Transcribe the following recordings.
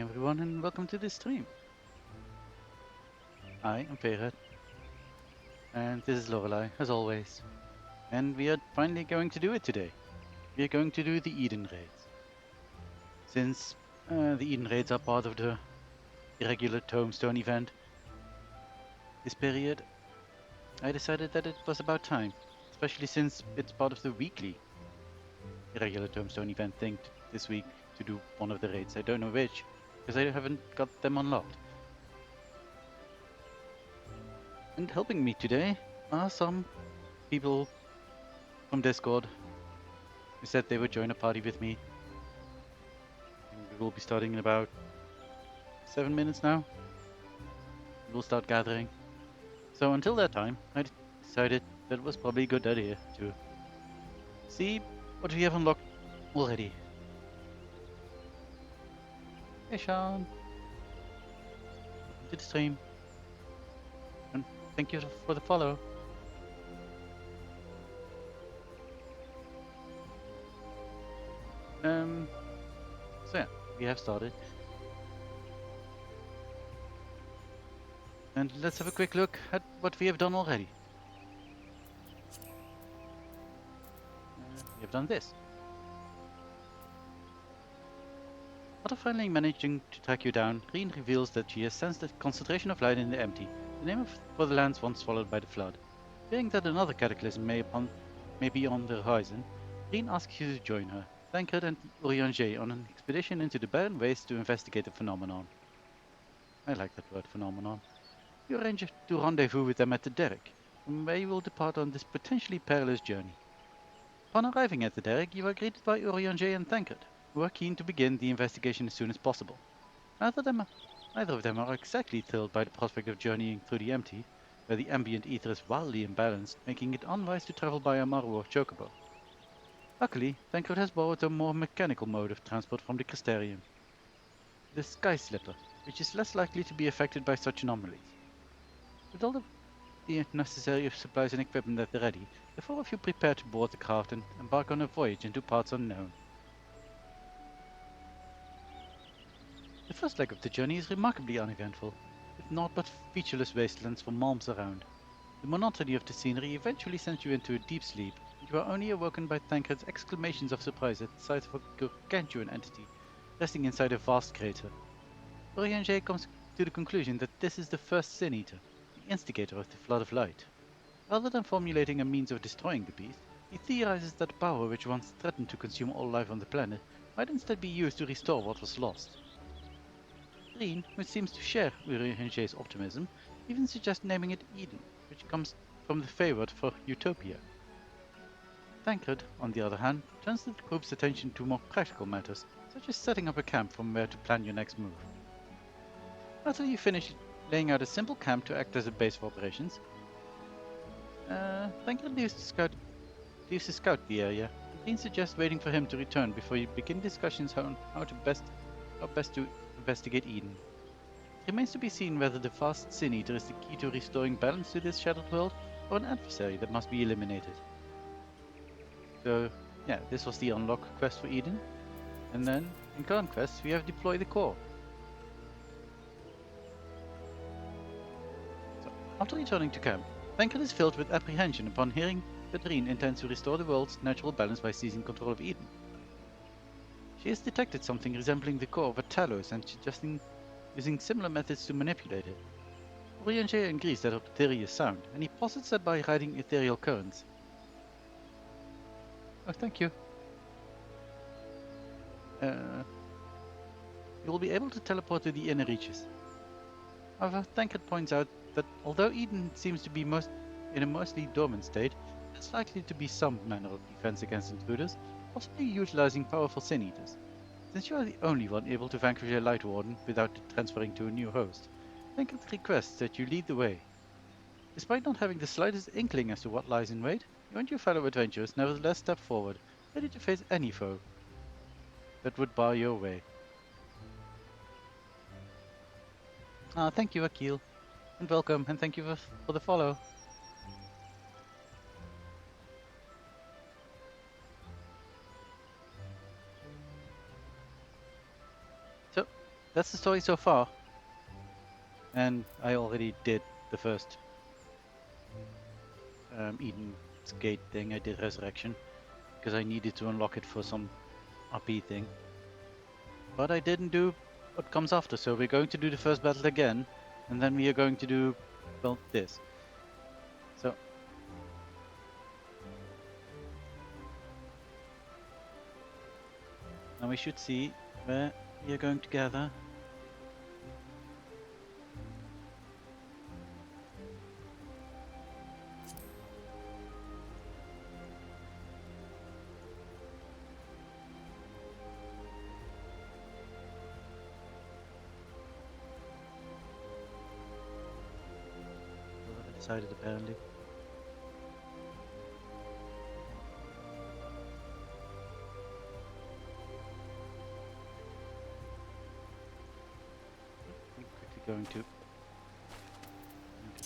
everyone, and welcome to this stream. I am Fae'ret, and this is Lorelei, as always. And we are finally going to do it today. We are going to do the Eden Raids. Since the Eden Raids are part of the irregular Tombstone event this period, I decided that it was about time, especially since it's part of the weekly irregular Tombstone event thing this week to do one of the raids. I don't know which, because I haven't got them unlocked. And helping me today are some people from Discord who said they would join a party with me. And we will be starting in about 7 minutes now. We'll start gathering. So until that time, I decided that it was probably a good idea to see what we have unlocked already. Hey Sean, welcome to the stream. And thank you for the follow. So yeah, we have started. And let's have a quick look at what we have done already. We have done this. After finally managing to track you down, Reen reveals that she has sensed a concentration of light in the empty, the name for the lands once swallowed by the flood. Fearing that another cataclysm may be on the horizon, Reen asks you to join her, Tancred and Urianger on an expedition into the barren waste to investigate the phenomenon. I like that word, phenomenon. You arrange to rendezvous with them at the derrick, from where you will depart on this potentially perilous journey. Upon arriving at the derrick, you are greeted by Urianger and Tancred, who are keen to begin the investigation as soon as possible. Neither of them are exactly thrilled by the prospect of journeying through the empty, where the ambient ether is wildly imbalanced, making it unwise to travel by a Maru or Chocobo. Luckily, Tancred has borrowed a more mechanical mode of transport from the Crystarium, the Sky Slipper, which is less likely to be affected by such anomalies. With all the necessary supplies and equipment at the ready, the four of you prepare to board the craft and embark on a voyage into parts unknown. The first leg of the journey is remarkably uneventful, with naught but featureless wastelands for malms around. The monotony of the scenery eventually sends you into a deep sleep, and you are only awoken by Tancred's exclamations of surprise at the sight of a gargantuan entity resting inside a vast crater. Urianger comes to the conclusion that this is the first Sin Eater, the instigator of the Flood of Light. Rather than formulating a means of destroying the beast, he theorizes that the power which once threatened to consume all life on the planet might instead be used to restore what was lost. Green, who seems to share Urianger's optimism, even suggests naming it Eden, which comes from the Fae'ret for utopia. Tancred, on the other hand, turns the group's attention to more practical matters, such as setting up a camp from where to plan your next move. After you finish laying out a simple camp to act as a base for operations, Tancred leaves to scout the area, and Green suggests waiting for him to return before you begin discussions on how best to investigate Eden. It remains to be seen whether the vast Sin Eater is the key to restoring balance to this shattered world, or an adversary that must be eliminated. So, yeah, this was the unlock quest for Eden. And then, in current quests, we have Deploy the Core. So, after returning to camp, Tancred is filled with apprehension upon hearing that Reen intends to restore the world's natural balance by seizing control of Eden. She has detected something resembling the core of a Talos and suggesting using similar methods to manipulate it. Urianger agrees that her theory is sound, and he posits that by riding ethereal currents. Oh, thank you. You will be able to teleport to the inner reaches. However, Tancred points out that although Eden seems to be in a mostly dormant state, there's likely to be some manner of defense against intruders, possibly utilizing powerful Sin Eaters. Since you are the only one able to vanquish a Light Warden without transferring to a new host, Tancred requests that you lead the way. Despite not having the slightest inkling as to what lies in wait, you and your fellow adventurers nevertheless step forward, ready to face any foe that would bar your way. Thank you, Akil, and welcome, and thank you for the follow. So, that's the story so far. And I already did the first Eden's Gate thing. I did Resurrection because I needed to unlock it for some RP thing. But I didn't do what comes after, so we're going to do the first battle again, and then we are going to do, well, this. So now we should see where we are going to gather. I decided apparently. I'm quickly going to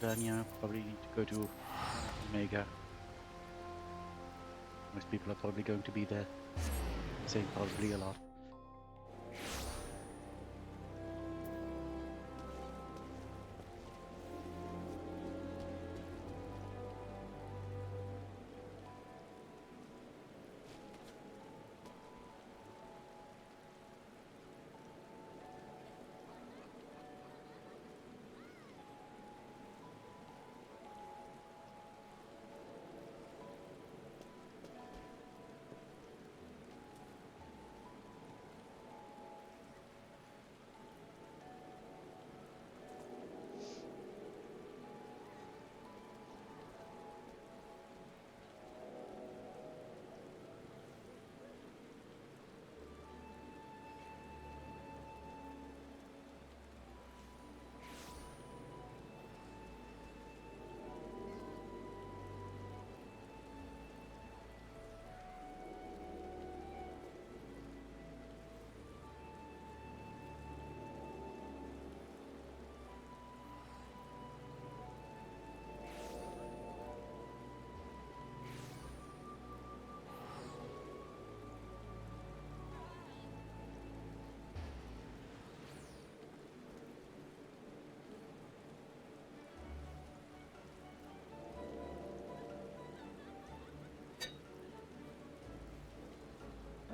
Dania. Probably need to go to Omega. Most people are probably going to be there. Saying probably a lot.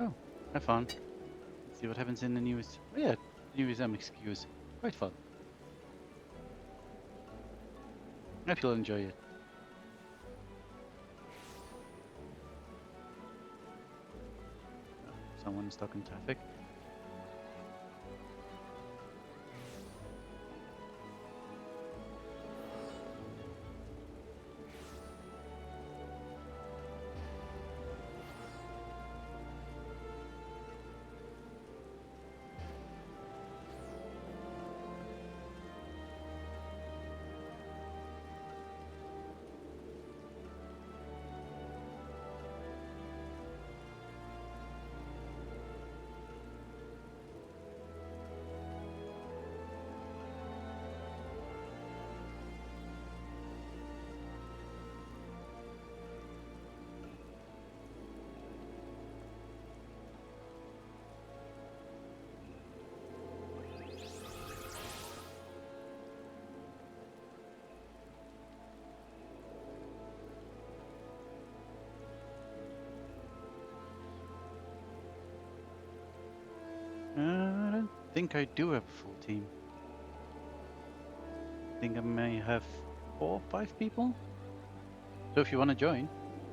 Oh, have fun. Let's see what happens in the newest. Oh yeah, newest MXQs. Quite fun. I hope you'll enjoy it. Oh, someone stuck in traffic. I don't think I do have a full team. I think I may have 4 or 5 people. So if you want to join,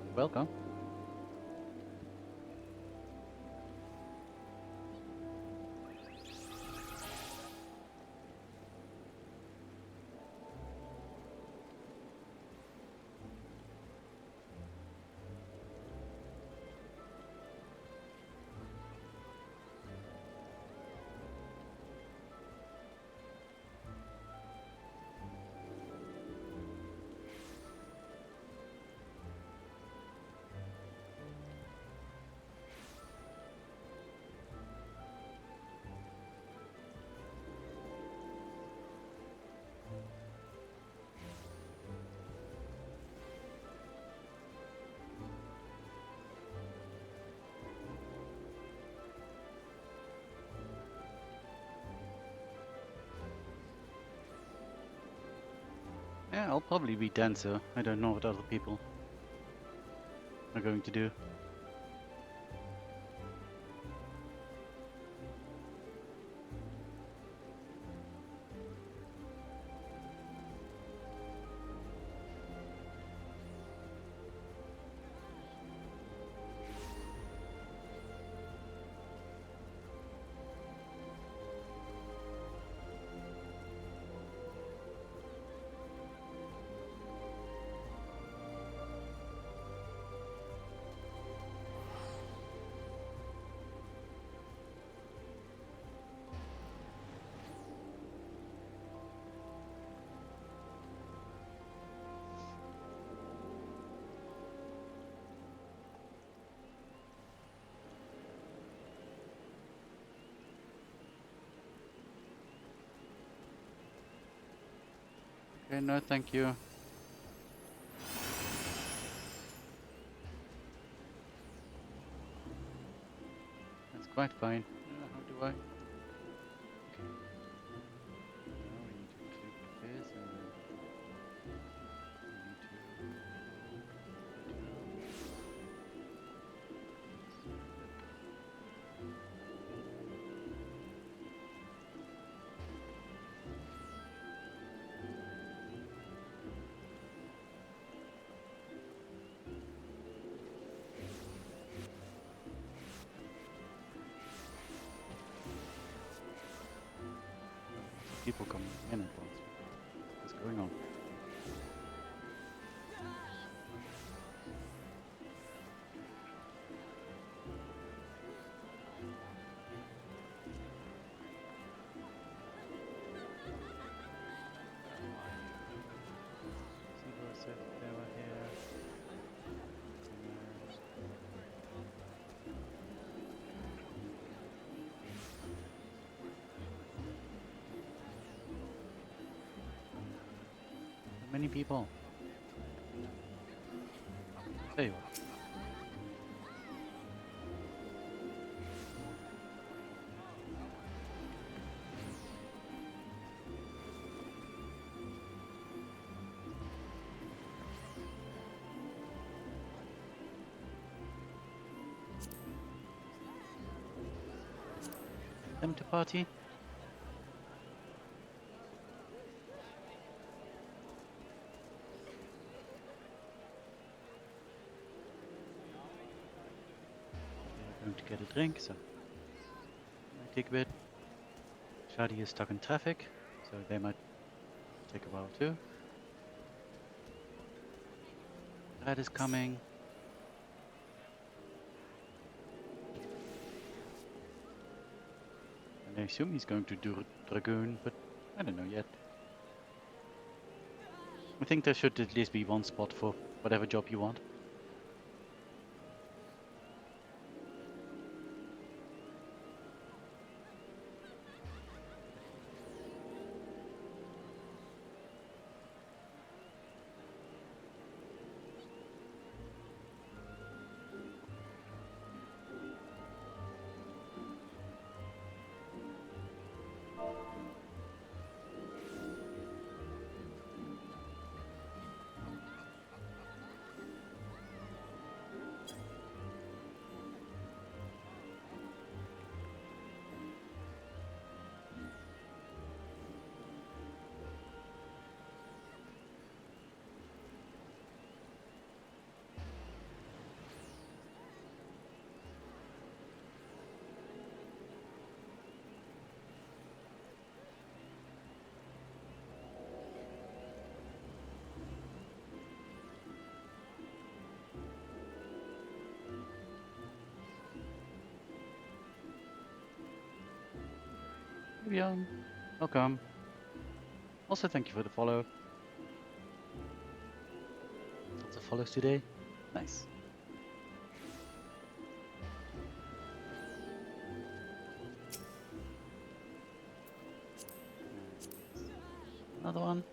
you're welcome. Yeah, I'll probably be dancer. I don't know what other people are going to do. Okay, no, thank you. That's quite fine. How do I? Okay. Now we need to click this and then people coming in at once. What's going on? Many people. There you are. Them to party? They're going to get a drink, so might take a bit. Shadi is stuck in traffic, so they might take a while too. Red is coming. And I assume he's going to do Dragoon, but I don't know yet. I think there should at least be one spot for whatever job you want. Vivian, welcome. Also, thank you for the follow. Lots of follows today. Nice. Another one.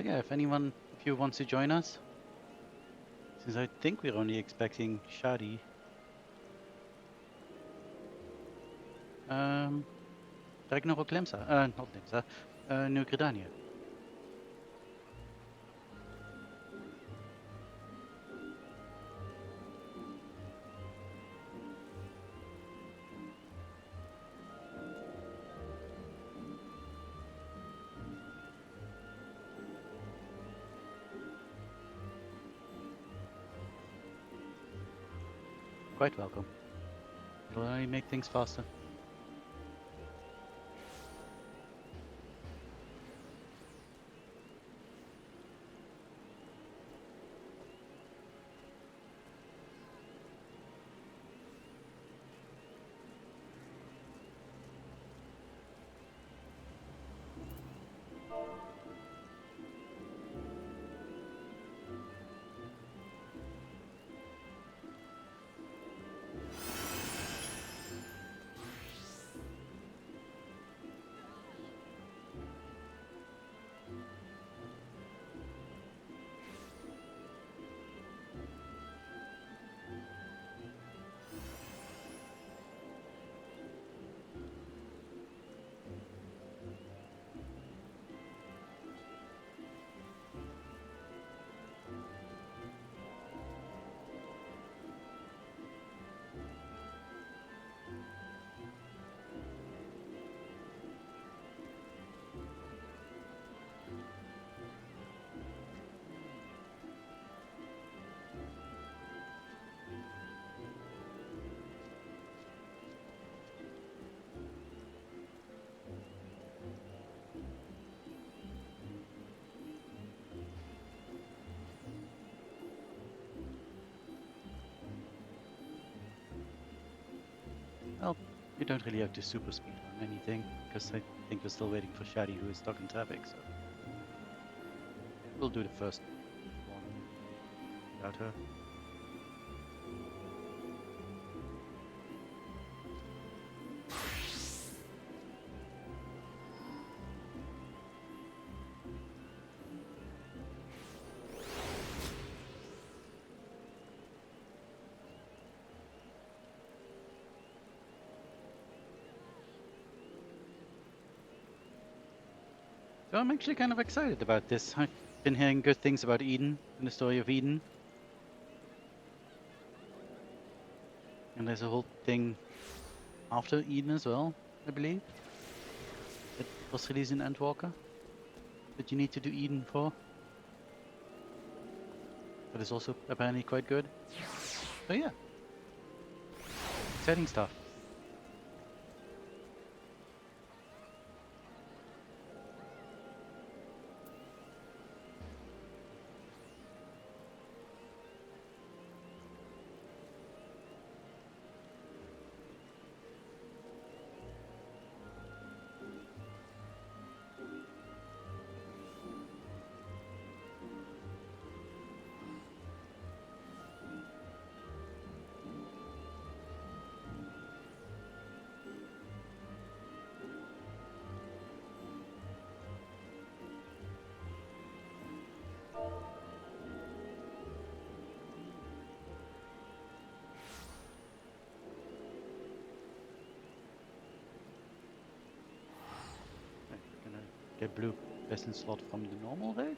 So yeah, if you wants to join us, since I think we're only expecting Shadi. Kijk nog op Limsa. Not Limsa. New Gridania. Quite welcome. It'll only make things faster. Well, you don't really have to super speed on anything, because I think we're still waiting for Shadi, who is stuck in traffic, so we'll do the first one without her. So I'm actually kind of excited about this. I've been hearing good things about Eden and the story of Eden. And there's a whole thing after Eden as well, I believe. That was released in Endwalker. That you need to do Eden for. But it's also apparently quite good. So yeah. Exciting stuff. Gonna get blue best in slot from the normal raid.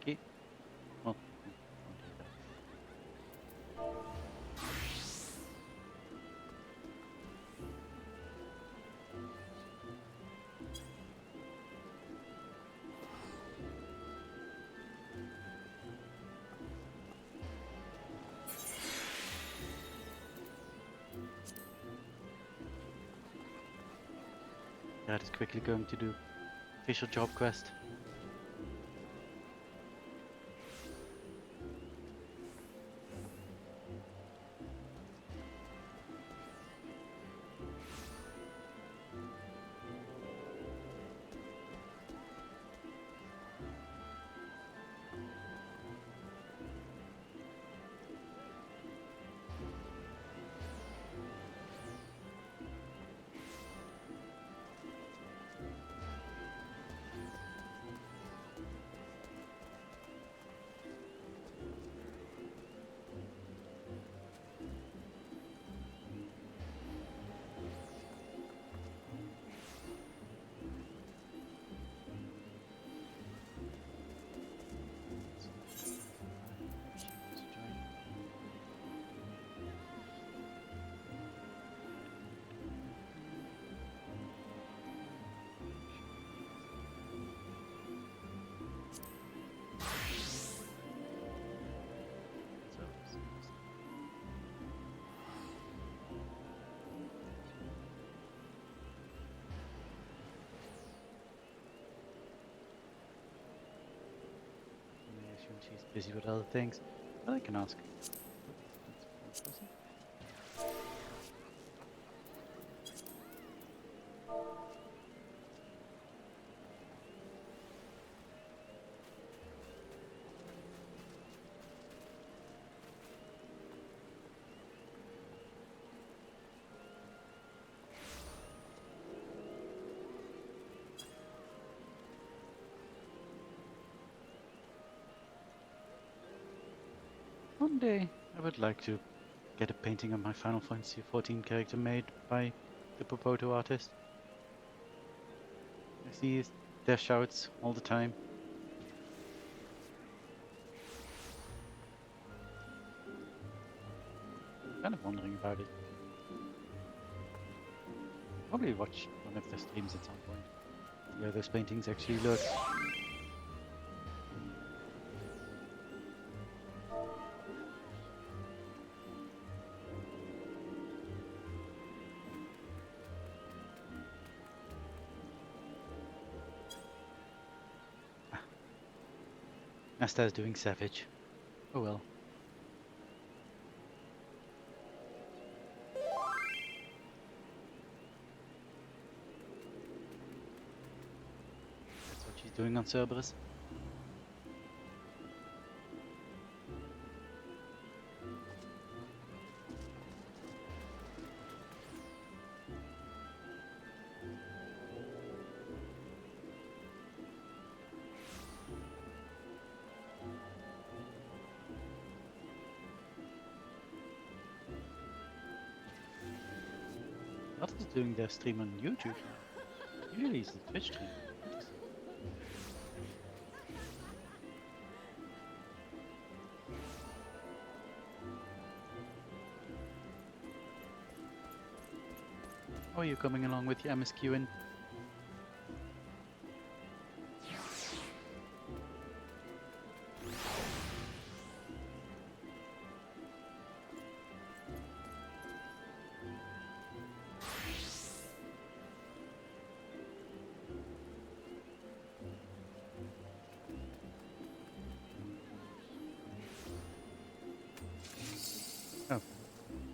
Okay. Well, that is quickly going to do official job quest. She's busy with other things, but I can ask. One day, I would like to get a painting of my Final Fantasy XIV character made by the Popoto artist. I see their shouts all the time. Kind of wondering about it. Probably watch one of their streams at some point. See how those paintings actually look. Nasta's doing savage. Oh well. That's what she's doing on Cerberus. What is doing their stream on YouTube? Usually it's the Twitch stream. Interesting. Oh, you're coming along with your MSQ in? Oh,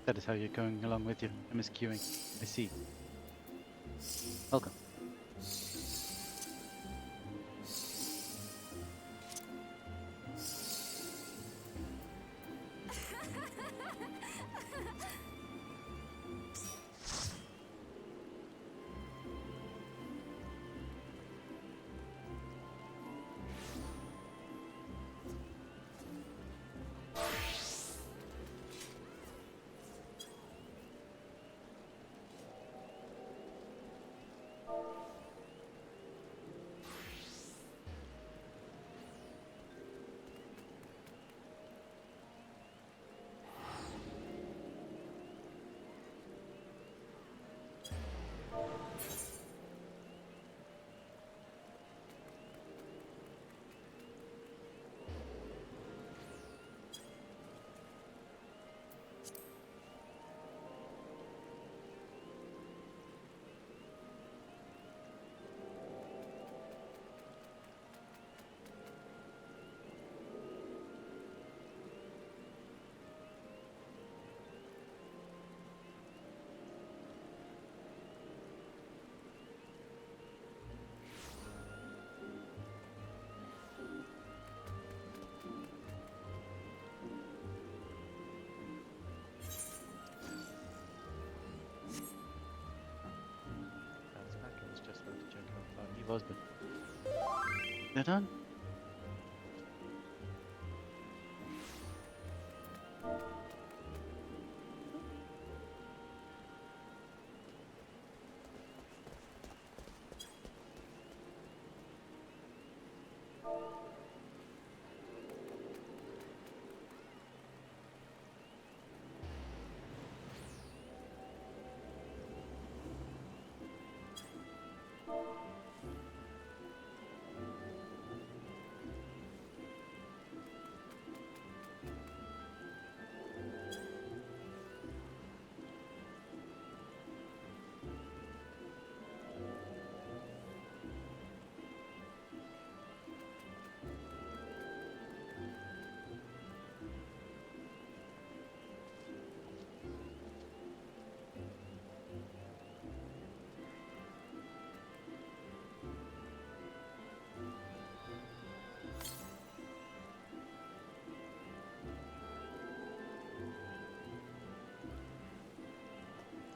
that is how you're going along with your MSQing. I see. Welcome. That's back. I was just about to check how far he was, but they're done.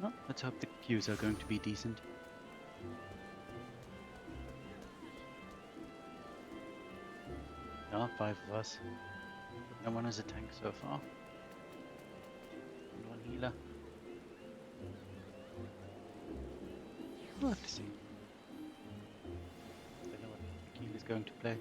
Well, let's hope the queues are going to be decent. There are 5 of us. No one has a tank so far. And 1 healer. We'll have to see. Don't know what the healer is going to play.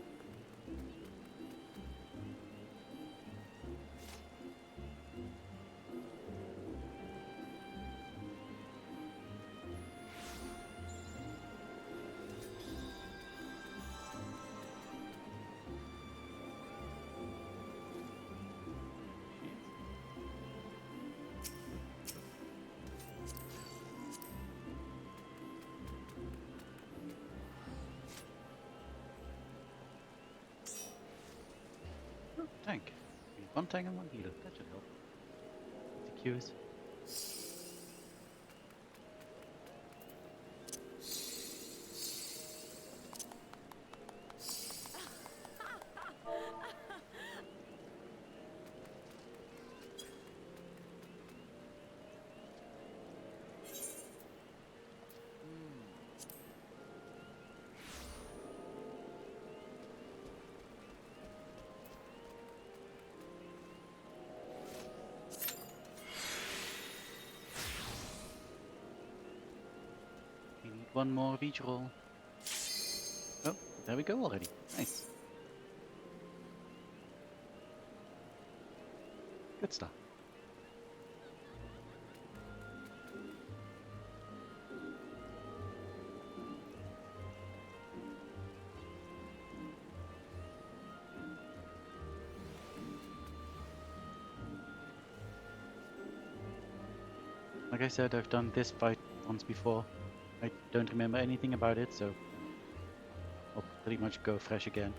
tank. We need 1 tank and 1 healer. That should help. The queues. We need 1 more of each roll. Oh, there we go already. Nice. Good stuff. Like I said, I've done this fight once before. I don't remember anything about it, so I'll pretty much go fresh again.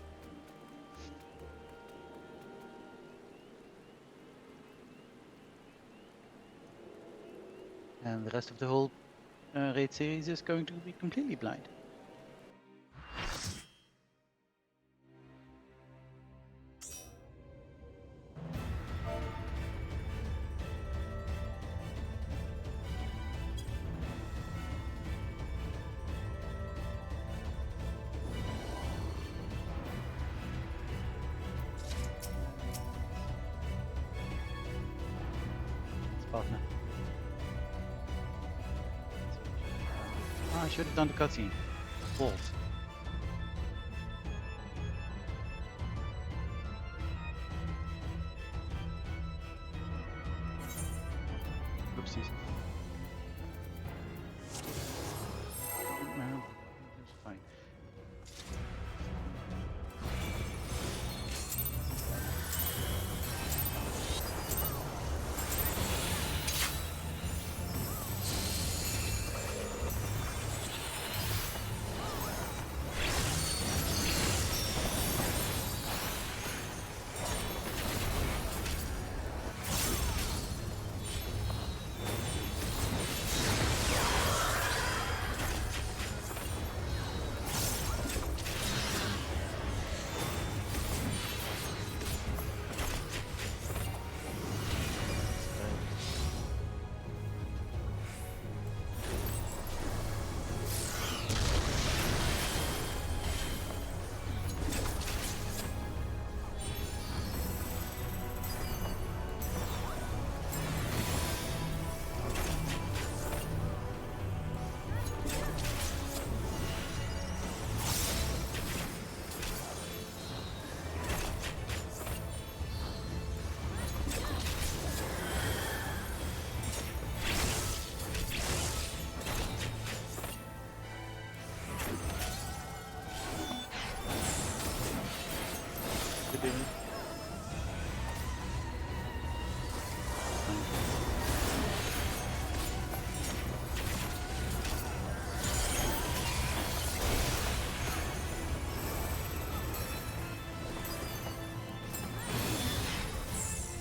And the rest of the whole raid series is going to be completely blind. Partner. I should have done the cutscene. Balls. Oopsies. No, it's fine.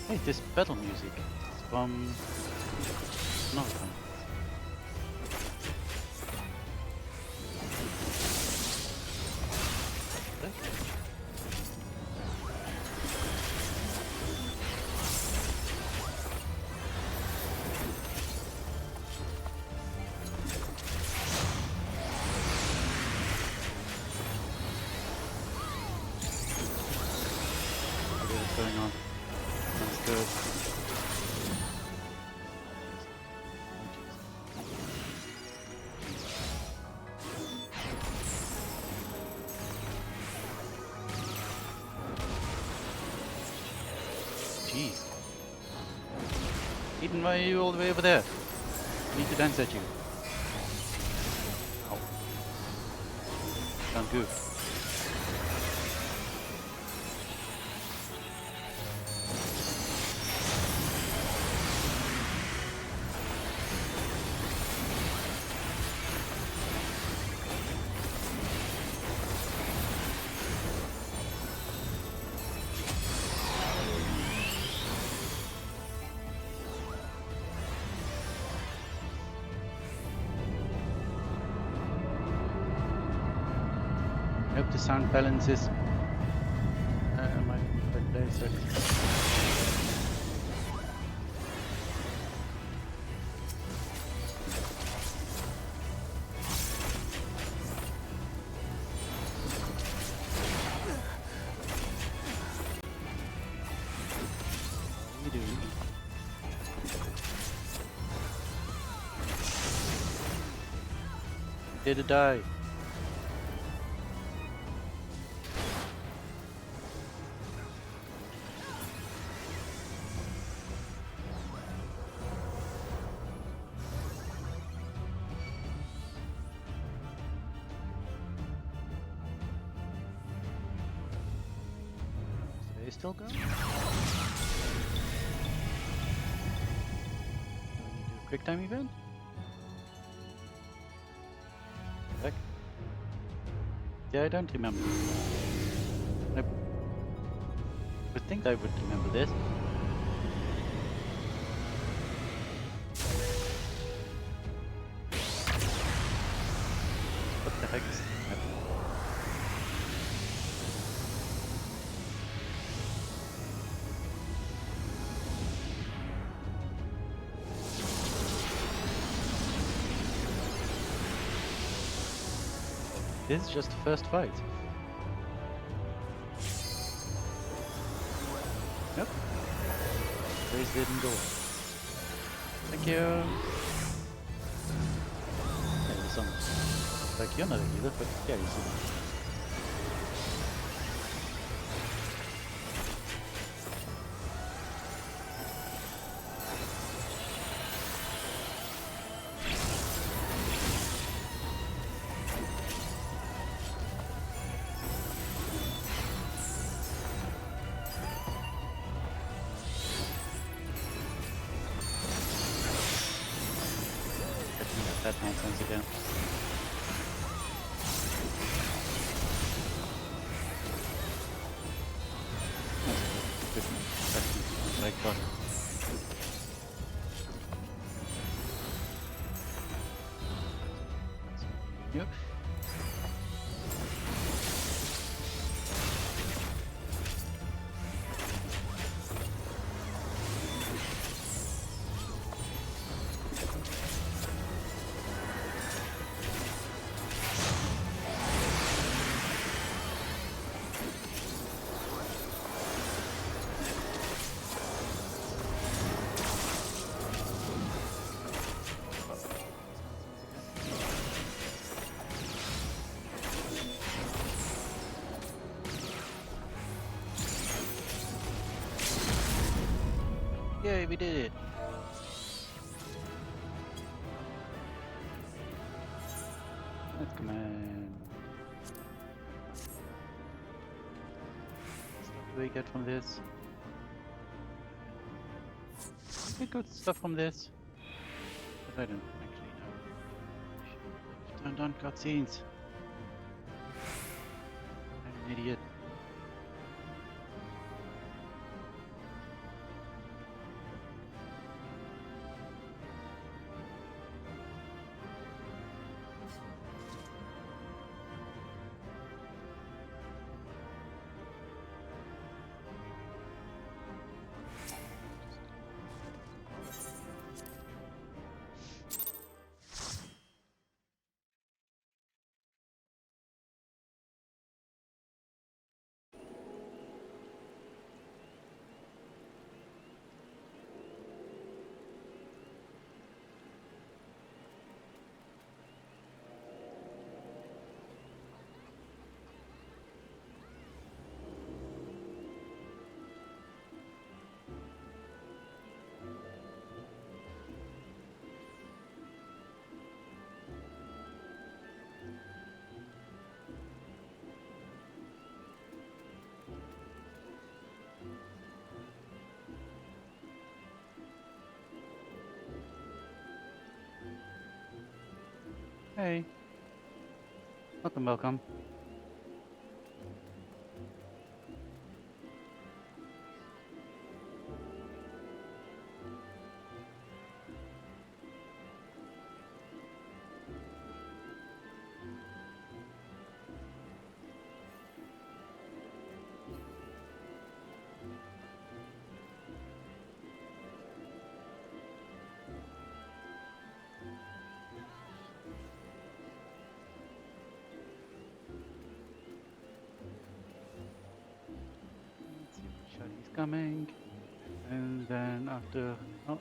Hey, this battle music is from another one. What is going on? That's good. Jeez. Eden, why are you all the way over there? I need to dance at you. Ow. Sound good. hope the sound balance is my right place. Did it die? Are they still going? Do I need to do a quick time event? Heck. Yeah, I don't remember. I would think I would remember this. What the heck is happening? This is just the first fight. Nope. Race didn't go well. Thank you. Hey, the sun. Like, you're not a healer, but yeah, you see. That nonsense again. Like what? Yep. Yay, we did it! Let's command. What do we get from this? We get good stuff from this. But I don't actually know. Turned on cutscenes. I'm an idiot. Hey. Welcome, welcome. coming. And then after... Oh,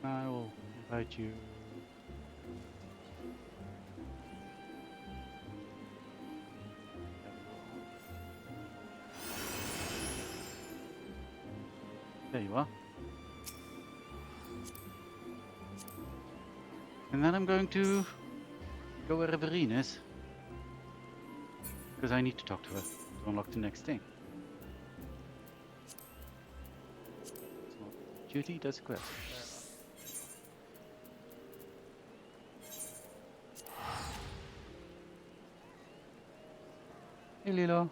I will invite you. There you are. And then I'm going to go where Everine is. Because I need to talk to her to unlock the next thing. It's not duty, that's a quest. Hey Lilo.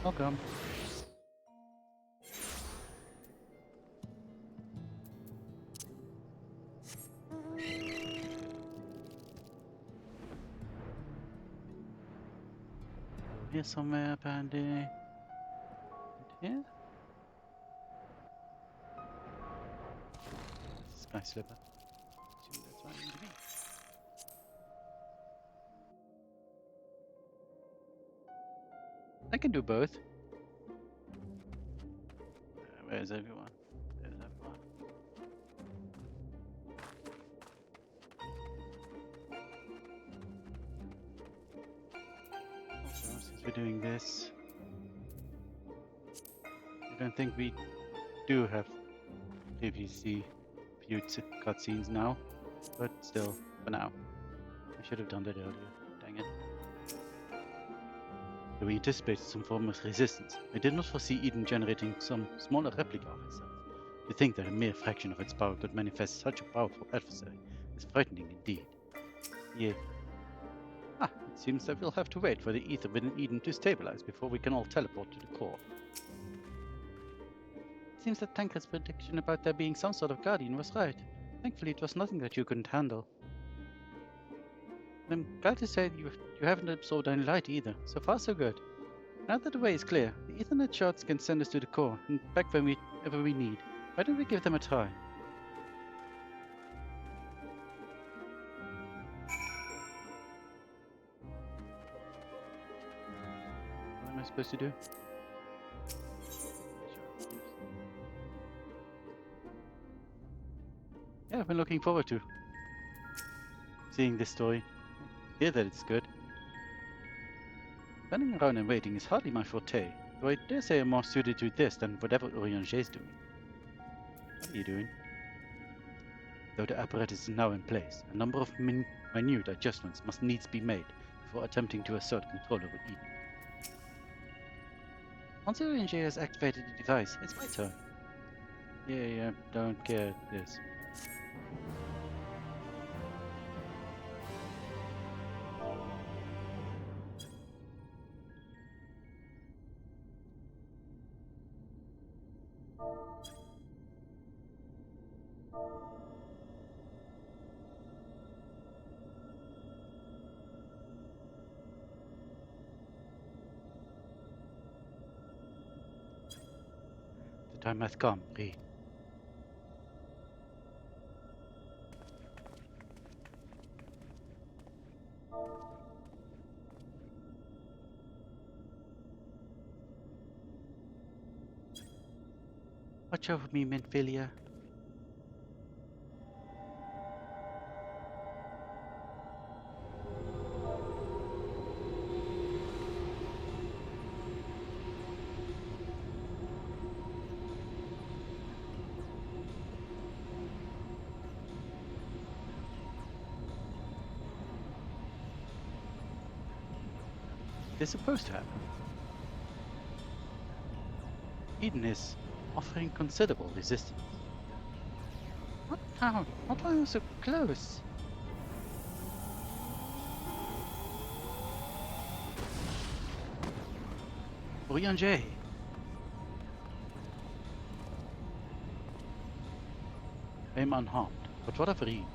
Welcome. Here somewhere, apparently. Here? Sky slipper. Assume that's where I need to be. I can do both. Where's everyone? There's everyone. Also, since we're doing this, I don't think we do have previously viewed cutscenes now, but still, for now. I should have done that earlier. Dang it. Though we anticipated some form of resistance, I did not foresee Eden generating some smaller replica of itself. To think that a mere fraction of its power could manifest such a powerful adversary is frightening indeed. Yeah. It seems that we'll have to wait for the ether within Eden to stabilize before we can all teleport to the core. It seems that Tancred's prediction about there being some sort of guardian was right. Thankfully it was nothing that you couldn't handle. I'm glad to say that you haven't absorbed any light either. So far so good. Now that the way is clear, the Ethernet shards can send us to the core and back whenever we need. Why don't we give them a try? What am I supposed to do? Yeah, I've been looking forward to seeing this story. Hear that it's good. Running around and waiting is hardly my forte, though I dare say I'm more suited to this than whatever 31jan's doing. What are you doing? Though the apparatus is now in place, a number of minute adjustments must needs be made before attempting to assert control over Eden. Once 31jan has activated the device, it's my turn. Yeah, don't care this. The time hath come, Ree. Watch over me, Minfilia. It's supposed to happen. Eden is offering considerable resistance. What now? Not why I was so close. Jan. I am unharmed, but what of Reen?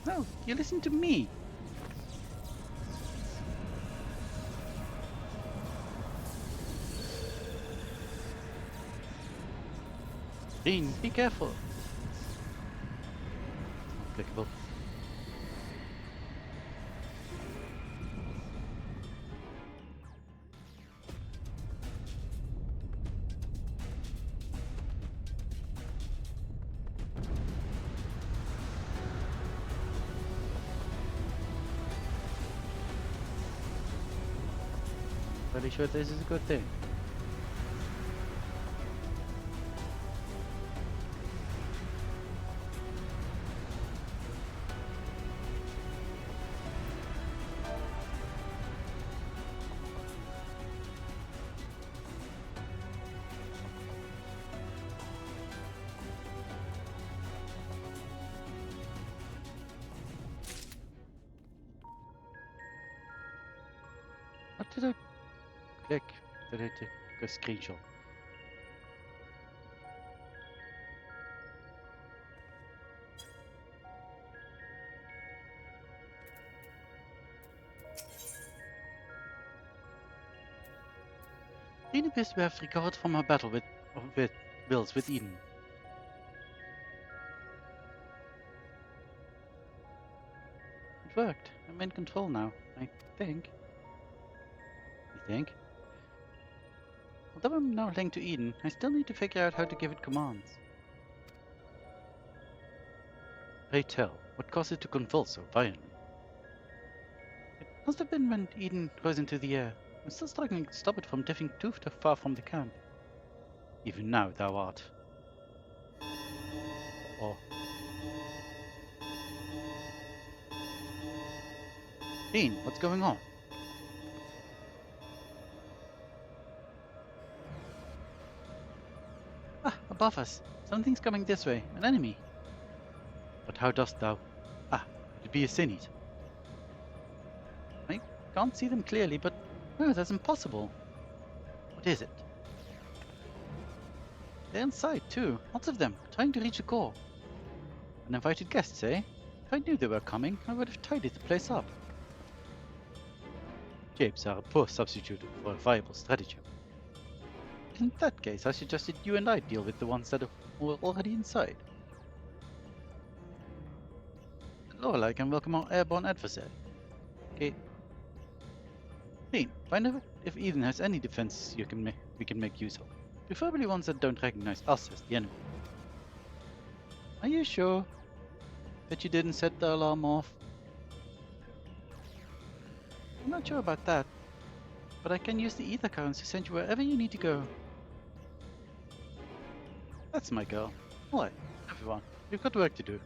No, you listen to me. Reen, be careful. Applicable. fairly sure this is a good thing. What did I click? Did I take a screenshot? Jean appears to have recovered from her battle with Wills with Eden. It worked. I'm in control now, I think. You think? Although I'm now linked to Eden, I still need to figure out how to give it commands. Pray tell, what caused it to convulse so violently? It must have been when Eden rose into the air. I'm still struggling to stop it from drifting too far from the camp. Even now thou art. Oh. Dean, what's going on? Ah, above us. Something's coming this way. An enemy. But how dost thou? Ah, it be a Sinite. I can't see them clearly, but no, that's impossible. What is it? They're inside too, lots of them, trying to reach the core. Uninvited guests, eh? If I knew they were coming, I would have tidied the place up. Japes are a poor substitute for a viable stratagem. In that case, I suggested you and I deal with the ones that were already inside. Lorelei can welcome our airborne adversary. Okay. Dean, find out if Eden has any defenses we can make use of. Preferably ones that don't recognize us as the enemy. Are you sure that you didn't set the alarm off? I'm not sure about that, but I can use the ether currents to send you wherever you need to go. That's my girl. Alright, everyone, we've got work to do.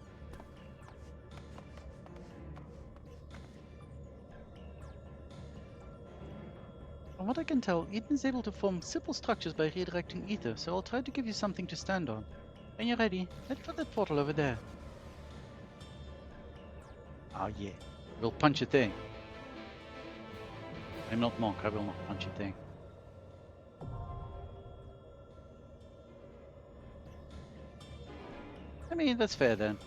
From what I can tell, Eden is able to form simple structures by redirecting ether, so I'll try to give you something to stand on. When you're ready, head for that portal over there. Oh yeah, we'll punch a thing. I'm not Monk, I will not punch a thing. I mean, that's fair then.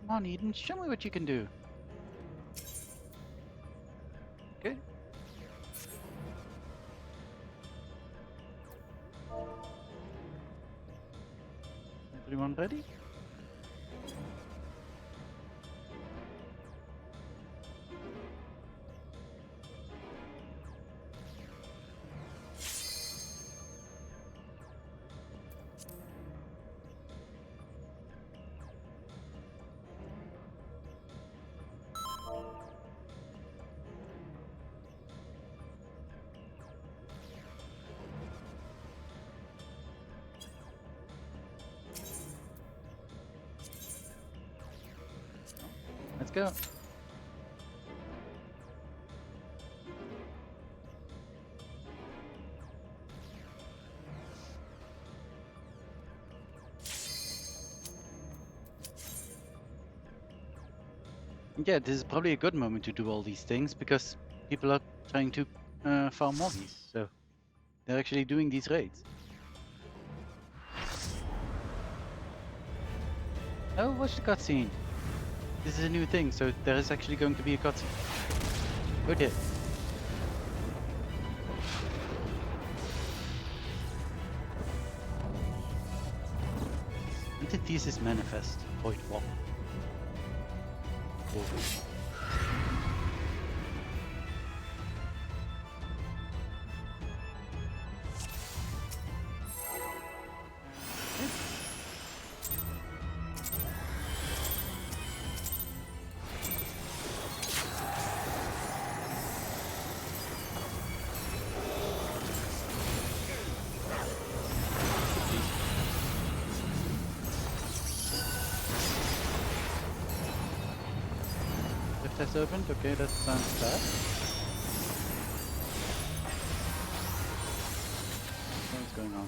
Come on, Eden, show me what you can do. Okay. Everyone ready? Let's go. Yeah, this is probably a good moment to do all these things because people are trying to farm mobbies, so they're actually doing these raids. Oh, watch the cutscene. This is a new thing, so there is actually going to be a cutscene. Good hit. Antithesis Manifest. Void Walk. has opened. Okay, that sounds bad. What's going on?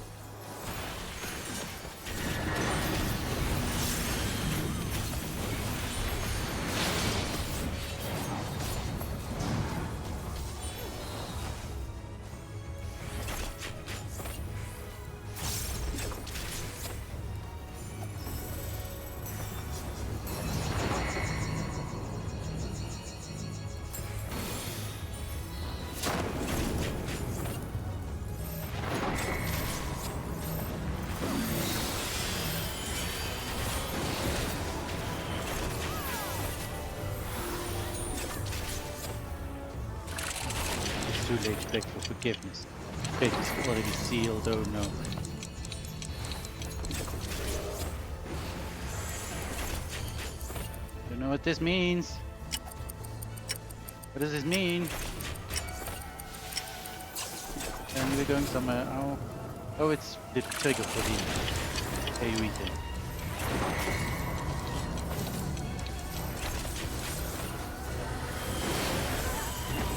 Too late to beg for forgiveness. Fate is already sealed, oh no. Don't know what this means. What does this mean? And we're going somewhere. Oh, oh, it's the trigger for the AoE thing.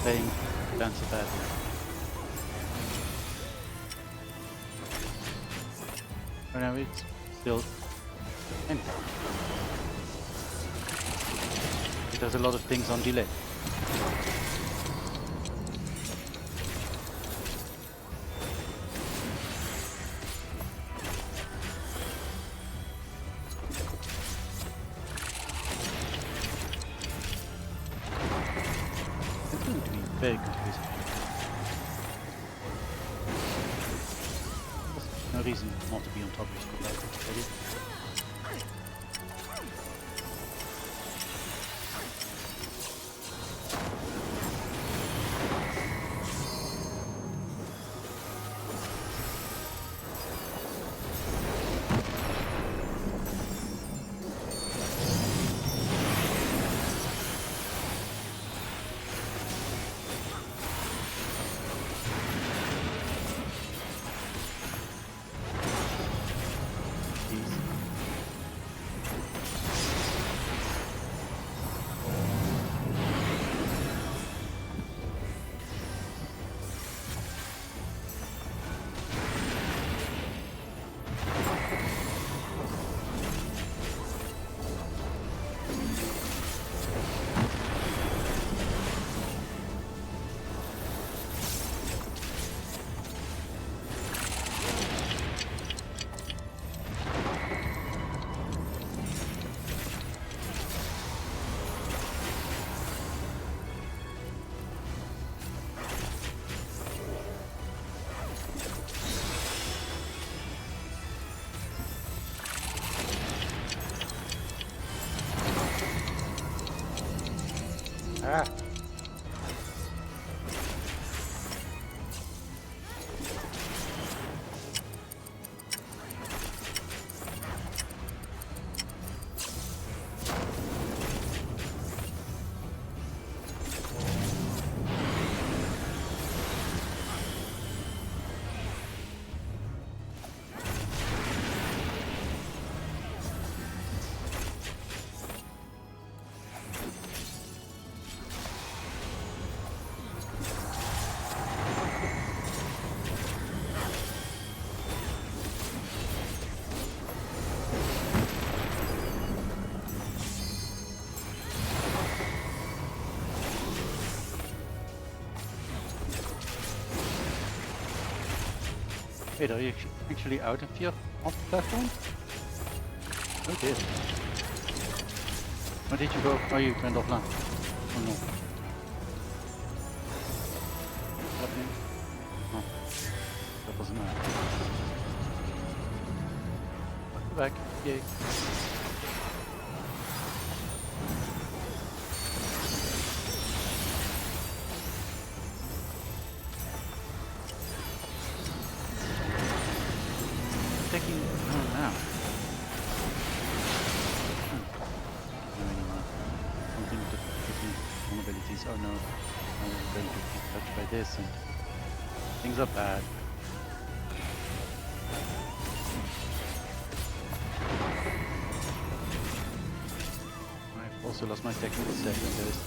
Playing down so badly. Oh no, it's still empty. It does a lot of things on delay. It's going to be very confusing. There's no reason not to be on top of his computer already. Ah! Wait, are you actually out of your platform? Oh dear. Where did you go? Oh, you went offline. Oh no. What's happening? Oh, that doesn't matter. Go back. Yay. Taking now. No anymore. Something with the different vulnerabilities. Oh no, I'm going to be touched by this and things are bad. I've also lost my technical set in this.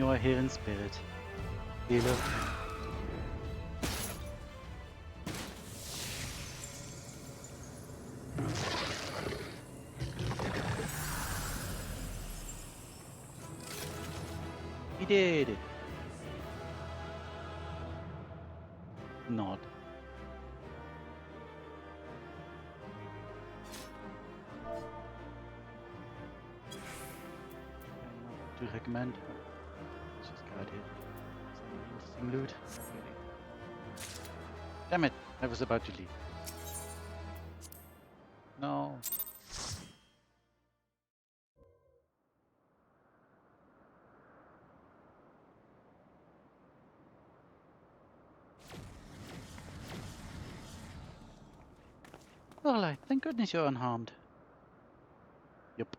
you are here in spirit. Healer. He did it. Nod. To recommend. Let's just go out here. Some interesting loot. Damn it! I was about to leave. No. Alright, thank goodness you're unharmed. Yup.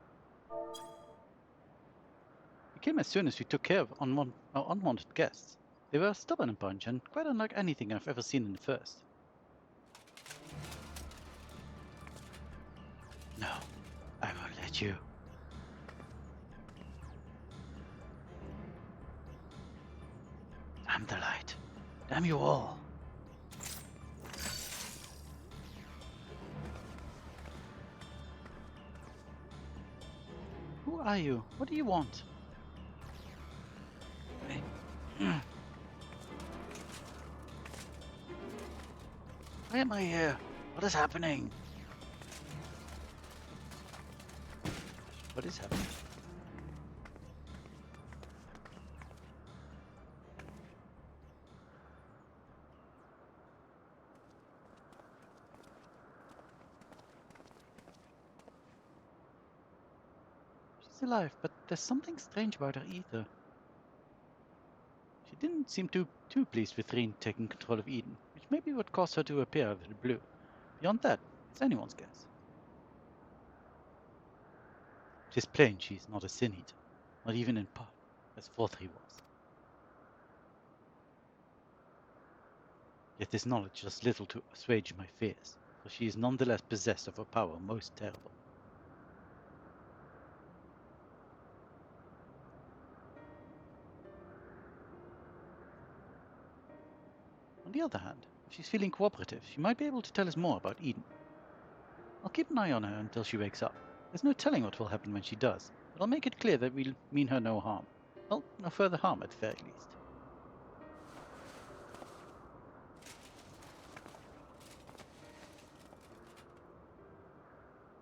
We came as soon as we took care of our unwanted guests. They were a stubborn bunch and quite unlike anything I've ever seen in the first. No, I won't let you. I'm the light. Damn you all. Who are you? What do you want? Why am I here? What is happening? What is happening? She's alive, but there's something strange about her either. She didn't seem too pleased with Reen taking control of Eden, which may be what caused her to appear out of the blue. Beyond that, it's anyone's guess. It is plain she is not a Sin Eater, not even in part, as 4-3 was. Yet this knowledge does little to assuage my fears, for she is nonetheless possessed of a power most terrible. On the other hand, if she's feeling cooperative, she might be able to tell us more about Eden. I'll keep an eye on her until she wakes up. There's no telling what will happen when she does, but I'll make it clear that we'll mean her no harm. Well, no further harm at the very least.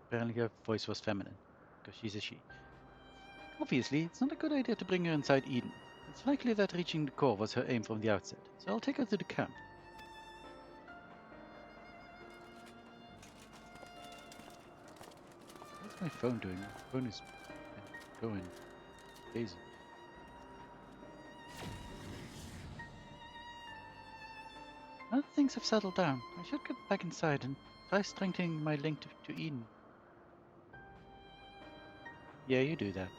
Apparently her voice was feminine, because she's a she. Obviously, it's not a good idea to bring her inside Eden. It's likely that reaching the core was her aim from the outset, so I'll take her to the camp. What's my phone doing? My phone is going crazy. Now that things have settled down, I should get back inside and try strengthening my link to Eden. Yeah, you do that.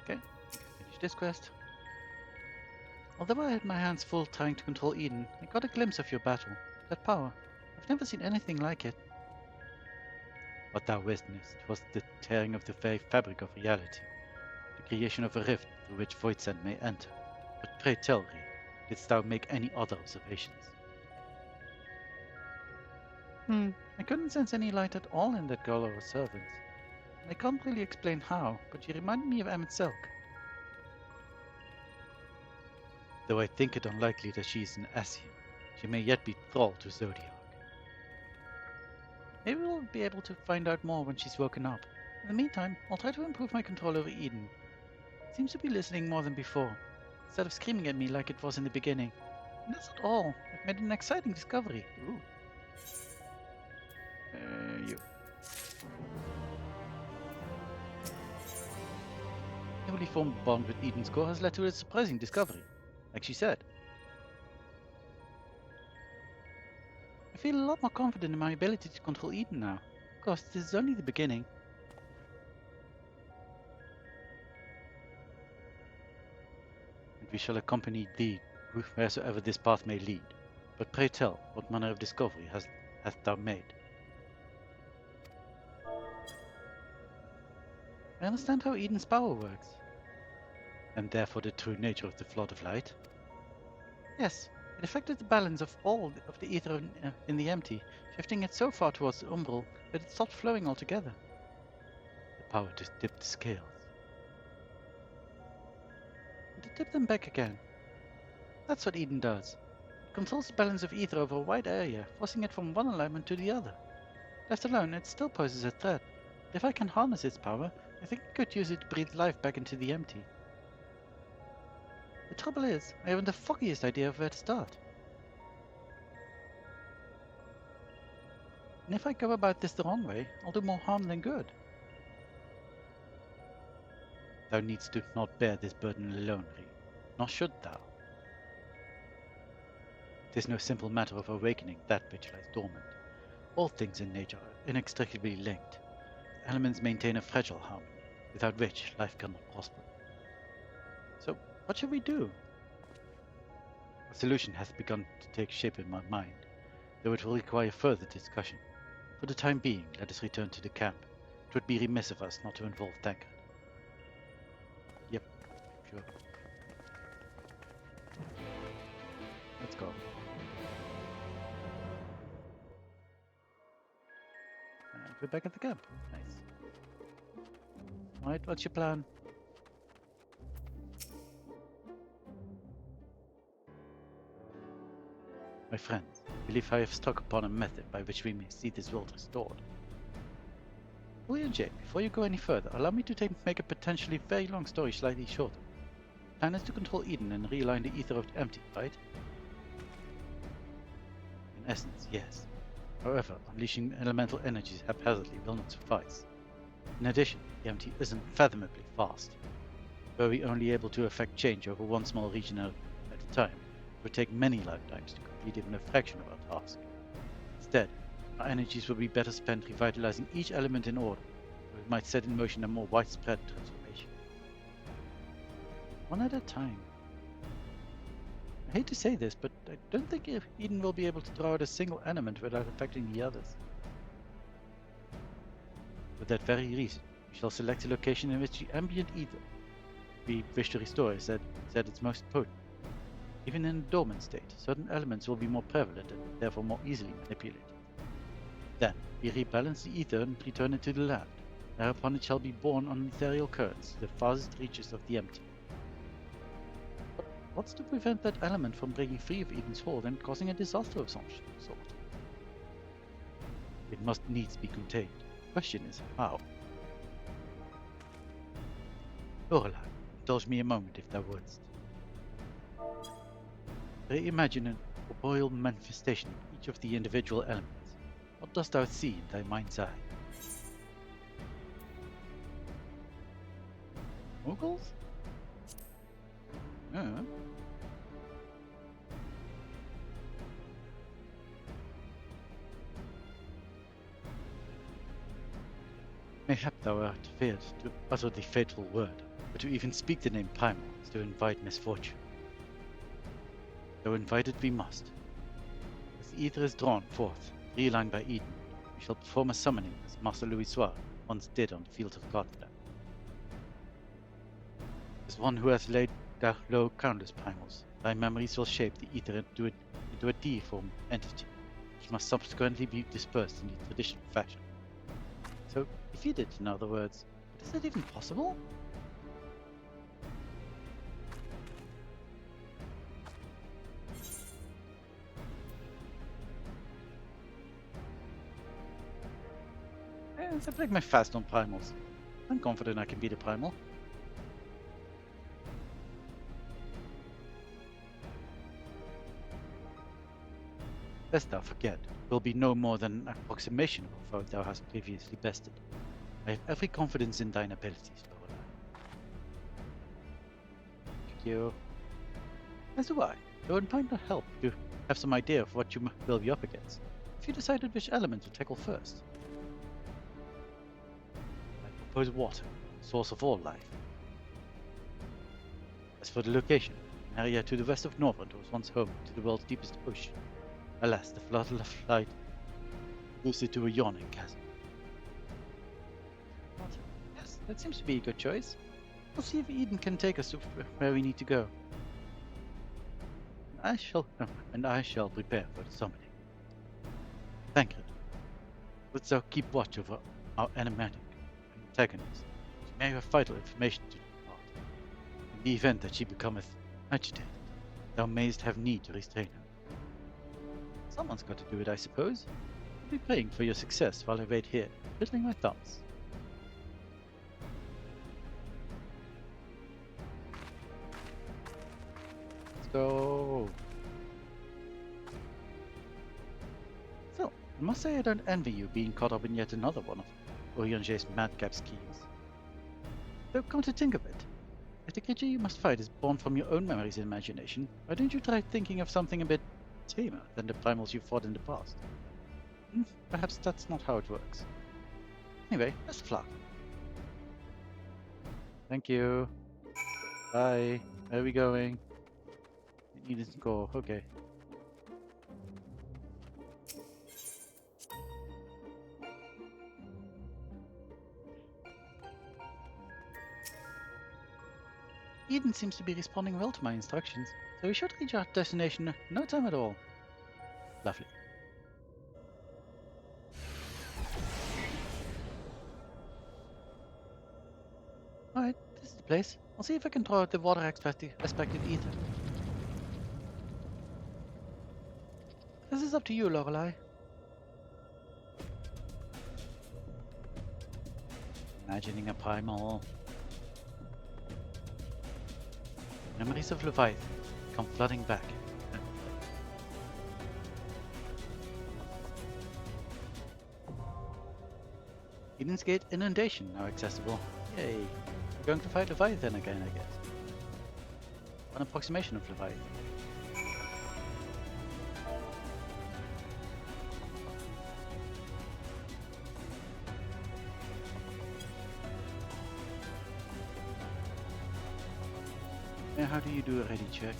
Okay, finish this quest. Although I had my hands full trying to control Eden, I got a glimpse of your battle. That power. I've never seen anything like it. What thou witnessed was the tearing of the very fabric of reality, the creation of a rift through which Voidsent may enter. But pray tell, Ree, didst thou make any other observations? I couldn't sense any light at all in that girl or her servants. I can't really explain how, but she reminded me of Emmett Selk. Though I think it unlikely that she is an Ascian, she may yet be thrall to Zodiac. Maybe we'll be able to find out more when she's woken up. In the meantime, I'll try to improve my control over Eden. It seems to be listening more than before, instead of screaming at me like it was in the beginning. And that's not all. I've made an exciting discovery. Ooh. You. Newly formed bond with Eden's core has led to a surprising discovery, like she said. I feel a lot more confident in my ability to control Eden now. Of course, this is only the beginning. And we shall accompany thee wheresoever this path may lead. But pray tell, what manner of discovery hast thou made. I understand how Eden's power works. And therefore the true nature of the flood of light? Yes, it affected the balance of all of the ether in the empty, shifting it so far towards the umbral that it stopped flowing altogether. The power to tip the scales. And to tip them back again. That's what Eden does. It controls the balance of ether over a wide area, forcing it from one alignment to the other. Left alone, it still poses a threat. But if I can harness its power, I think I could use it to breathe life back into the empty. The trouble is, I haven't the foggiest idea of where to start. And if I go about this the wrong way, I'll do more harm than good. Thou needst to not bear this burden alone, Ree, nor should thou. It is no simple matter of awakening that which lies dormant. All things in nature are inextricably linked. The elements maintain a fragile harmony, without which life cannot prosper. So, what shall we do? A solution hath begun to take shape in my mind, though it will require further discussion. For the time being, let us return to the camp. It would be remiss of us not to involve Tankard. Yep, sure. Let's go. And we're back at the camp. Nice. Alright, what's your plan? My friends, I believe I have struck upon a method by which we may see this world restored. 31jan, before you go any further, allow me to make a potentially very long story slightly shorter. The plan is to control Eden and realign the ether of the empty, right? In essence, yes. However, unleashing elemental energies haphazardly will not suffice. In addition, the empty is unfathomably fast. Were we only able to effect change over one small region at a time, it would take many lifetimes to complete even a fraction of our task. Instead, our energies will be better spent revitalizing each element in order, or it might set in motion a more widespread transformation. One at a time. I hate to say this, but I don't think Eden will be able to draw out a single element without affecting the others. For that very reason, we shall select a location in which the ambient ether we wish to restore is at its most potent. Even in a dormant state, certain elements will be more prevalent and therefore more easily manipulated. Then, we rebalance the ether and return it to the land. Thereupon it shall be borne on ethereal currents to the farthest reaches of the empty. But what's to prevent that element from breaking free of Eden's hold and causing a disaster of some sort? It must needs be contained. The question is how. Lorelei, indulge me a moment if thou wouldst. Reimagine an corporeal manifestation of each of the individual elements. What dost thou see in thy mind's eye? Moogles? Mayhap thou art feared to utter the fateful word, but to even speak the name Primal is to invite misfortune. Though invited we must. As the ether is drawn forth, realigned by Eden, we shall perform a summoning as Master Louisoix once did on the field of Godland. As one who has laid low countless primals, thy memories will shape the ether into a deiform entity, which must subsequently be dispersed in the traditional fashion. So, defeated, in other words. But is that even possible? I break my fast on primals. I'm confident I can beat a primal. Lest thou forget, it will be no more than an approximation of what thou hast previously bested. I have every confidence in thine abilities, Lorelei. Thank you. As do I, though it might not help to have some idea of what you will be up against. If you decided which element to tackle first. I propose water, source of all life. As for the location, an area to the west of Northrend was once home to the world's deepest ocean. Alas, the flood of light boosted to a yawning chasm. Yes, that seems to be a good choice. We'll see if Eden can take us to where we need to go. And I shall prepare for the summoning. Fae'ret, wouldst thou keep watch over our enigmatic antagonist? She may have vital information to impart. In the event that she becometh agitated, thou mayst have need to restrain her. Someone's got to do it, I suppose. I'll be praying for your success while I wait here, twiddling my thumbs. Let's go. So, I must say I don't envy you being caught up in yet another one of 31jan's madcap schemes. Though come to think of it, if the creature you must fight is born from your own memories and imagination, why don't you try thinking of something a bit tamer than the primals you fought in the past? Perhaps that's not how it works. Anyway, best of luck. Thank you. Bye. Where are we going? You didn't go. Okay. Eden seems to be responding well to my instructions, so we should reach our destination in no time at all. Lovely. Alright, this is the place. I'll see if I can throw out the water aspect of ether. This is up to you, Lorelei. Imagining a primal. Memories of Leviathan come flooding back. Eden's Gate Inundation now accessible. Yay! We're going to fight Leviathan again, I guess. An approximation of Leviathan. Now, how do you do a ready check?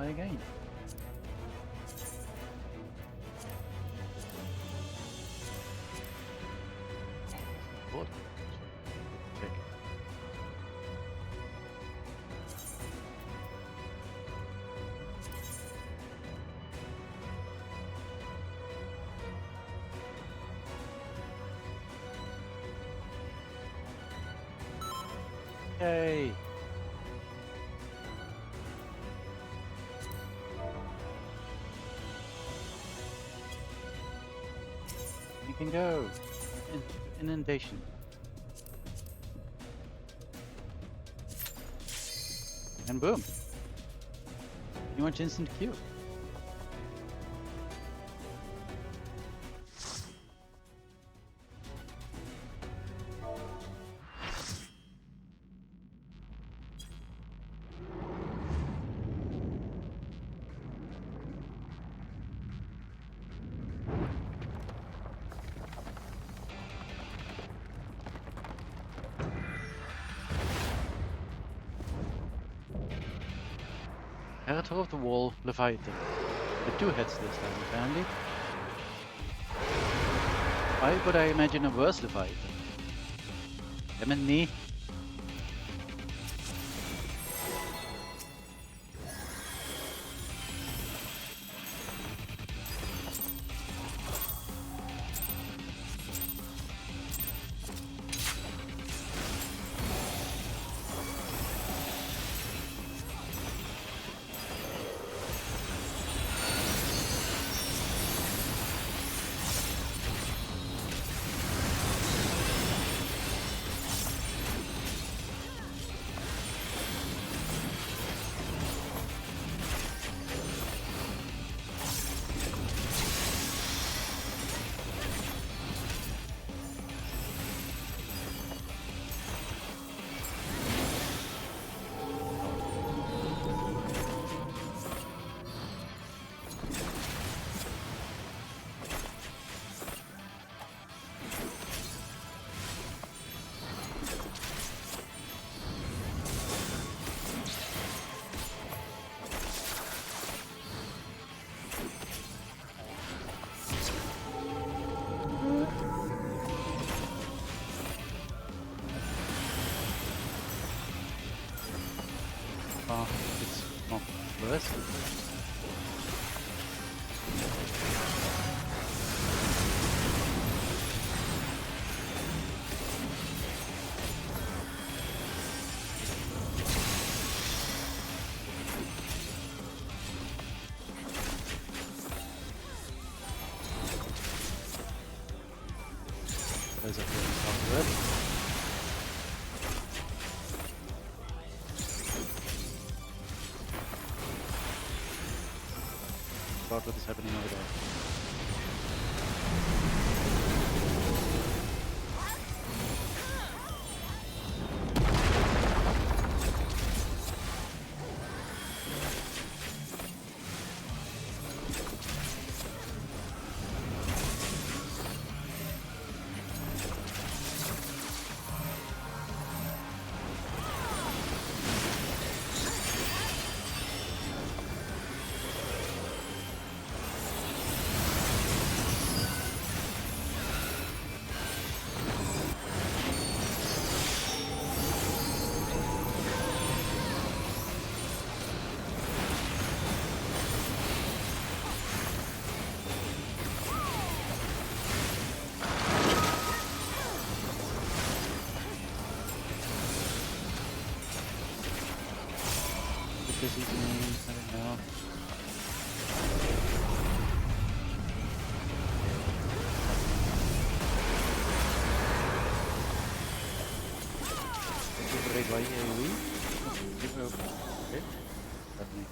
Try again. What? Check. Yay! You can go. Inundation. And boom. You want instant Q. Character of the Wall, Leviathan. With two heads this time, apparently. Why would I imagine a worse Leviathan? Damn it, me. this. There's a few after it. About what is happening over there. This is me, I don't know. Recuperate by AoE. Okay. Definitely.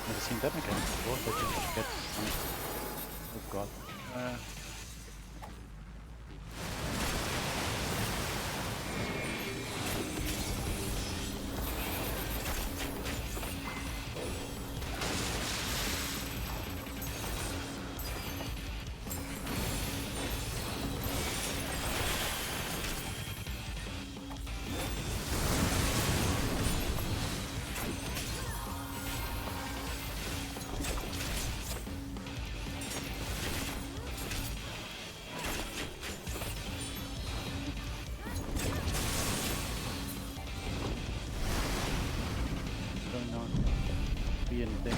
Never seen that mechanic before, but you should get some. Oh god. Be anything.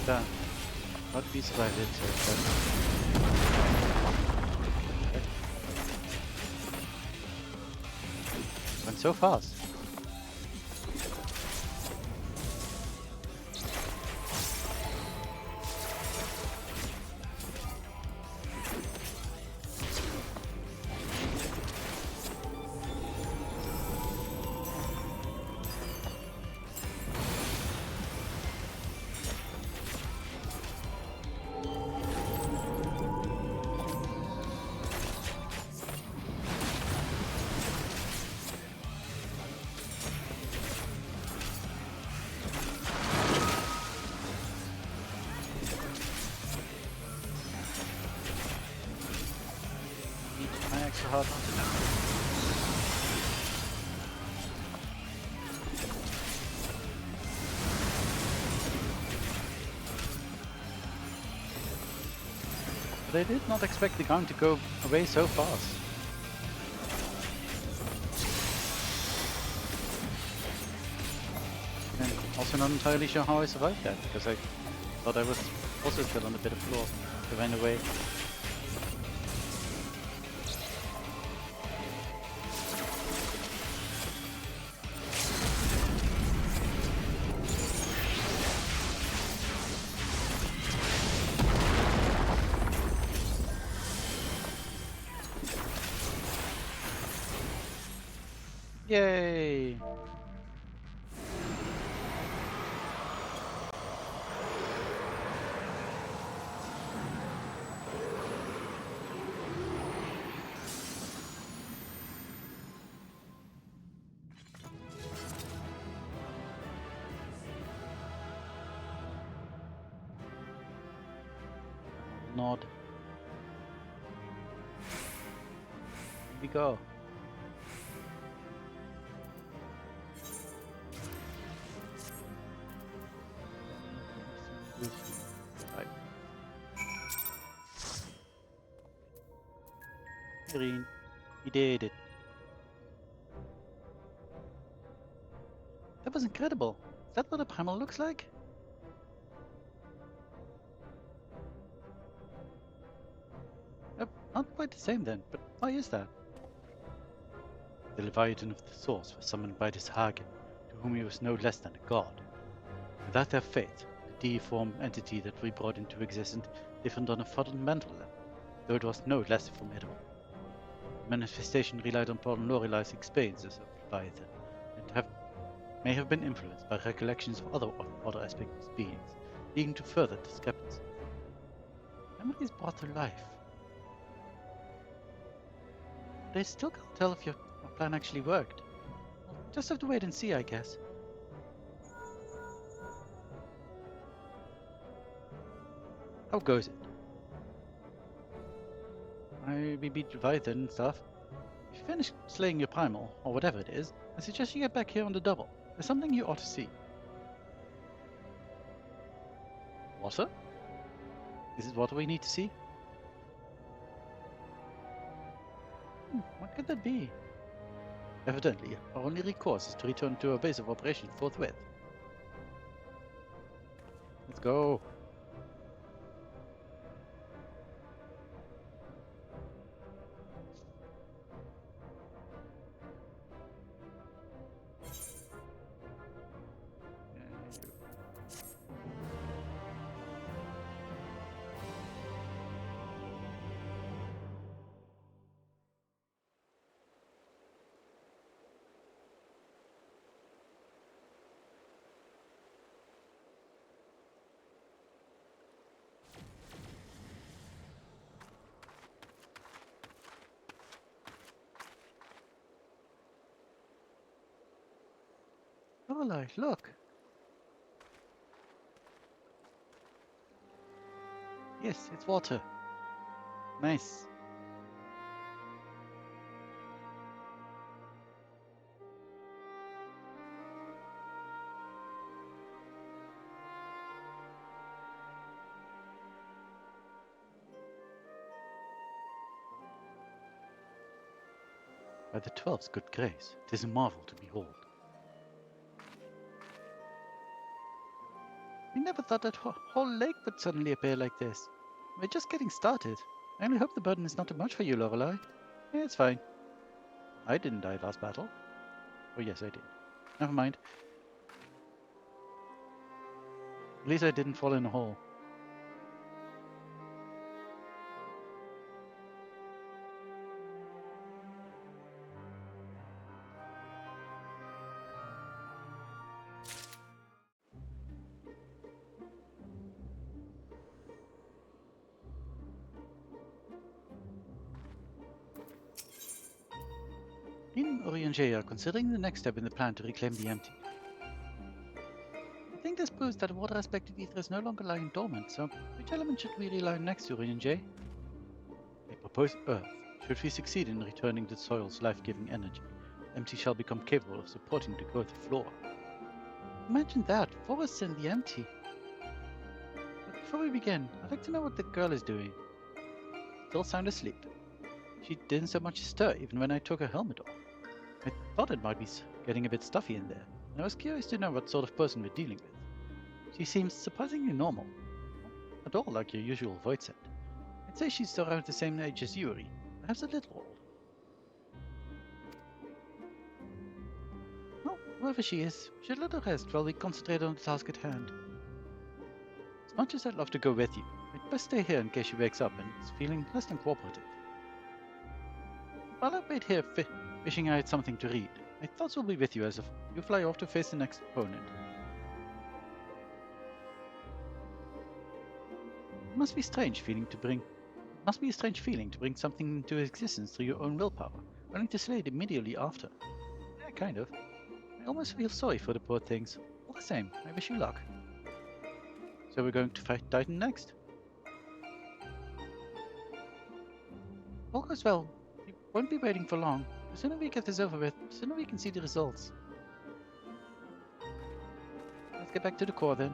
That. Not be survived it, so went so fast. Extra hard not to know. But I did not expect the gun to go away so fast. And also not entirely sure how I survived that, because I thought I was also still on a bit of floor. I ran away. Yay! Nod. Here we go. Right. Green. We did it. That was incredible. Is that what a primal looks like? Not quite the same then, but why is that? The Leviathan of the Source was summoned by this Hagen, to whom he was no less than a god. Without their faith, the deiform entity that we brought into existence differed on a fundamental level, though it was no less formidable. The manifestation relied on Paul Lorelei's experiences of Leviathan, and may have been influenced by recollections of other aspects of beings, leading to further discrepancies. Memories brought to life. But I still can't tell if your plan actually worked. We'll just have to wait and see, I guess. How goes it? We beat Leviathan and stuff. If you finish slaying your primal, or whatever it is, I suggest you get back here on the double. There's something you ought to see. Water? Is it water we need to see? What could that be? Evidently, our only recourse is to return to our base of operations forthwith. Let's go. Lorelei, look! Yes, it's water. Nice. By the 12's good grace, 'tis a marvel to behold. We never thought that whole lake would suddenly appear like this. We're just getting started. I only hope the burden is not too much for you, Lorelei. Yeah, it's fine. I didn't die last battle. Oh yes, I did. Never mind. At least I didn't fall in a hole. In 31jan are considering the next step in the plan to reclaim the empty. I think this proves that the water aspect of ether is no longer lying dormant, so which element should we rely on next, 31jan? I propose Earth. Should we succeed in returning the soil's life-giving energy, the empty shall become capable of supporting the growth of flora. Imagine that, forests in the empty. But before we begin, I'd like to know what the girl is doing. Still sound asleep. She didn't so much stir even when I took her helmet off. I thought it might be getting a bit stuffy in there, and I was curious to know what sort of person we're dealing with. She seems surprisingly normal. Not at all like your usual void set. I'd say she's around the same age as Yuri, perhaps a little old. Well, whoever she is, we should let her rest while we concentrate on the task at hand. As much as I'd love to go with you, I'd best stay here in case she wakes up and is feeling less than cooperative. While I wait here fishing out something to read, My thoughts will be with you as you fly off to face the next opponent. It must be a strange feeling to bring something into existence through your own willpower, only to slay it immediately after. Yeah, kind of. I almost feel sorry for the poor things. All the same, I wish you luck. So we're going to fight Titan next? All goes well. We won't be waiting for long. The sooner we get this over with, the sooner we can see the results. Let's get back to the core then.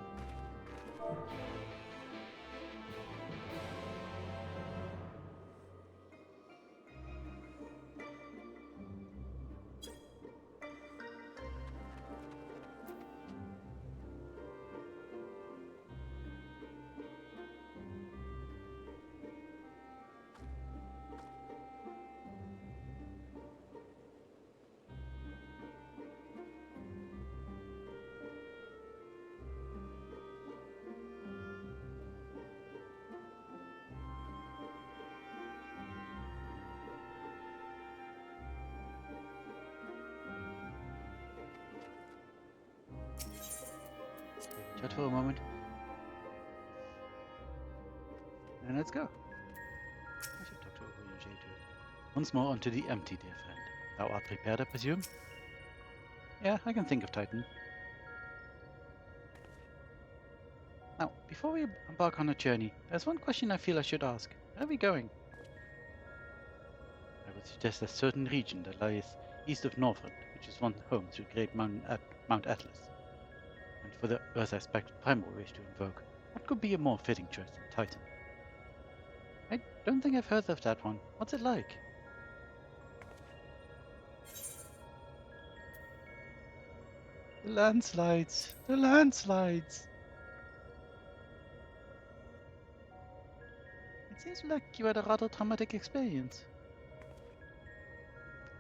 Chat for a moment. And let's go. I should talk to 31jan too. Once more onto the empty, dear friend. Thou art prepared, I presume? Yeah, I can think of Titan. Now, before we embark on a journey, there's one question I feel I should ask. Where are we going? I would suggest a certain region that lies east of Northrend, which is once home to the great Mount Atlas. And for the Earth aspect Primal wish to invoke, what could be a more fitting choice than Titan? I don't think I've heard of that one. What's it like? The landslides! The landslides! It seems like you had a rather traumatic experience.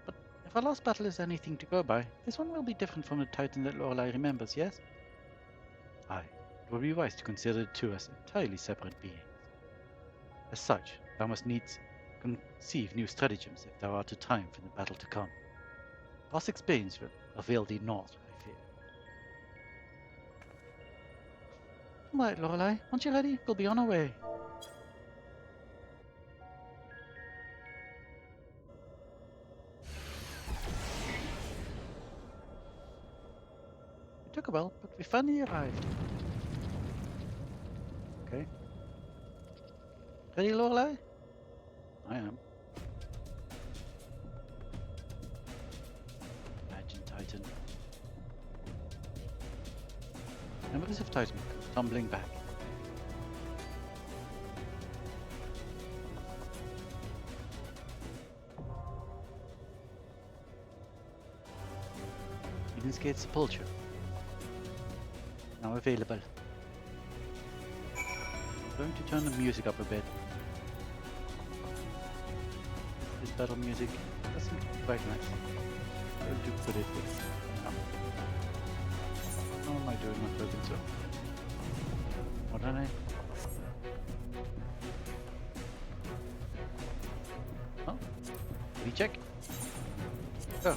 But if our last battle is anything to go by, this one will be different from the Titan that Lorelei remembers, yes? Aye, it would be wise to consider the two as entirely separate beings. As such, thou must needs conceive new stratagems if thou art to triumph in the battle to come. Past experience will avail thee naught, I fear. Alright, Lorelei, once you're ready, we'll be on our way. It took a while, but we finally arrived. Okay. Ready, Lorelei? I am. Imagine Titan. Memories of Titan come tumbling back. Eden's Gate Sepulchre. Now available. I'm going to turn the music up a bit. This battle music does seem to be quite nice. I'm going to put it with... No. How am I doing on Broken Zone? What did I? Oh. Recheck. Go.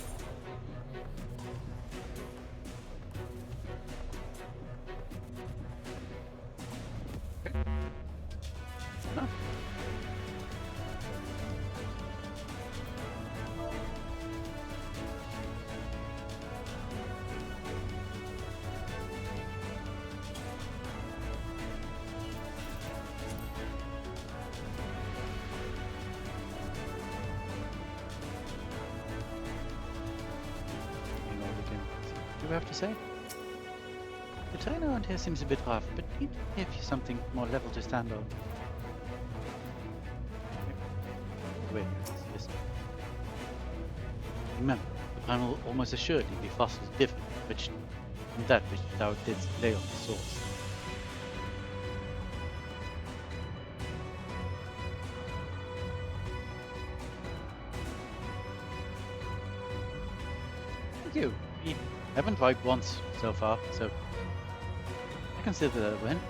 Enough. What do we have to say? The terrain around here seems a bit rough, but need to give you something more level to stand on. Wait, yes. Remember, the plan will almost assuredly be vastly different from that which thou didst lay on the source. Thank you. We haven't vibed once so far, so I consider that a win.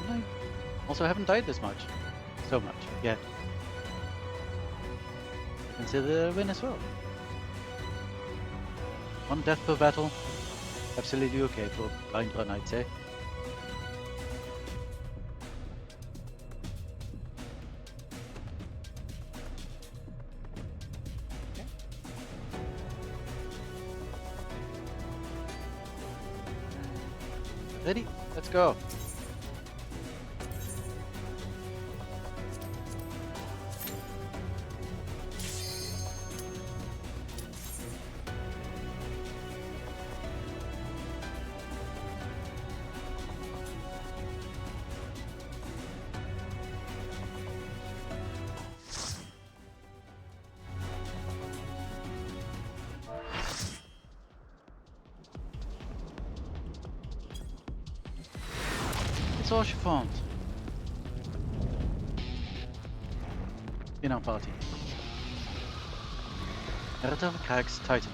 And I also haven't died so much yet. I consider that a win as well. One death per battle? Absolutely okay for a blind run, I'd say. Ready? Let's go. It's all chiffons. In our party. Narrative Crag's Titan.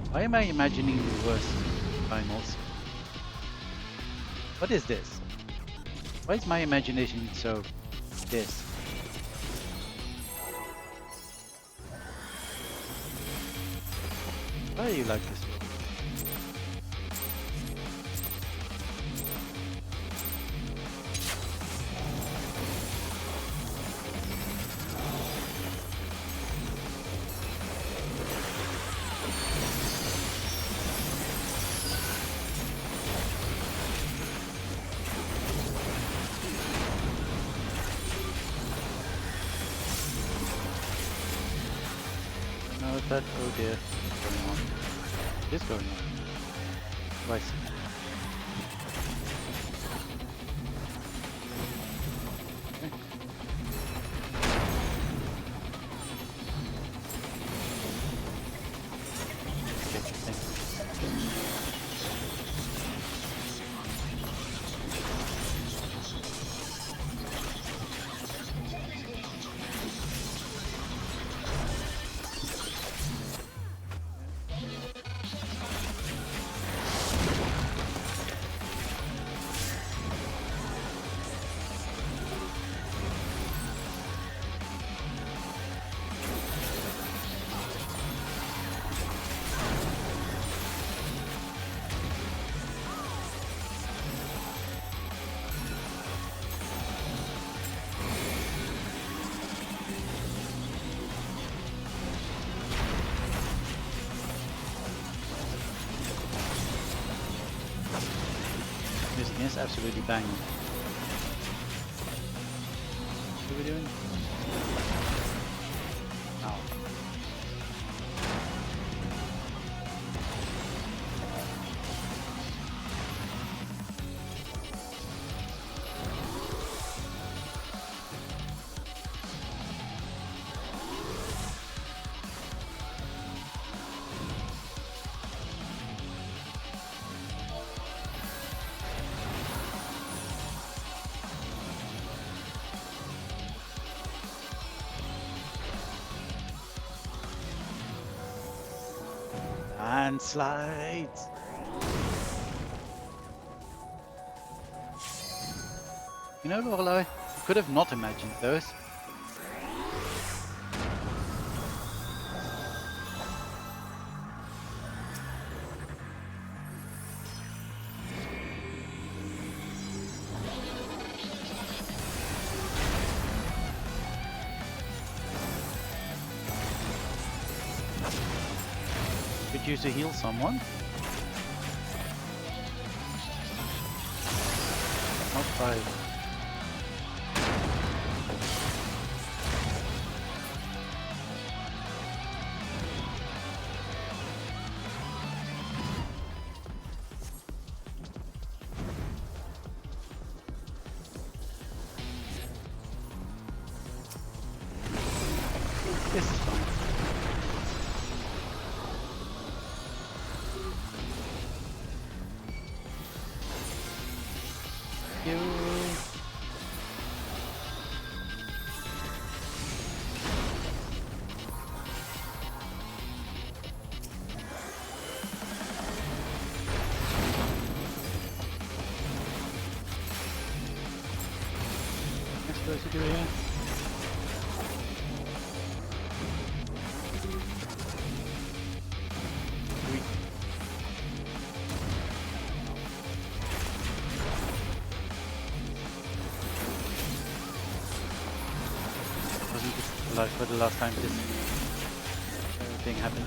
Why am I imagining the worst finals? What is this? Why is my imagination so... this? Why are you like this? No, that, oh dear, what's going on? What is going on? Twice. This game is absolutely banging. What are we doing? Ow. Landslides! You know, Lorelei, you could have not imagined those. Could use to heal someone. Not 5. This is fine. Supposed to do here? apologize for the last time this thing happened.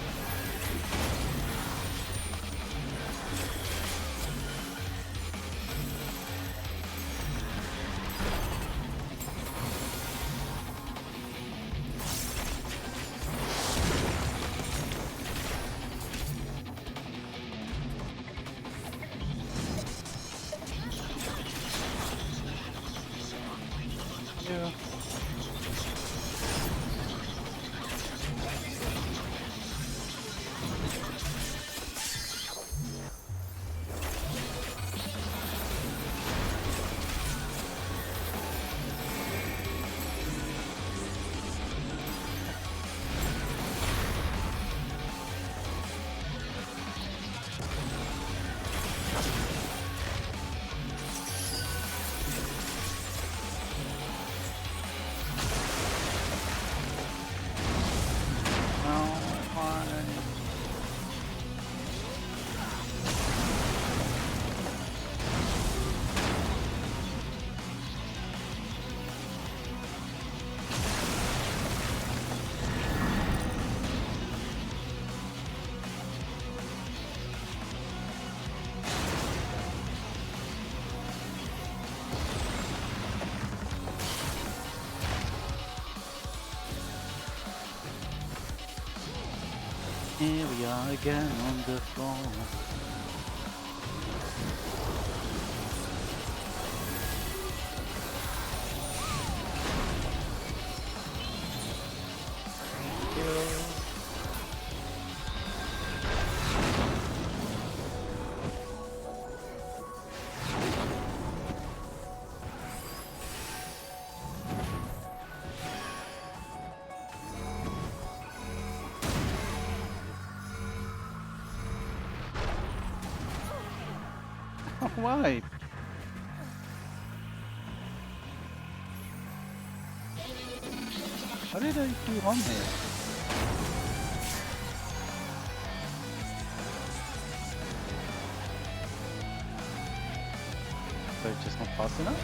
Yeah. Here we are again on the floor. Why? What did I do wrong here? So it's just not fast enough?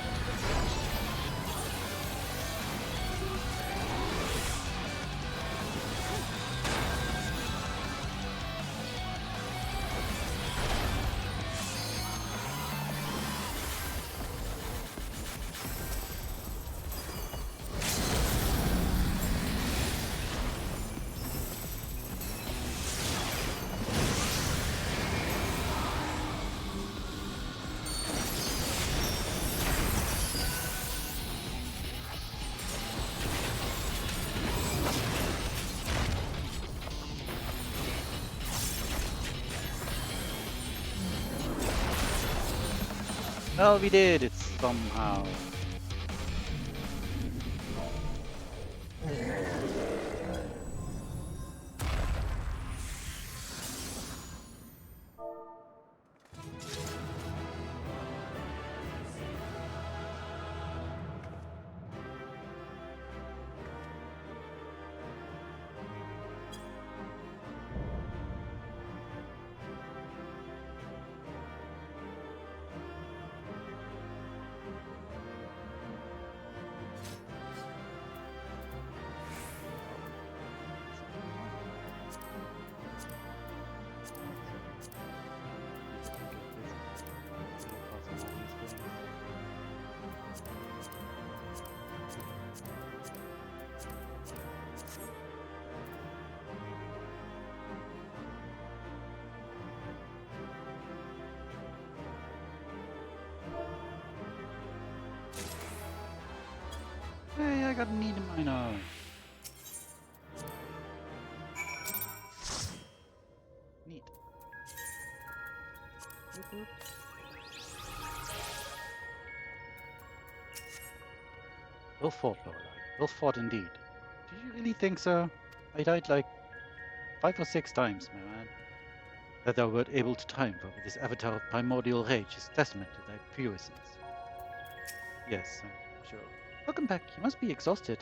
Well, we did it somehow. Hey, I got a need miner. Neat. Whoop, whoop. Well fought, Lorelei. Well fought indeed. Did you really think so? I died like 5 or 6 times, my man. That thou wert able to triumph over this avatar of primordial rage is testament to thy puissance. Yes, I'm sure. Welcome back. You must be exhausted.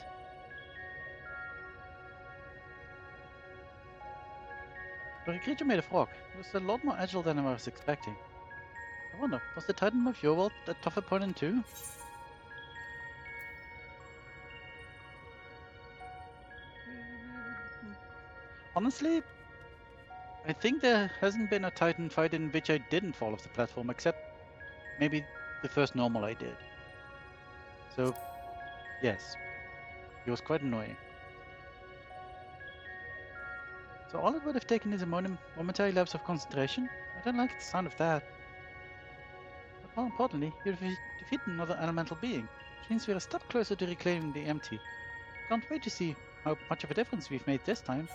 For a creature made of rock, he was a lot more agile than I was expecting. I wonder, was the Titan of your world a tough opponent too? Honestly, I think there hasn't been a Titan fight in which I didn't fall off the platform, except maybe the first normal I did. So, yes, it was quite annoying. So all it would have taken is a momentary lapse of concentration? I don't like the sound of that. But more importantly, you defeated another elemental being, which means we're a step closer to reclaiming the empty. Can't wait to see how much of a difference we've made this time.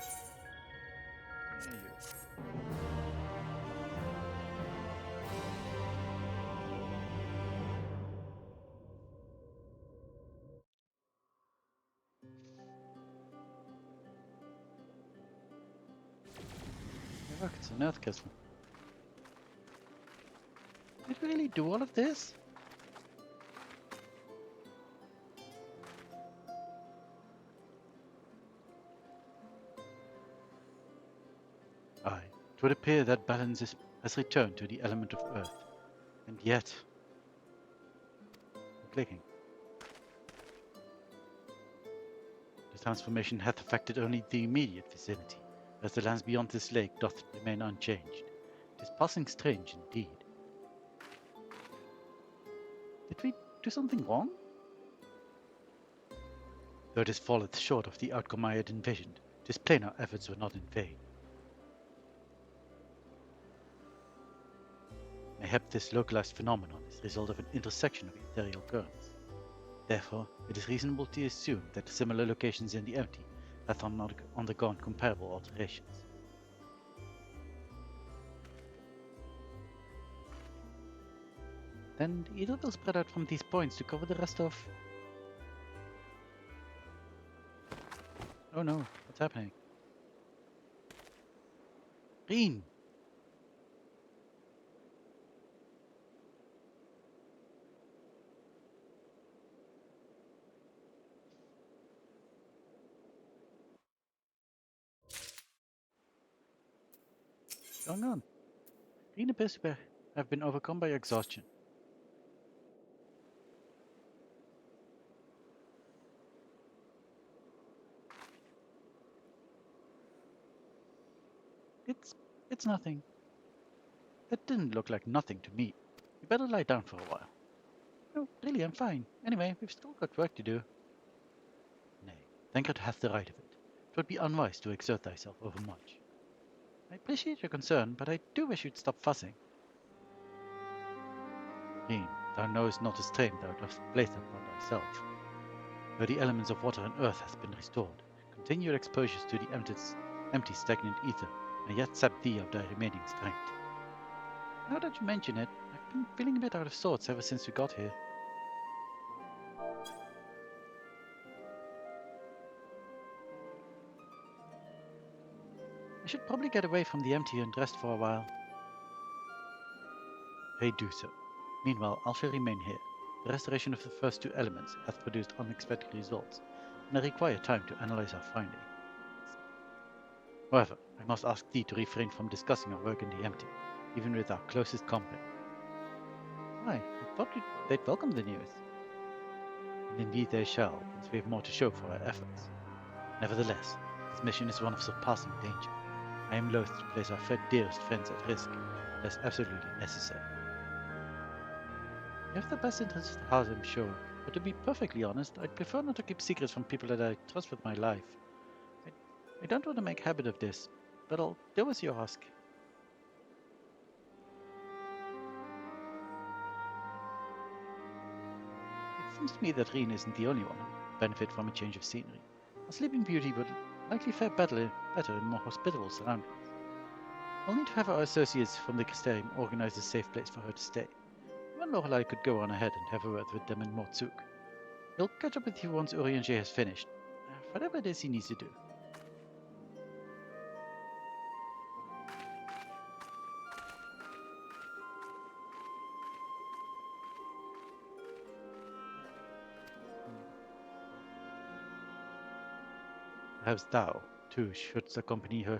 Yeah, you. Hey, look, it's an Earth crystal. Did we really do all of this? Aye, it would appear that balance has returned to the element of Earth. And yet... I'm clicking. The transformation hath affected only the immediate vicinity, as the lands beyond this lake doth remain unchanged. It is passing strange indeed. Did we do something wrong? Though this falleth short of the outcome I had envisioned, it is plain our efforts were not in vain. Mayhap this localized phenomenon is the result of an intersection of ethereal currents. Therefore, it is reasonable to assume that similar locations in the empty have undergone comparable alterations. Then the ether will spread out from these points to cover the rest of... Oh no, what's happening? Rien! What's going on? Rien appears to have been overcome by exhaustion. It's nothing. That didn't look like nothing to me. You better lie down for a while. No, really, I'm fine. Anyway, we've still got work to do. Nay, Tancred hath the right of it. It would be unwise to exert thyself overmuch. I appreciate your concern, but I do wish you'd stop fussing. Rien, thou knowest not the strain thou dost place upon thyself. Though the elements of water and earth hath been restored, continued exposures to the empty stagnant ether may yet sap thee of thy remaining strength. Now that you mention it, I've been feeling a bit out of sorts ever since we got here. I should probably get away from the empty and rest for a while. Pray do so. Meanwhile, I shall remain here. The restoration of the first two elements hath produced unexpected results, and I require time to analyze our findings. However, I must ask thee to refrain from discussing our work in the empty, even with our closest company. Why, I thought they'd welcome the news. And indeed they shall, since we have more to show for our efforts. Nevertheless, this mission is one of surpassing danger. I am loath to place our dearest friends at risk, unless absolutely necessary. You have the best interest at heart, I'm sure, but to be perfectly honest, I'd prefer not to keep secrets from people that I trust with my life. I don't want to make habit of this, but I'll do as you ask. It seems to me that Rien isn't the only one who would benefit from a change of scenery. A Sleeping Beauty would likely fare better in more hospitable surroundings. I'll need to have our associates from the Crystarium organize a safe place for her to stay. You and Lorelei could go on ahead and have a word with them in Mortsuk. He'll catch up with you once Urianger has finished, whatever it is he needs to do. Perhaps thou, too, shouldst accompany her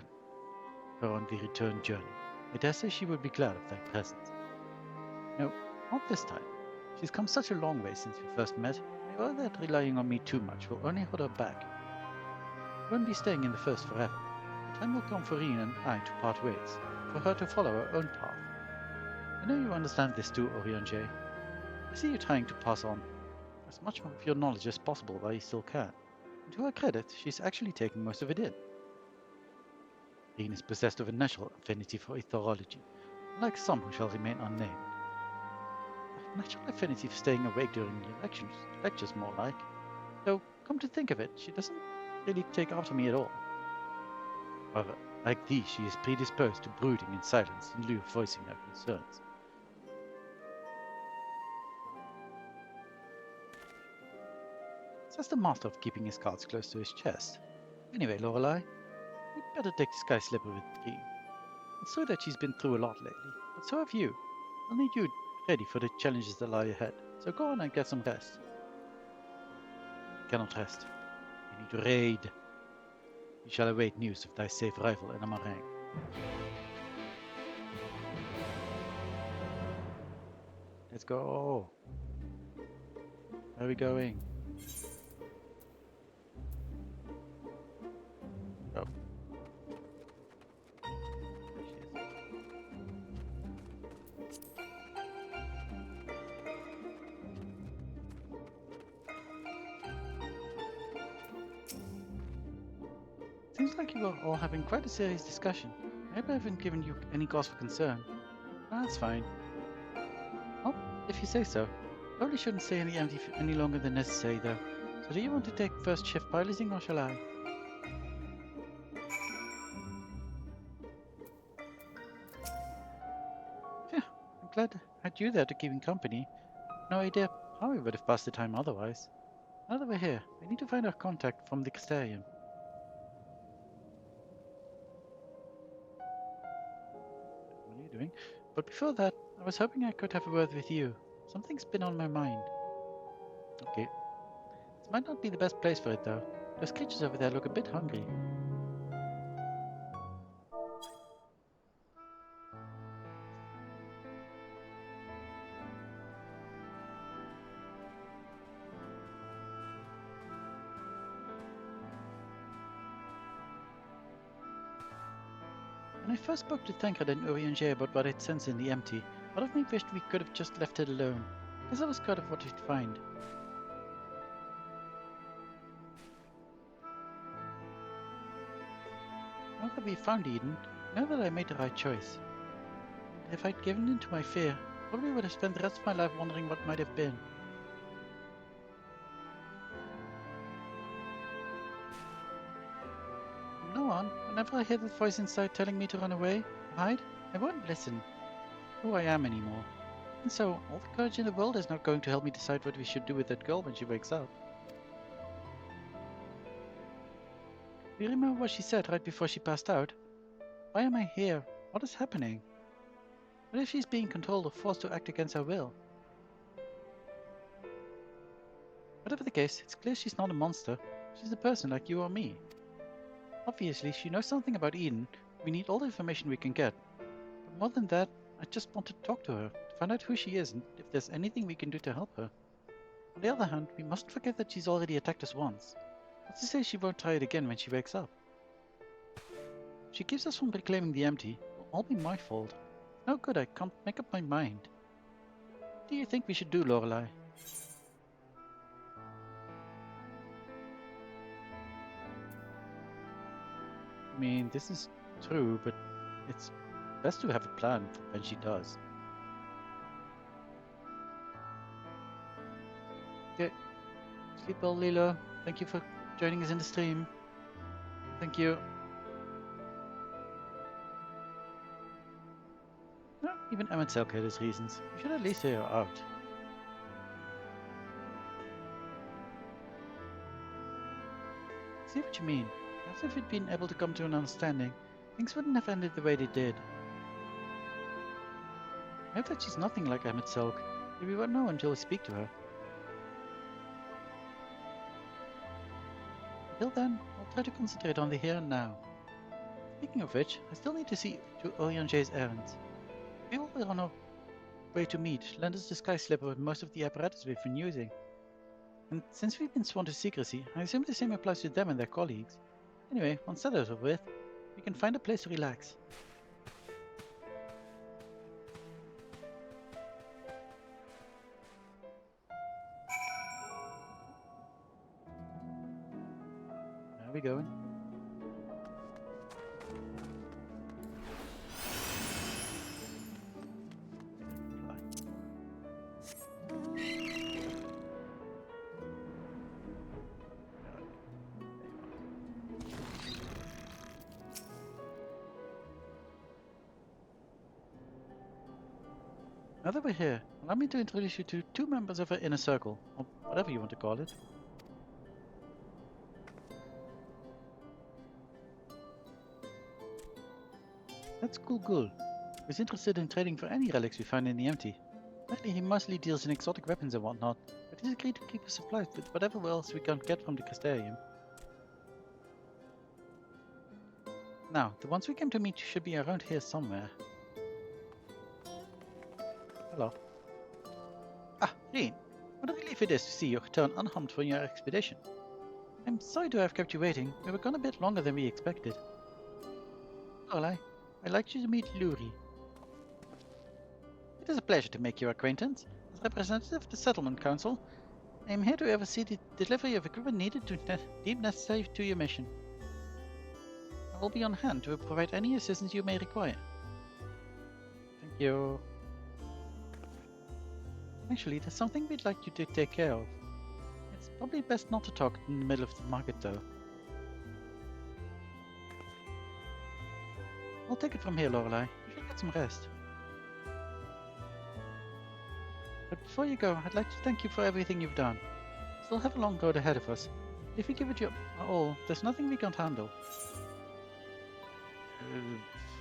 on the return journey. I dare say she would be glad of thy presence. No, not this time. She's come such a long way since we first met. I worry that relying on me too much will only hold her back. I won't be staying in the first forever, but time will come for Reen and I to part ways, for her to follow her own path. I know you understand this too, 31jan. I see you trying to pass on as much of your knowledge as possible while you still can. And to her credit, she's actually taking most of it in. Reen is possessed of a natural affinity for ethology, unlike some who shall remain unnamed. A natural affinity for staying awake during the lectures more like. Though, come to think of it, she doesn't really take after me at all. However, like thee, she is predisposed to brooding in silence in lieu of voicing her concerns. Says the master of keeping his cards close to his chest. Anyway, Lorelei, we'd better take the sky slipper with Reen. It's true that she's been through a lot lately, but so have you. I'll need you ready for the challenges that lie ahead, so go on and get some rest. We cannot rest. We need to raid. We shall await news of thy safe arrival in Amarang. Let's go. Where are we going? Oh. Seems like you are all having quite a serious discussion. I hope I haven't given you any cause for concern. That's fine. Well, if you say so. Probably shouldn't stay in the empty any longer than necessary, though. So do you want to take first shift piloting, or shall I? Yeah, I'm glad I had you there to keep me company. No idea how we would have passed the time otherwise. Now that we're here, I need to find our contact from the Casterium. What are you doing? But before that, I was hoping I could have a word with you. Something's been on my mind. Okay. This might not be the best place for it, though. Those creatures over there look a bit hungry. When I first spoke to Tancred and 31jan about what I'd sensed in the empty, part of me wished we could have just left it alone. Guess that was kind of what we'd find. Now that we found Eden, I know that I made the right choice. If I'd given in to my fear, I probably would have spent the rest of my life wondering what might have been. From now on, whenever I hear that voice inside telling me to run away or hide, I won't listen. Who I am anymore. And so, all the courage in the world is not going to help me decide what we should do with that girl when she wakes up. Do you remember what she said right before she passed out? Why am I here? What is happening? What if she's being controlled or forced to act against her will? Whatever the case, it's clear she's not a monster. She's a person like you or me. Obviously, she knows something about Eden. We need all the information we can get. But more than that, I just want to talk to her, to find out who she is and if there's anything we can do to help her. On the other hand, we mustn't forget that she's already attacked us once. What's to say she won't try it again when she wakes up? If she keeps us from reclaiming the empty, it'll all be my fault. No good, I can't make up my mind. What do you think we should do, Lorelei? I mean, this is true, but it's best to have a plan for when she does. Okay. Sleep well, Lilo. Thank you for joining us in the stream. Thank you. No, even Emmett Selk had his reasons. We should at least hear her out. See what you mean. Perhaps if we'd been able to come to an understanding, things wouldn't have ended the way they did. I hope that she's nothing like Emmett Selk. We won't know until we speak to her. Until then, I'll try to concentrate on the here and now. Speaking of which, I still need to see to 31jan's errands. We all were on our way to meet, lend us the sky slipper with most of the apparatus we've been using. And since we've been sworn to secrecy, I assume the same applies to them and their colleagues. Anyway, once that is over with, we can find a place to relax. Where are we going? Now that we're here, allow me to introduce you to two members of our inner circle, or whatever you want to call it. That's Gul. He's interested in trading for any relics we find in the empty. Apparently he mostly deals in exotic weapons and whatnot, but he's agreed to keep us supplied with whatever else we can get from the Castellium. Now, the ones we came to meet should be around here somewhere. Hello. Ah, Reen. What a relief it is to see you return unharmed from your expedition. I'm sorry to have kept you waiting. We were gone a bit longer than we expected. Lorelei, I'd like you to meet Luri. It is a pleasure to make your acquaintance. As representative of the Settlement Council, I am here to oversee the delivery of equipment needed to deem necessary to your mission. I will be on hand to provide any assistance you may require. Thank you. Actually, there's something we'd like you to take care of. It's probably best not to talk in the middle of the market, though. I'll take it from here, Lorelei. You should get some rest. But before you go, I'd like to thank you for everything you've done. We still have a long road ahead of us. If we give it your all, there's nothing we can't handle.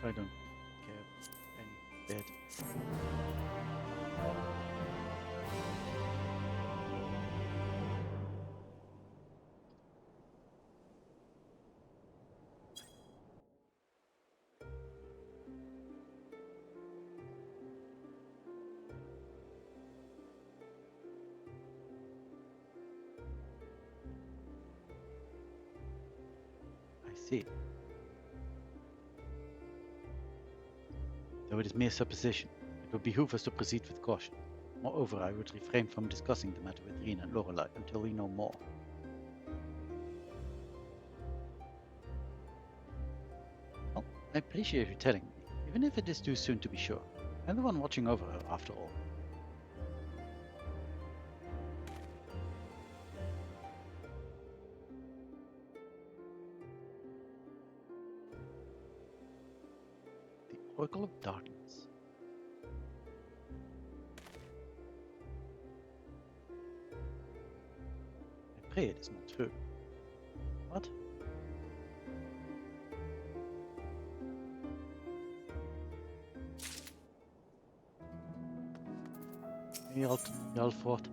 I don't care any bit. I see. Though it is mere supposition, it would behoove us to proceed with caution. Moreover, I would refrain from discussing the matter with Reen and Lorelei until we know more. Well, I appreciate you telling me, even if it is too soon to be sure. I'm the one watching over her, after all. The Oracle of Darkness. I pray it is not true. What? Alford.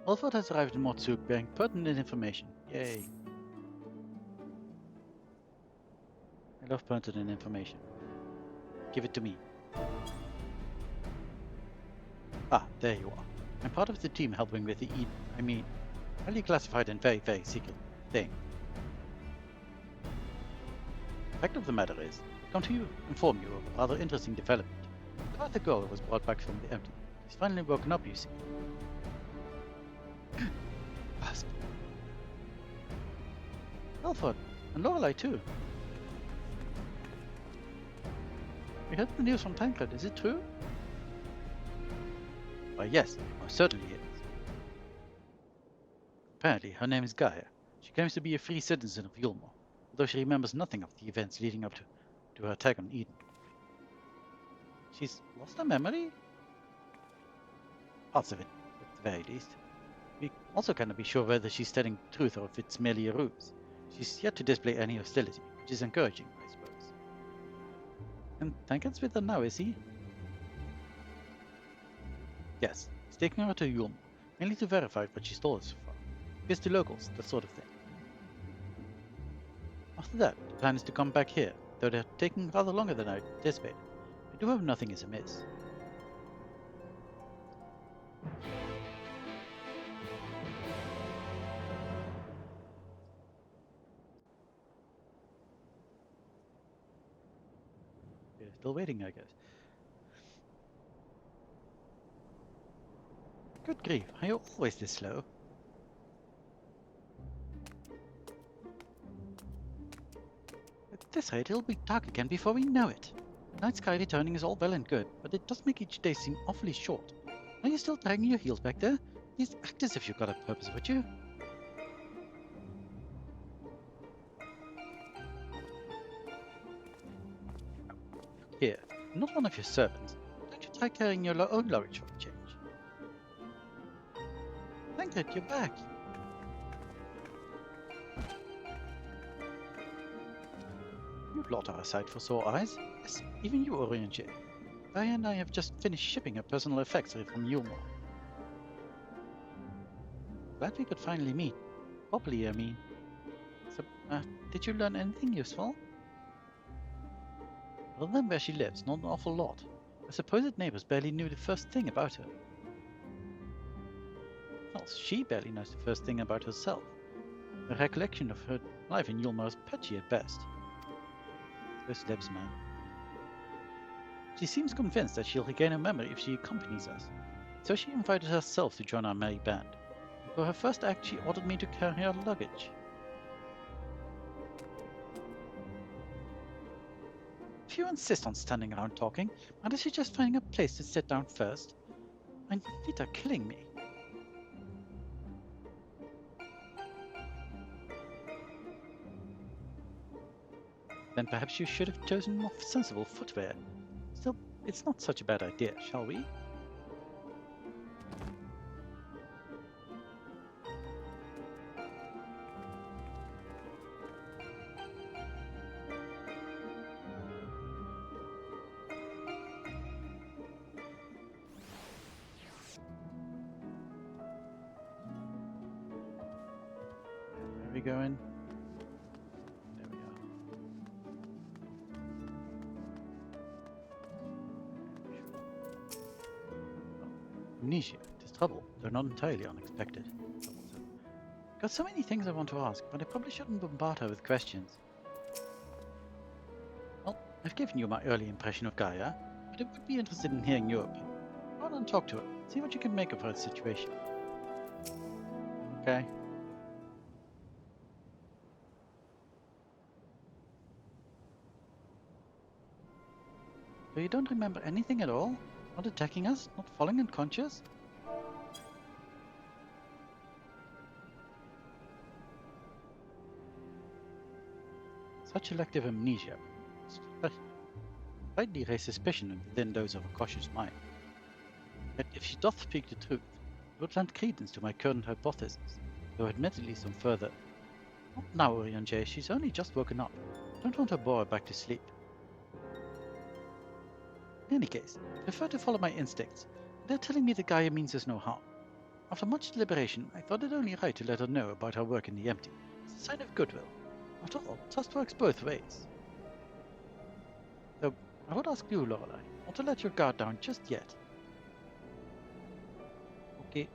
Alford has arrived in Motsuk bearing pertinent information. Yay. I love pertinent information. Give it to me. Ah, there you are. I'm part of the team helping with the highly classified and very, very secret thing. The fact of the matter is, I come to you inform you of a rather interesting development. The other girl was brought back from the empty. She's finally woken up, you see. Wasp. Alfred, and Lorelei too. We heard the news from Tancred, is it true? Why yes, most certainly it is. Apparently, her name is Gaia. She claims to be a free citizen of Yulmore, although she remembers nothing of the events leading up to her attack on Eden. She's lost her memory? Parts of it, at the very least. We also cannot be sure whether she's telling the truth or if it's merely a ruse. She's yet to display any hostility, which is encouraging, I suppose. And Tancred's with her now, is he? Yes, he's taking her to Yulmore, mainly to verify what she stole so far. Visit the locals, that sort of thing. After that, the plan is to come back here, though they're taking rather longer than I anticipated. I do hope nothing is amiss. Still waiting, I guess. Good grief, are you always this slow? At this rate, it'll be dark again before we know it. Night sky returning is all well and good, but it does make each day seem awfully short. Are you still dragging your heels back there? Please act as if you've got a purpose, would you? Here, I'm not one of your servants. Don't you try carrying your own luggage for a change. Thank God you're back. You lot are a sight for sore eyes. Yes, even you, Orienche. Diane and I have just finished shipping her personal effects from Yulmore. Glad we could finally meet. Properly, I mean. So, did you learn anything useful? Other than where she lives, not an awful lot. Her supposed neighbors barely knew the first thing about her. Well, she barely knows the first thing about herself. Her recollection of her life in Yulmore is patchy at best. Those lips, man. She seems convinced that she'll regain her memory if she accompanies us, so she invited herself to join our merry band. For her first act, she ordered me to carry her luggage. If you insist on standing around talking, why don't you just find a place to sit down first? My feet are killing me. Then perhaps you should have chosen more sensible footwear. Still, it's not such a bad idea, shall we? Where are we going? There we are. Amnesia. It is trouble, though not entirely unexpected. Got so many things I want to ask, but I probably shouldn't bombard her with questions. Well, I've given you my early impression of Gaia, but I would be interested in hearing your opinion. Go on and talk to her. See what you can make of her situation. Okay. So you don't remember anything at all? Not attacking us? Not falling unconscious? Such selective amnesia slightly raise suspicion within those of a cautious mind. Yet if she doth speak the truth, it would lend credence to my current hypothesis, though admittedly some further. Not now, Orion-J, she's only just woken up. Don't want to bore her back to sleep. In any case, I prefer to follow my instincts. They're telling me that Gaia means us no harm. After much deliberation, I thought it only right to let her know about our work in the empty. It's a sign of goodwill. After all, trust works both ways. Though, I would ask you, Lorelei, not to let your guard down just yet. Okay.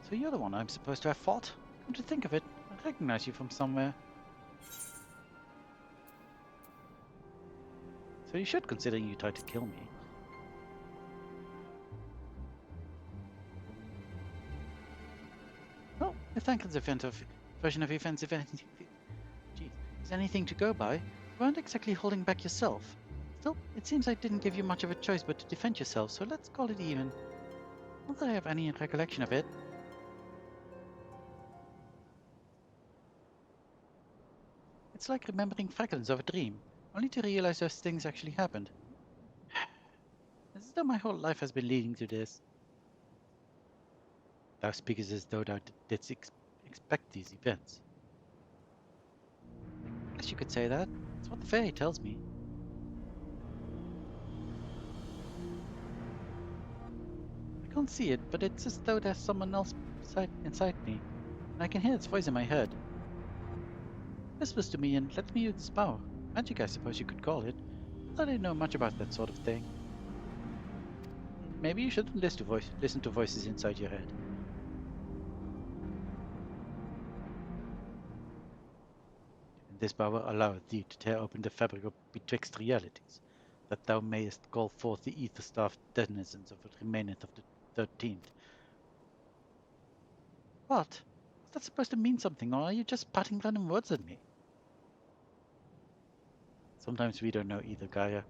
So you're the one I'm supposed to have fought? Come to think of it, I recognize you from somewhere. So you should, considering you tried to kill me. Well, if that kind of version of events, if anything, geez, is anything to go by, you weren't exactly holding back yourself. Still, it seems I didn't give you much of a choice but to defend yourself, so let's call it even. Not that I have any recollection of it. It's like remembering fragments of a dream, only to realize those things actually happened. As though my whole life has been leading to this. Thou speakest as though thou didst expect these events. I guess you could say that. That's what the fairy tells me. I can't see it, but it's as though there's someone else inside me, and I can hear its voice in my head. Whispers to me and lets me use its power. Magic, I suppose you could call it. Not that I know much about that sort of thing. Maybe you shouldn't listen to voices inside your head. this power alloweth thee to tear open the fabric of betwixt realities, that thou mayest call forth the ether-starved denizens of what remaineth of the 13th. What? Was that supposed to mean something, or are you just spouting random words at me? Sometimes we don't know either, Gaia.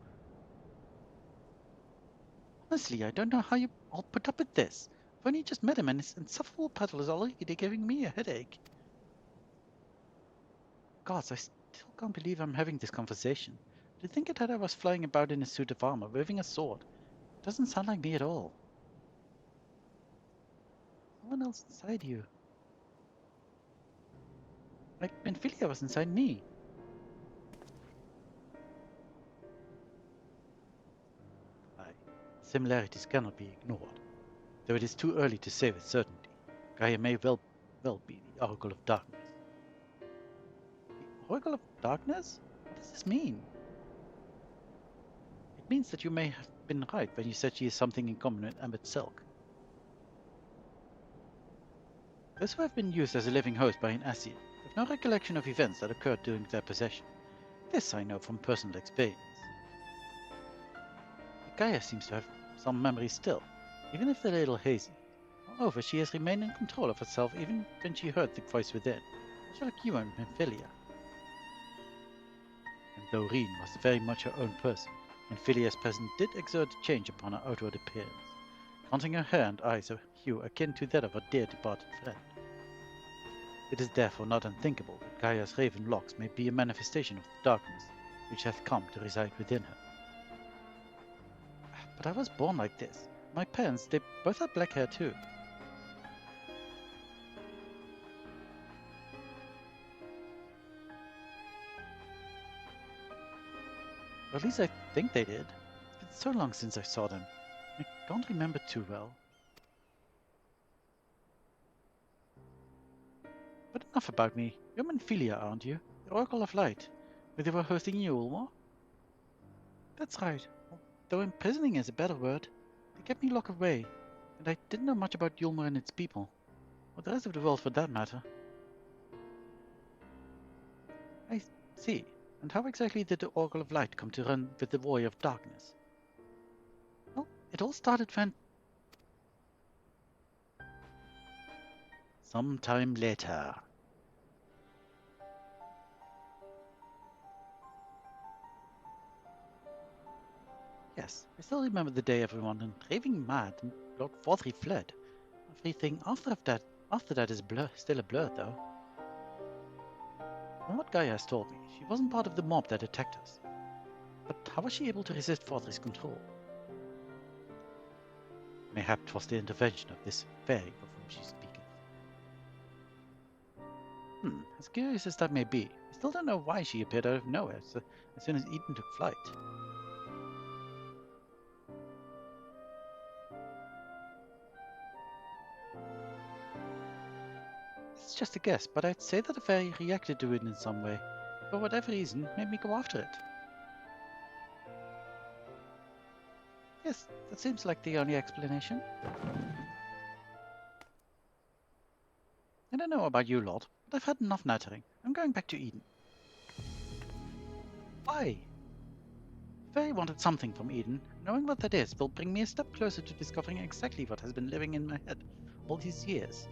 Honestly, I don't know how you all put up with this. I've only just met him, and his insufferable prattle is already giving me a headache. Gods, I still can't believe I'm having this conversation. To think that I was flying about in a suit of armor, waving a sword. It doesn't sound like me at all. Someone else inside you. Like Menphilia was inside me. Aye, similarities cannot be ignored. Though it is too early to say with certainty, Gaia may well be the Oracle of Darkness. The Oracle of Darkness? What does this mean? It means that you may have been right when you said she is something in common with Ambit Silk. Those who have been used as a living host by an Ascian have no recollection of events that occurred during their possession. This I know from personal experience. Gaia seems to have some memories still, even if they're a little hazy. Moreover, she has remained in control of herself even when she heard the voice within, much like you and Menphilia. And though Reen was very much her own person, Menphilia's presence did exert a change upon her outward appearance, granting her hair and eyes a hue akin to that of her dear departed friend. It is therefore not unthinkable that Gaia's raven locks may be a manifestation of the darkness which hath come to reside within her. But I was born like this. My parents, they both had black hair too. Or at least I think they did. It's been so long since I saw them. I can't remember too well. But enough about me. You're Menphilia, aren't you? The Oracle of Light. Where they were hosting you, Ulmo? That's right. Though imprisoning is a better word. They kept me locked away, and I didn't know much about Yulmur and its people, or the rest of the world for that matter. I see. And how exactly did the Oracle of Light come to run with the Warrior of Darkness? Well, it all started when... Sometime later. Yes, I still remember the day everyone went raving mad and Lord Forthree fled. Everything after that is still a blur, though. From what Gaia has told me, she wasn't part of the mob that attacked us. But how was she able to resist Forthry's control? Mayhap 'twas the intervention of this fairy of whom she speaketh. As curious as that may be, I still don't know why she appeared out of nowhere as soon as Eden took flight. It's just a guess, but I'd say that the fairy reacted to it in some way. For whatever reason, made me go after it. Yes, that seems like the only explanation. I don't know about you lot, but I've had enough nattering. I'm going back to Eden. Why? The fairy wanted something from Eden. Knowing what that is will bring me a step closer to discovering exactly what has been living in my head all these years.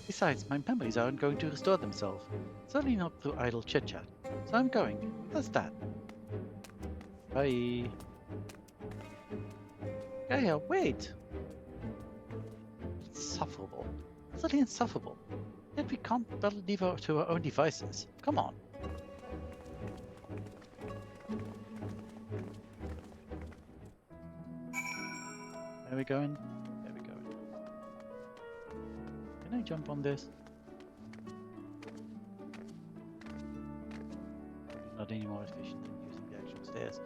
Besides, my memories aren't going to restore themselves. Certainly not through idle chit-chat. So I'm going. That's that. Bye. Gaia, wait! Insufferable. Utterly insufferable. Yet we can't leave her to her own devices. Come on. There we go. There we go. Can I jump on this? Not any more efficient than using the actual stairs.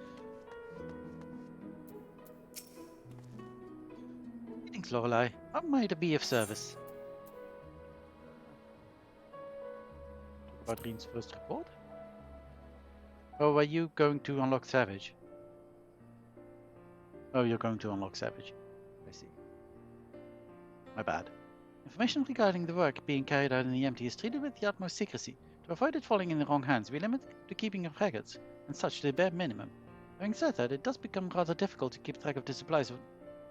Greetings, Lorelei. How am I to be of service? Talk about Reen's first report? Oh, are you going to unlock Savage? Oh, you're going to unlock Savage. I see. My bad. Information regarding the work being carried out in the empty is treated with the utmost secrecy. To avoid it falling in the wrong hands, we limit the keeping of records, and such to the bare minimum. Having said that, it does become rather difficult to keep track of the supplies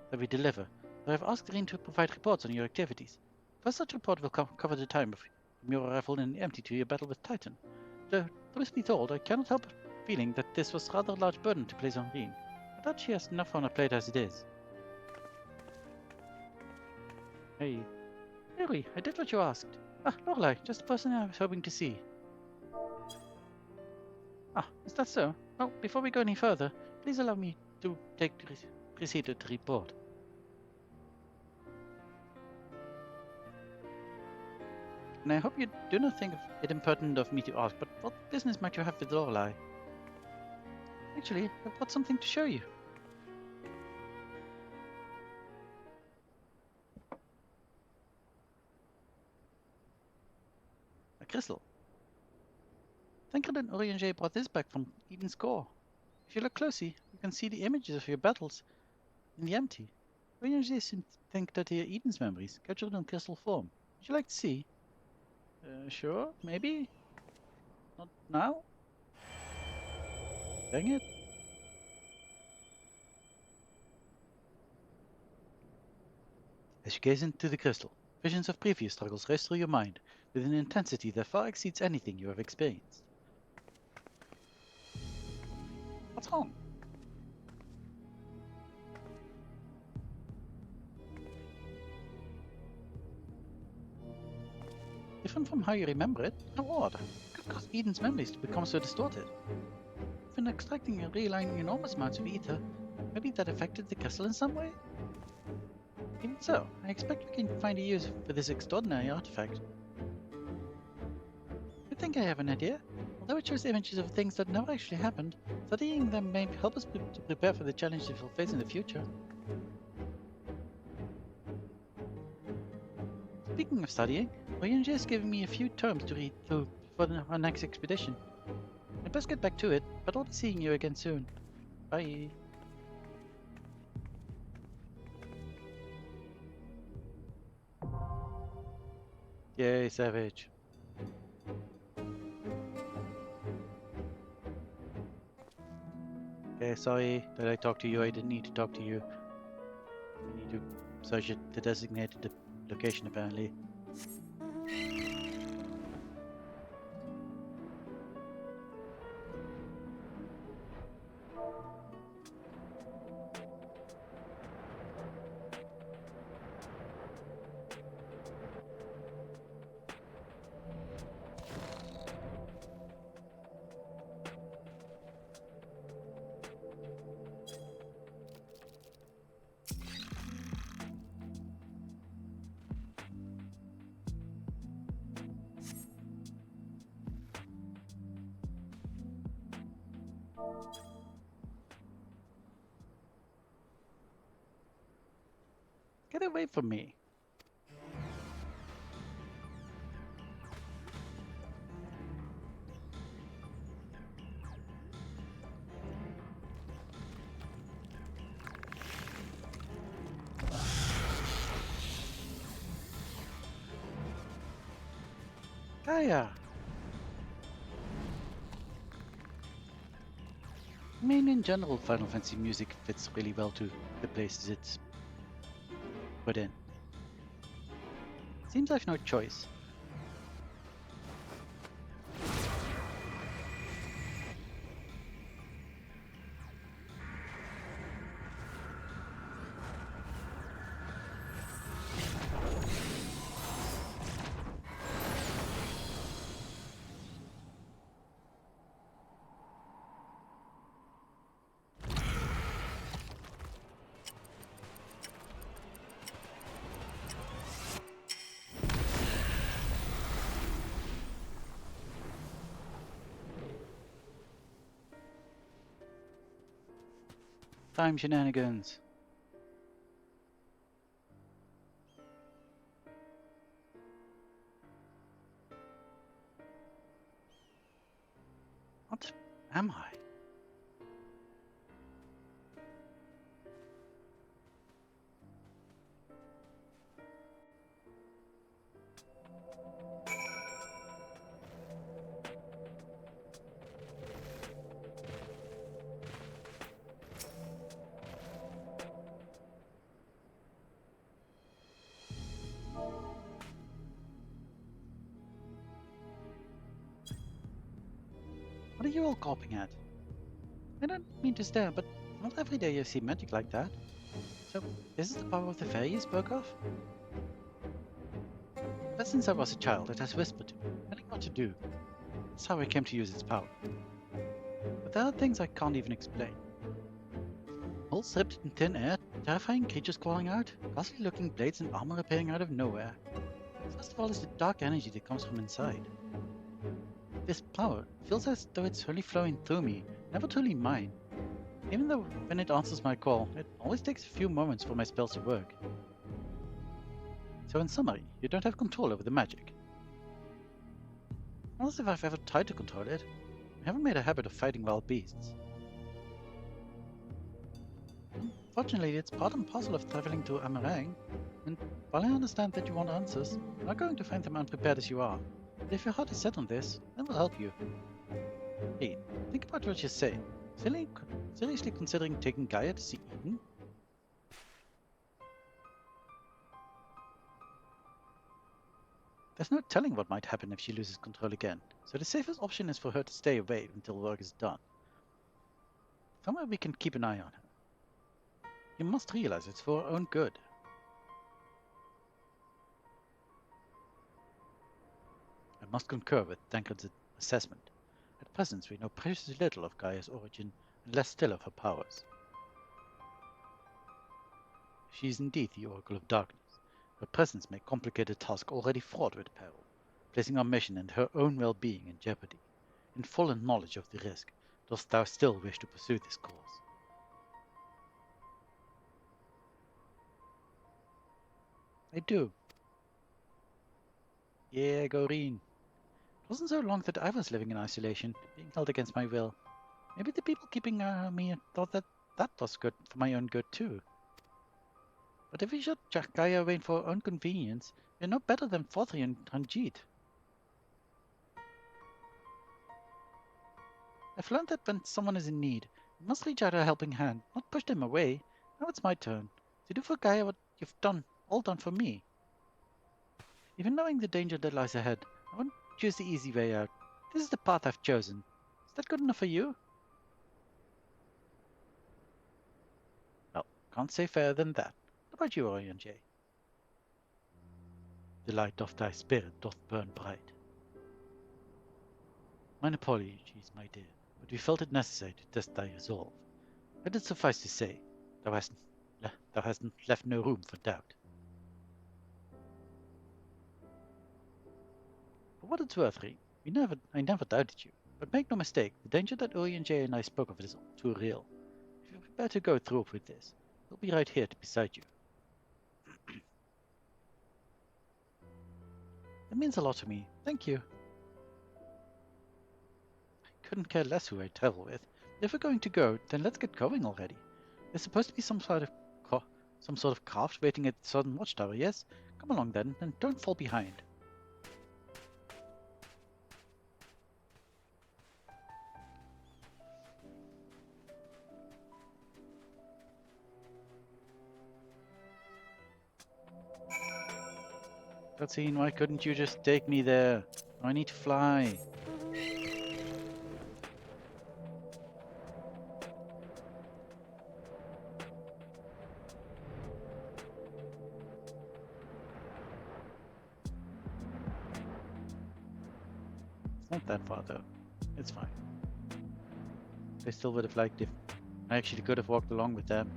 that we deliver, so I've asked Reen to provide reports on your activities. First such report will cover the time from your arrival in the empty to your battle with Titan. Though, truth be told, I cannot help feeling that this was rather a large burden to place on Reen. I thought she has enough on her plate as it is. Hey. Really, I did what you asked. Ah, Lorelei, just the person I was hoping to see. Ah, is that so? Well, before we go any further, please allow me to proceed with the report. And I hope you do not think it impertinent of me to ask, but what business might you have with Lorelei? Actually, I've got something to show you. A crystal. Tancred and Orianger brought this back from Eden's core. If you look closely, you can see the images of your battles in the empty. Orianger seems to think that they are Eden's memories, captured in crystal form. Would you like to see? Sure, maybe? Not now? Dang it. As you gaze into the crystal, visions of previous struggles race through your mind with an intensity that far exceeds anything you have experienced. What's wrong? Different from how you remember it? How odd. Could cause Eden's memories to become so distorted. You've been extracting and realigning enormous amounts of ether. Maybe that affected the crystal in some way? Even so, I expect we can find a use for this extraordinary artifact. I think I have an idea. Although it shows images of things that never actually happened, studying them may help us to prepare for the challenges we'll face in the future. Speaking of studying, Orianger is giving me a few terms to read through for our next expedition. I'd best get back to it, but I'll be seeing you again soon. Bye. Yay, savage. Okay, sorry that I talked to you. I didn't need to talk to you. I need to search the designated location apparently. Get away from me. Gaia! I mean, in general, Final Fantasy music fits really well to the places it's put in. Seems I've no choice. Time shenanigans. What am I? What are you all gawping at? I don't mean to stare, but not every day you see magic like that. So, this is the power of the fairy you spoke of? Ever since I was a child, it has whispered to me, telling what to do. That's how I came to use its power. But there are things I can't even explain. Holes ripped in thin air, terrifying creatures crawling out, ghastly looking blades and armor appearing out of nowhere. First of all is the dark energy that comes from inside. This power feels as though it's only flowing through me, never truly mine. Even though when it answers my call, it always takes a few moments for my spells to work. So in summary, you don't have control over the magic. Not as if I've ever tried to control it. I haven't made a habit of fighting wild beasts. Fortunately, it's part and parcel of traveling to Amarang, and while I understand that you want answers, you're not going to find them unprepared as you are. But if your heart is set on this, then we'll help you. Hey, think about what you say. Seriously considering taking Gaia to see Eden? There's no telling what might happen if she loses control again, so the safest option is for her to stay away until work is done. Somewhere we can keep an eye on her. You must realize it's for her own good. I must concur with Tancred's assessment. At present we know precious little of Gaia's origin, and less still of her powers. She is indeed the Oracle of Darkness. Her presence may complicate a task already fraught with peril, placing our mission and her own well-being in jeopardy. In full knowledge of the risk, dost thou still wish to pursue this course? I do. Yeah, Goreen. It wasn't so long that I was living in isolation, being held against my will. Maybe the people keeping me thought that was good for my own good too. But if we should jack Gaia away for our own convenience, we're no better than 31jan2024. I've learned that when someone is in need, you must reach out a helping hand, not push them away. Now it's my turn to do for Gaia what you've all done for me. Even knowing the danger that lies ahead, I won't choose the easy way out. This is the path I've chosen. Is that good enough for you? Well, can't say fairer than that. What about you, Orion-J? The light of thy spirit doth burn bright. Mine apologies, my dear, but we felt it necessary to test thy resolve. Let it suffice to say, thou hast left no room for doubt. For what it's worth, Reen, I never doubted you. But make no mistake, the danger that Orion-J and I spoke of is all too real. If you're prepared to go through with this, we'll be right here beside you. That means a lot to me. Thank you. I couldn't care less who I travel with. If we're going to go, then let's get going already. There's supposed to be some sort of craft waiting at the southern watchtower, yes? Come along then, and don't fall behind. Cutscene, why couldn't you just take me there? I need to fly. It's not that far though. It's fine. I still would have liked if I actually could have walked along with them.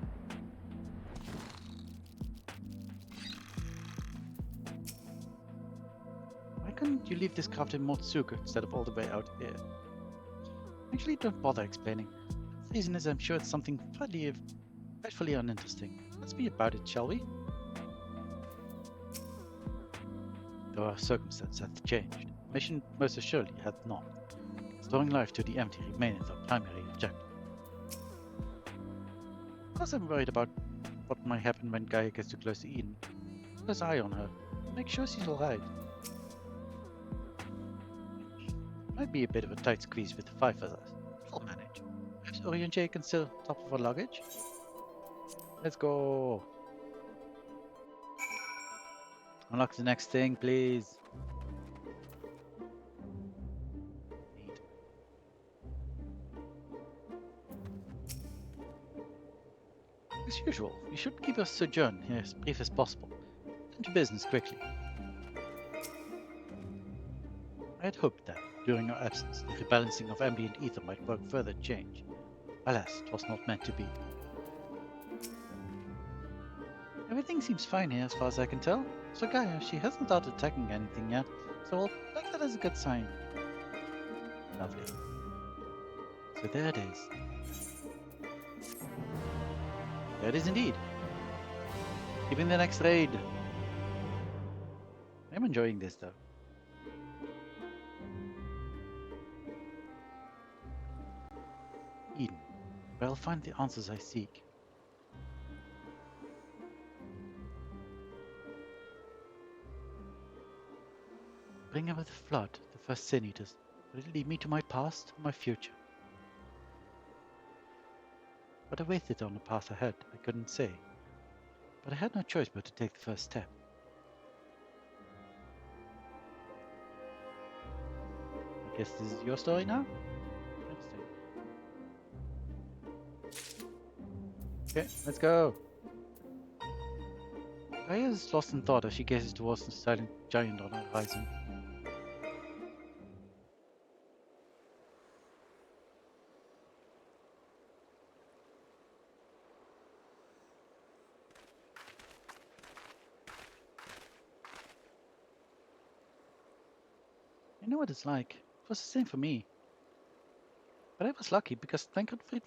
Why couldn't you leave this craft in Motsuka instead of all the way out here? Actually, don't bother explaining. The reason is I'm sure it's something frightfully uninteresting. Let's be about it, shall we? Though our circumstances have changed, the mission most assuredly hath not. Restoring life to the empty remaineth our primary objective. Of course I'm worried about what might happen when Gaia gets too close to Eden. Keep a close eye on her. Make sure she's alright. Might be a bit of a tight squeeze with the 5 of us. We'll manage. Perhaps Orion-J can still top of our luggage? Let's go! Unlock the next thing, please. Neat. As usual, we should keep our sojourn here as brief as possible. Get into business quickly. I had hoped that, during our absence, the rebalancing of ambient ether might work further change. Alas, it was not meant to be. Everything seems fine here as far as I can tell. So Gaia, she hasn't started attacking anything yet, so I'll take that as a good sign. Lovely. So there it is. There it is indeed. Keeping the next raid. I'm enjoying this though. Eden, where I'll find the answers I seek. Bring over the flood, the first sin eaters. Will it lead me to my past or my future? What awaited on the path ahead, I couldn't say. But I had no choice but to take the first step. I guess this is your story now? Interesting. Okay, let's go! Gaia is lost in thought as she gazes towards the silent giant on the horizon. I know what it's like. It was the same for me. But I was lucky because thank God freed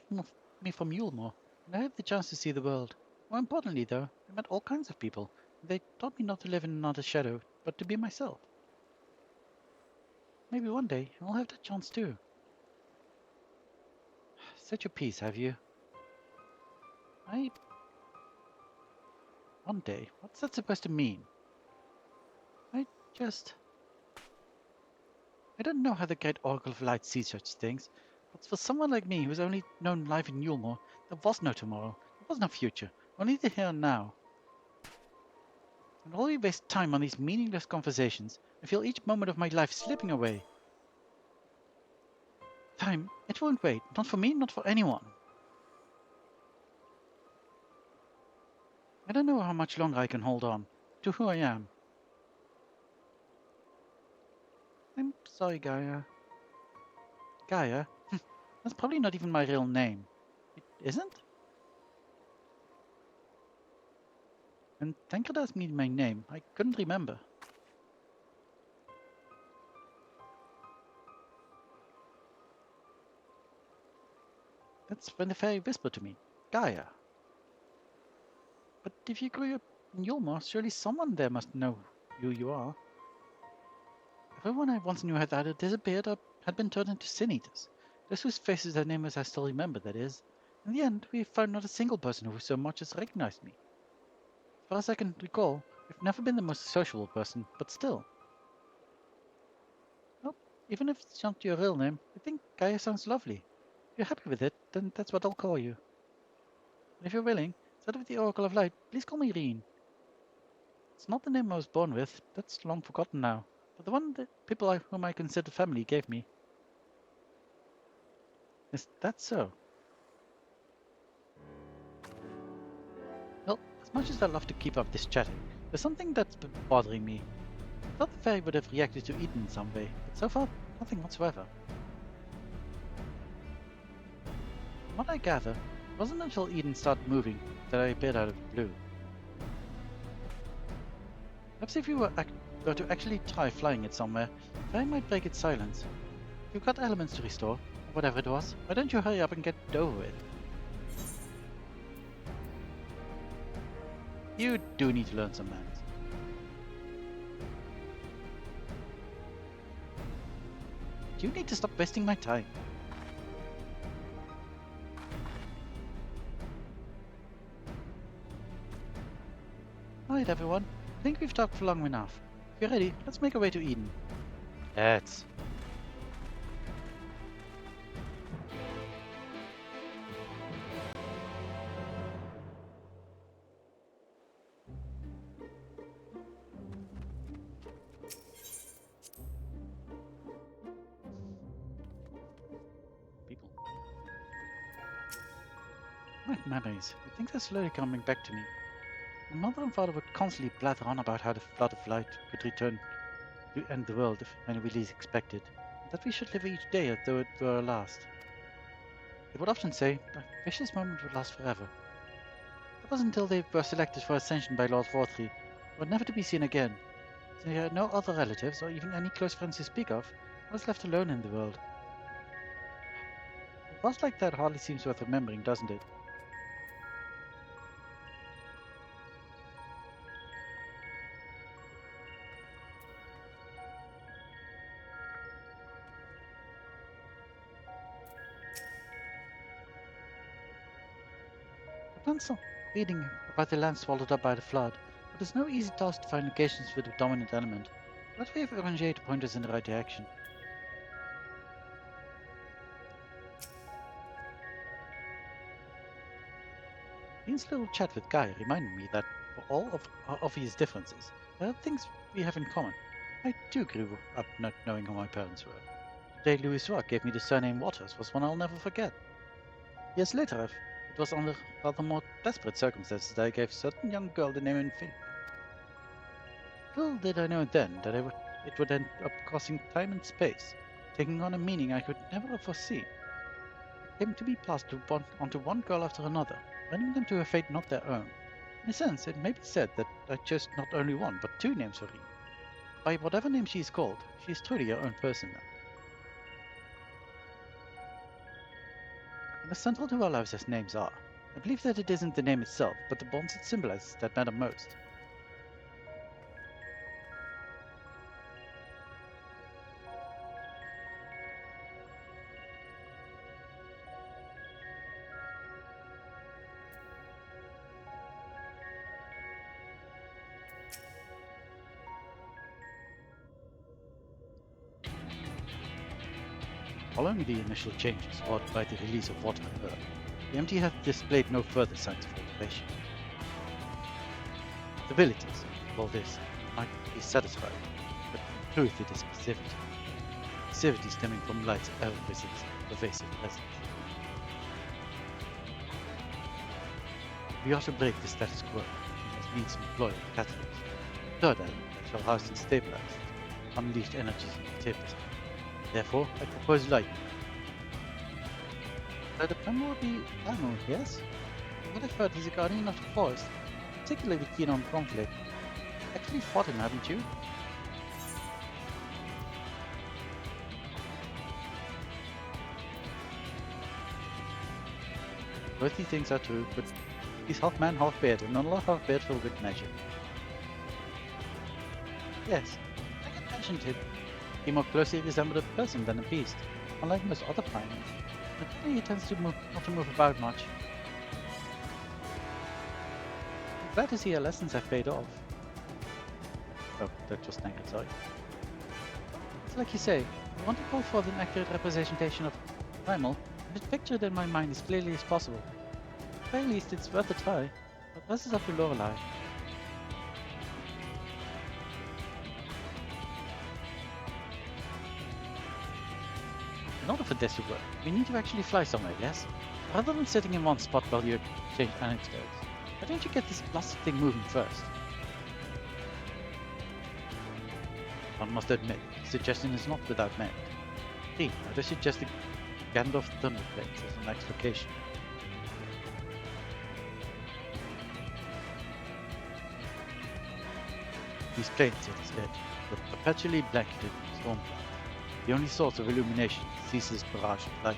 me from Yulmore, and I had the chance to see the world. More importantly though, I met all kinds of people. They taught me not to live in another shadow, but to be myself. Maybe one day I'll have that chance too. Said your piece, have you? One day? What's that supposed to mean? I don't know how the Great Oracle of Light sees such things, but for someone like me who's only known life in Yulmore, there was no tomorrow, there was no future, only the here and now. And while we waste time on these meaningless conversations, I feel each moment of my life slipping away. Time, it won't wait, not for me, not for anyone. I don't know how much longer I can hold on to who I am. I'm sorry, Gaia. Gaia? That's probably not even my real name. It isn't? And Tancred asked me my name. I couldn't remember. That's when the fairy whispered to me, Gaia. But if you grew up in Yulmore, surely someone there must know who you are. Everyone I once knew had either disappeared or had been turned into sin eaters. Those whose faces and names I still remember, that is. In the end, we found not a single person who so much as recognized me. As far as I can recall, I've never been the most sociable person, but still. Well, even if it's not your real name, I think Gaia sounds lovely. If you're happy with it, then that's what I'll call you. And if you're willing, instead of the Oracle of Light, please call me Reen. It's not the name I was born with, that's long forgotten now, but the one that people whom I consider family gave me. Is that so? Well, as much as I love to keep up this chatting, there's something that's been bothering me. I thought the fairy would have reacted to Eden in some way, but so far, nothing whatsoever. From what I gather, it wasn't until Eden started moving that I appeared out of the blue. Perhaps if you were to actually try flying it somewhere, the fairy might break its silence. If you've got elements to restore, or whatever it was, why don't you hurry up and get it over with? You do need to learn some manners. You need to stop wasting my time. Alright everyone, I think we've talked for long enough. If you're ready, let's make our way to Eden. Let's. People. What memories? I think they're slowly coming back to me. My mother and father would constantly blather on about how the flood of light could return to end the world when we least expected, and that we should live each day as though it were our last. They would often say, I wish this moment would last forever. That was until they were selected for ascension by Lord Vorthree, who were never to be seen again. Since they had no other relatives or even any close friends to speak of, I was left alone in the world. A past like that hardly seems worth remembering, doesn't it? I've done some reading about the land swallowed up by the flood, but it's no easy task to find locations with the dominant element. Let's wait for Ranger to point us in the right direction. Dean's little chat with Guy reminded me that, for all of our obvious differences, there are things we have in common. I too grew up not knowing who my parents were. The day Louis Rock gave me the surname Waters was one I'll never forget. Years later, it was under rather more desperate circumstances that I gave a certain young girl the name Infinity. Little did I know then that it would end up crossing time and space, taking on a meaning I could never have foreseen. It came to be passed onto one girl after another, bringing them to a fate not their own. In a sense, it may be said that I chose not only one, but two names for Reen. By whatever name she is called, she is truly her own person now. And as central to our lives as names are, I believe that it isn't the name itself, but the bonds it symbolizes that matter most. Following the initial changes wrought by the release of water and earth, the MT has displayed no further signs of alteration. Abilities, all this, might be satisfied, but in truth it is passivity. Passivity stemming from light's ever-present, pervasive presence. We ought to break the status quo, we must needs employ a catalyst, a third element that shall house and stabilize the unleashed energies in activity. Therefore, I propose lightning. But the primordial animal, yes? What I've heard is a guardian of the forest, particularly keen on conflict. Actually fought him, haven't you? Both these things are true, but he's half man, half beard, and not a lot half beard for good measure. Yes, I can mention him. He more closely resembled a person than a beast, unlike most other primates. But he tends to not to move about much. I'm glad to see our lessons have paid off. Oh, that was negative, sorry. It's like you say, I want to call for an accurate representation of primal, and it's pictured in my mind as clearly as possible. At the very least, it's worth a try, but this is up to Lorelei. In order for this to work, we need to actually fly somewhere, yes? Rather than sitting in one spot while you exchange anecdotes, why don't you get this blasted thing moving first? One must admit, the suggestion is not without merit. Indeed, I would suggest the Gandalf Thunderplates as the next location. These plains, it is said, were perpetually blanketed in storm clouds. The only source of illumination is ceaseless barrage of light.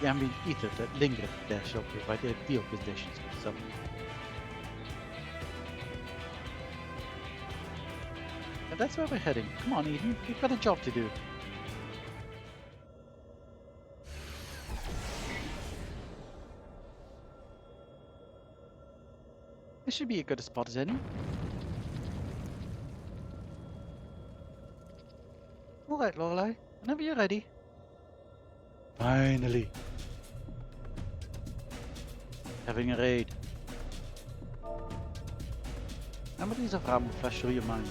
The ambient ether that lingereth there shall provide ideal conditions for summer. And that's where we're heading. Come on, Eden, we've got a job to do. This should be as good a spot as any. Alright, Lorelei, whenever you're ready. Finally. Having a raid. Memories of Ram will flash through your mind.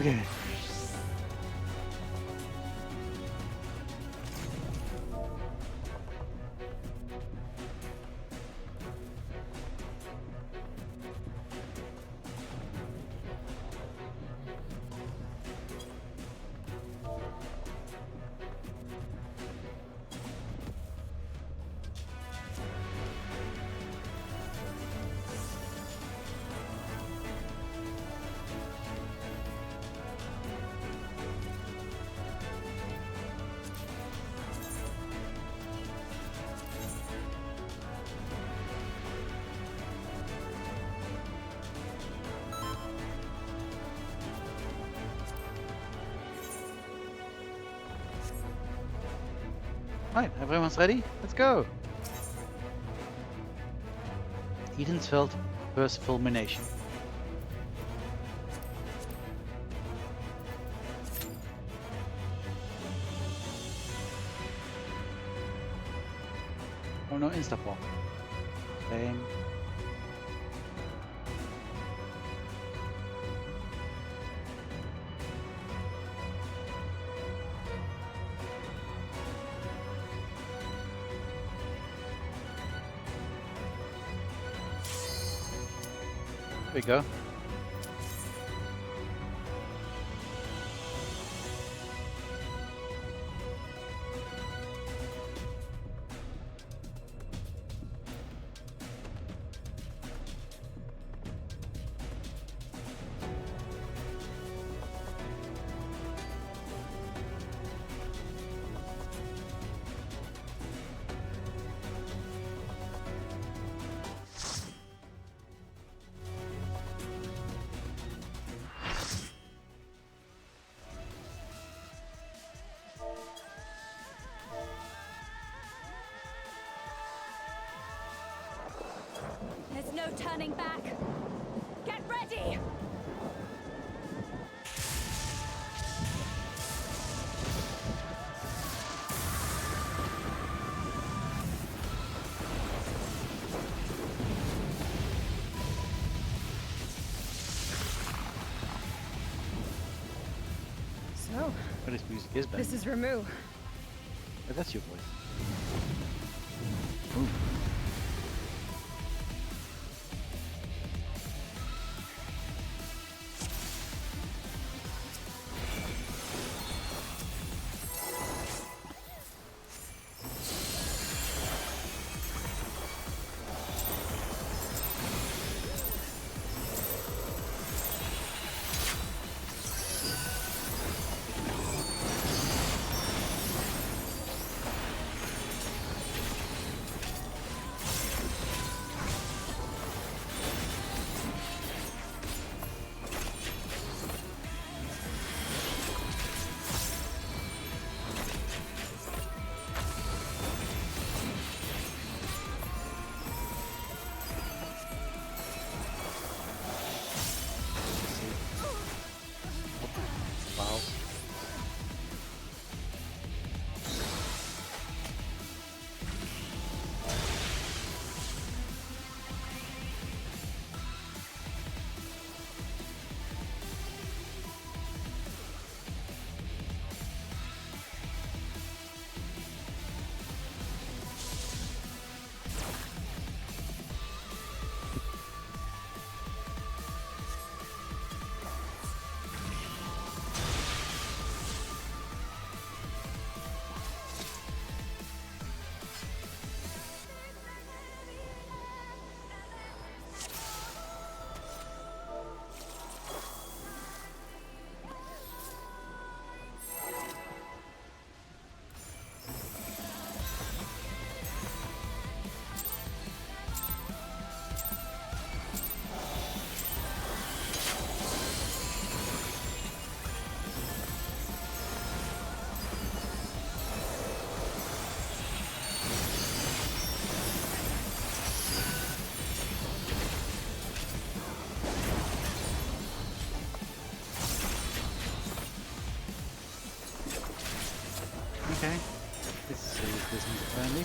Okay. Right, everyone's ready? Let's go! Edensveld first fulmination. Oh no, insta-pop. Same. There we go. There's no turning back. Get ready! So, What this music is, Ben? this is Ramu. Oh, that's your voice. Ooh. Wow. Okay. This is serious business apparently.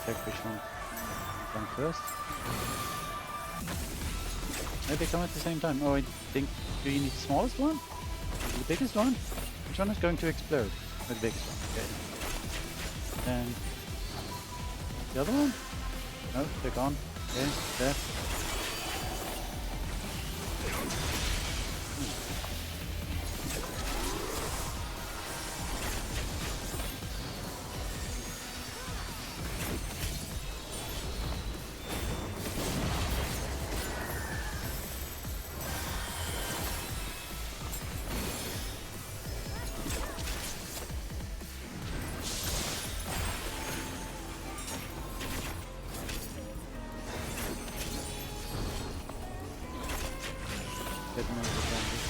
Check which one first. Maybe they come at the same time. Oh, I think, do you need the smallest one? Or the biggest one? Which one is going to explode? Oh, the biggest one, okay. And the other one? No, they're gone. Okay, there. Getting over the damage.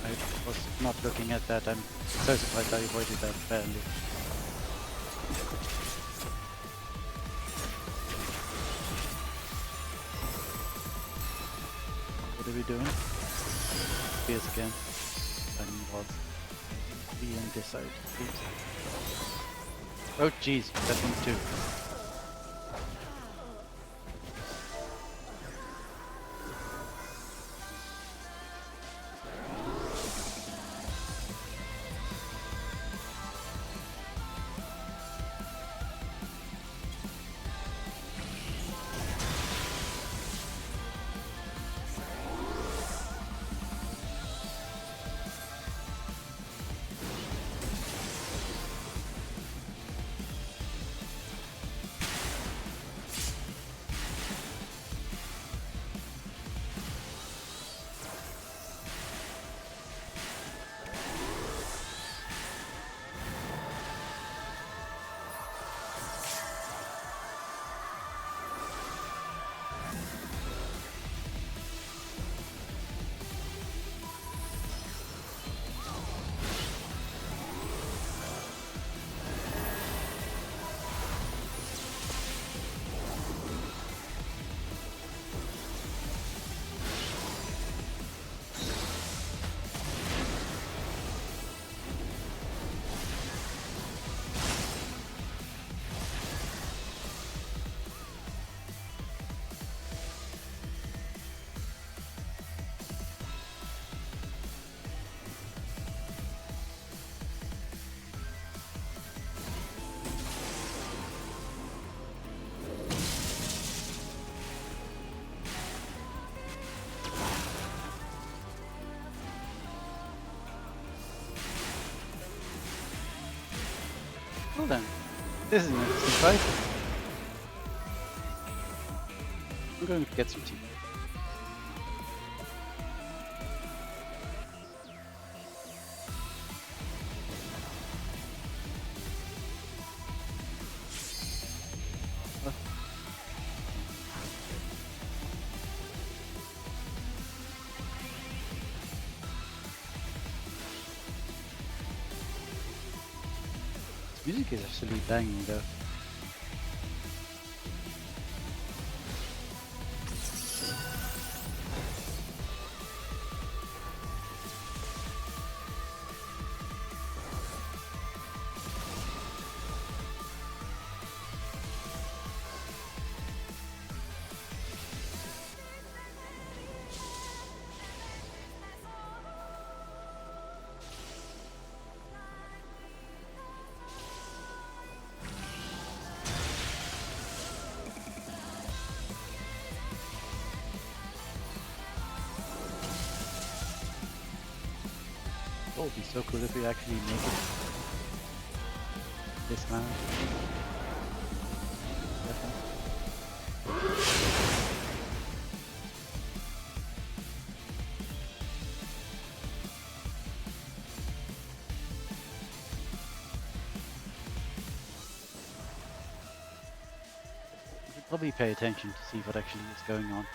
I was not looking at that. I'm so surprised I avoided that barely. What are we doing? Spears again. And was be on this side, please. Oh jeez, that one too. Well then, this is an interesting fight. I'm going to get some tea. This music is actually banging though. It would be so cool if we actually make it this round. Probably pay attention to see what actually is going on,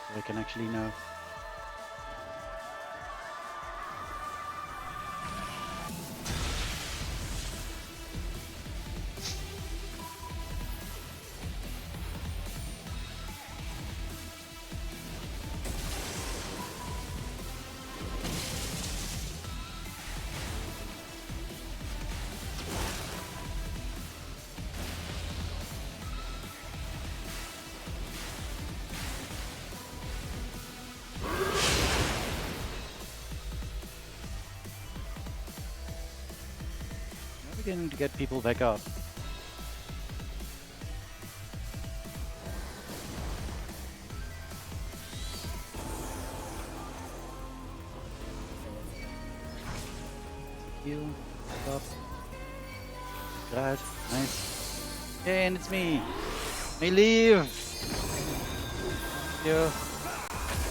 so I can actually know. We're beginning to get people back up. Heal, stop, grad, nice. Yay, and it's me! May leave! Thank you.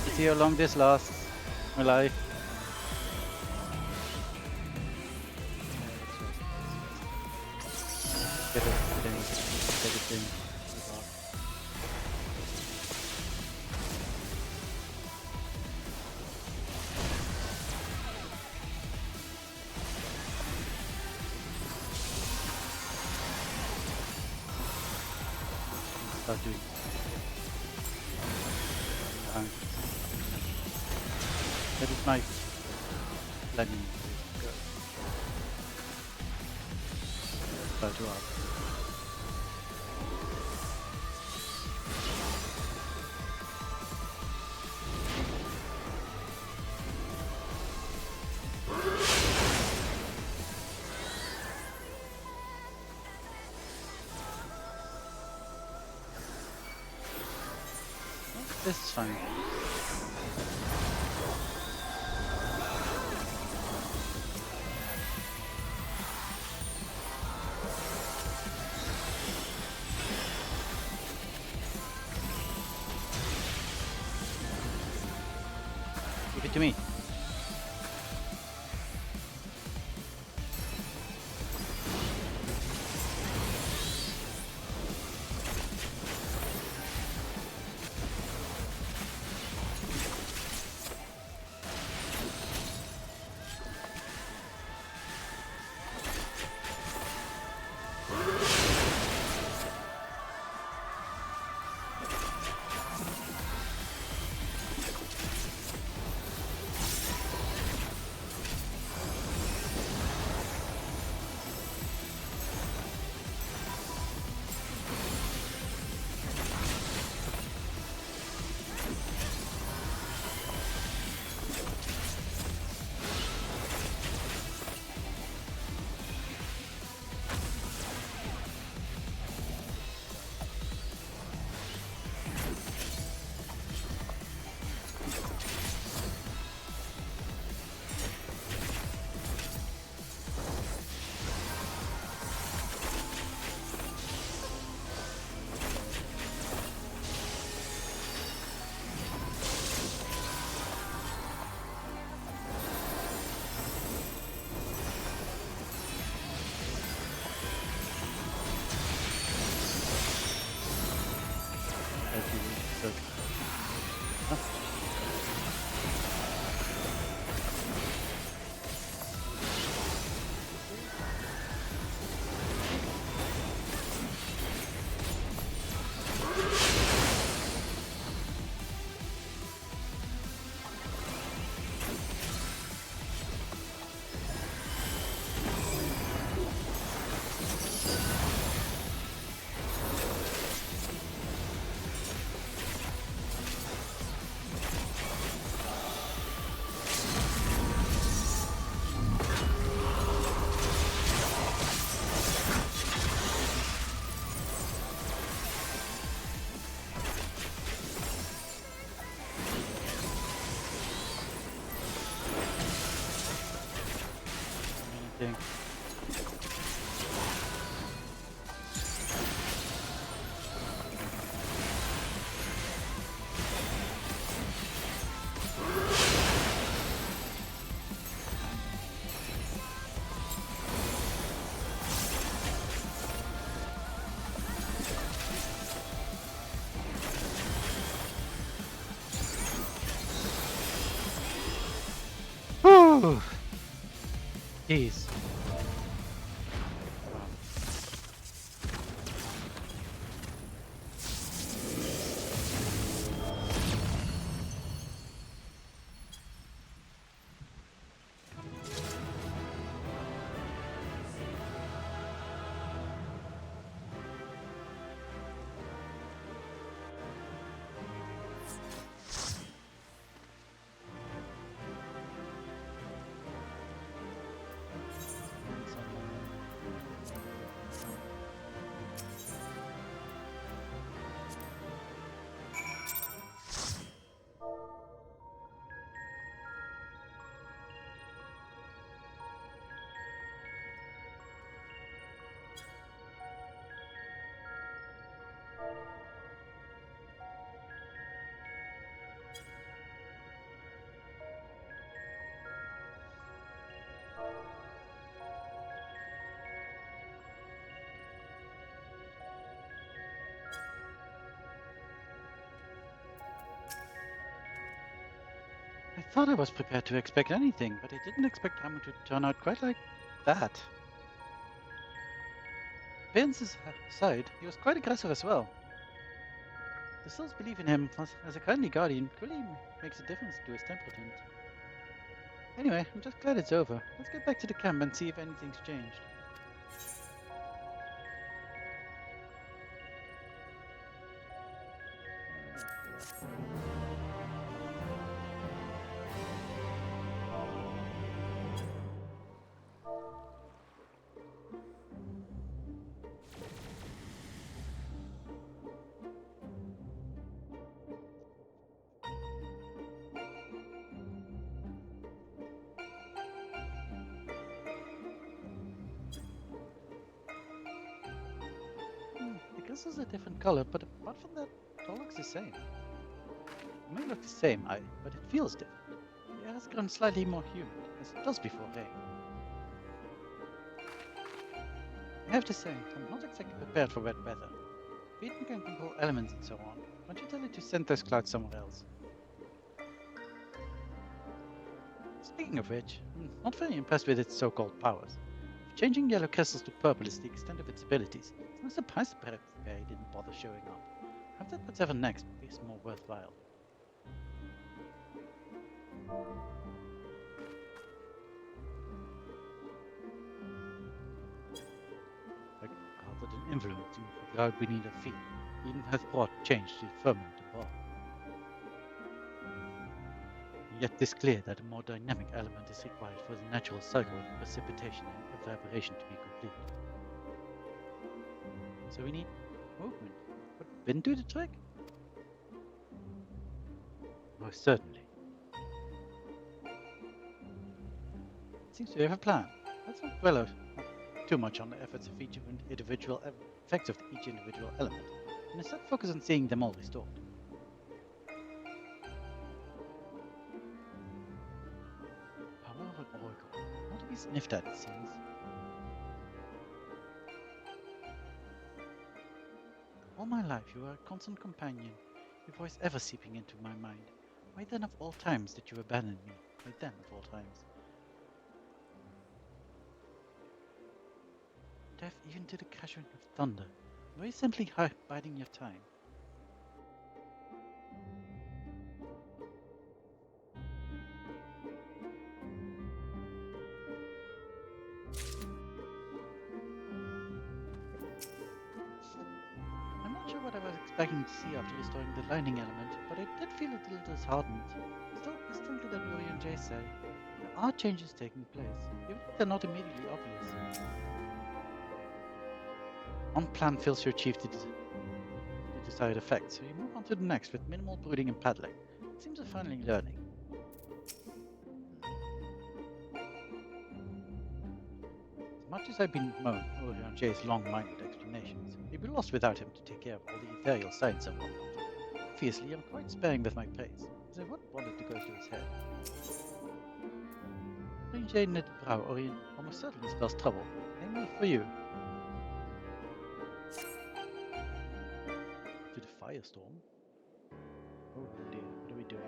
Let's see how long this lasts. My life. Get it thing. Start doing. That is my planning. Go. Start to up. This is fine. Give it to me. Jeez. I thought I was prepared to expect anything, but I didn't expect Hammond to turn out quite like that. Appearances aside, he was quite aggressive as well. The Sills believe in him as a kindly guardian clearly makes a difference to his temperament. Anyway, I'm just glad it's over. Let's get back to the camp and see if anything's changed. The crystal's a different color, but apart from that, it all looks the same. It may look the same, but it feels different. The air has grown slightly more humid, as it does before rain. I have to say, I'm not exactly prepared for wet weather. If Eden can control elements and so on, why don't you tell it to send those clouds somewhere else? Speaking of which, I'm not very impressed with its so-called powers. If changing yellow crystals to purple is the extent of its abilities, it's no surprise the Fairy didn't bother showing up. I hope that whatever next is more worthwhile. Like, rather than influencing the cloud beneath her feet, Eden has brought change to the firmament above. Yet it is clear that a more dynamic element is required for the natural cycle of precipitation and evaporation to be complete. So we need movement. Would wind do the trick? Most certainly. Seems we have a plan. Let's not dwell too much on the efforts of each individual effects of each individual element, and instead focus on seeing them all restored. Power of an oracle. Not to be sniffed at, it seems. All my life you were a constant companion, your voice ever seeping into my mind. Why then of all times did you abandon me? Why then of all times? Deaf even to the crashing of thunder. Were you simply biding your time? I'm not sure what I was expecting to see after restoring the lightning element, but I did feel a little disheartened. Still, distinctly that Rory and Jay say, there are changes taking place, even if they're not immediately obvious. One plan fails to achieve the desired effect, so you move on to the next with minimal brooding and paddling. It seems we're finally learning. As much as I've been moaned over on Jay's long-minded explanations, he'd be lost without him to take care of all the ethereal science and whatnot. Obviously, I'm quite sparing with my praise, as I wouldn't want it to go to his head. Putting Jay knit brow Orient almost certainly spells trouble, namely for you. To the firestorm? Oh dear, what are we doing?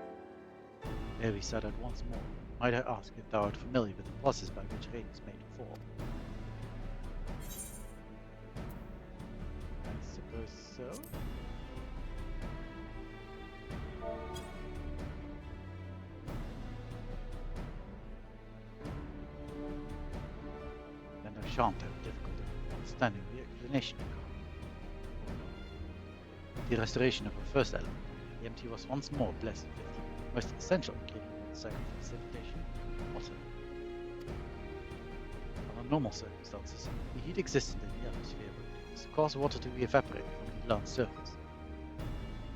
Ere we set out once more, might I ask if thou art familiar with the process by which rain is made to fall? I suppose so. Then I shan't have difficulty understanding the explanation you got. Oh no. With the restoration of our first element, the MT was once more blessed with the most essential ingredient in the cycle of precipitation, water. Under normal circumstances, the heat existent in the atmosphere would cause water to evaporate from the land's surface.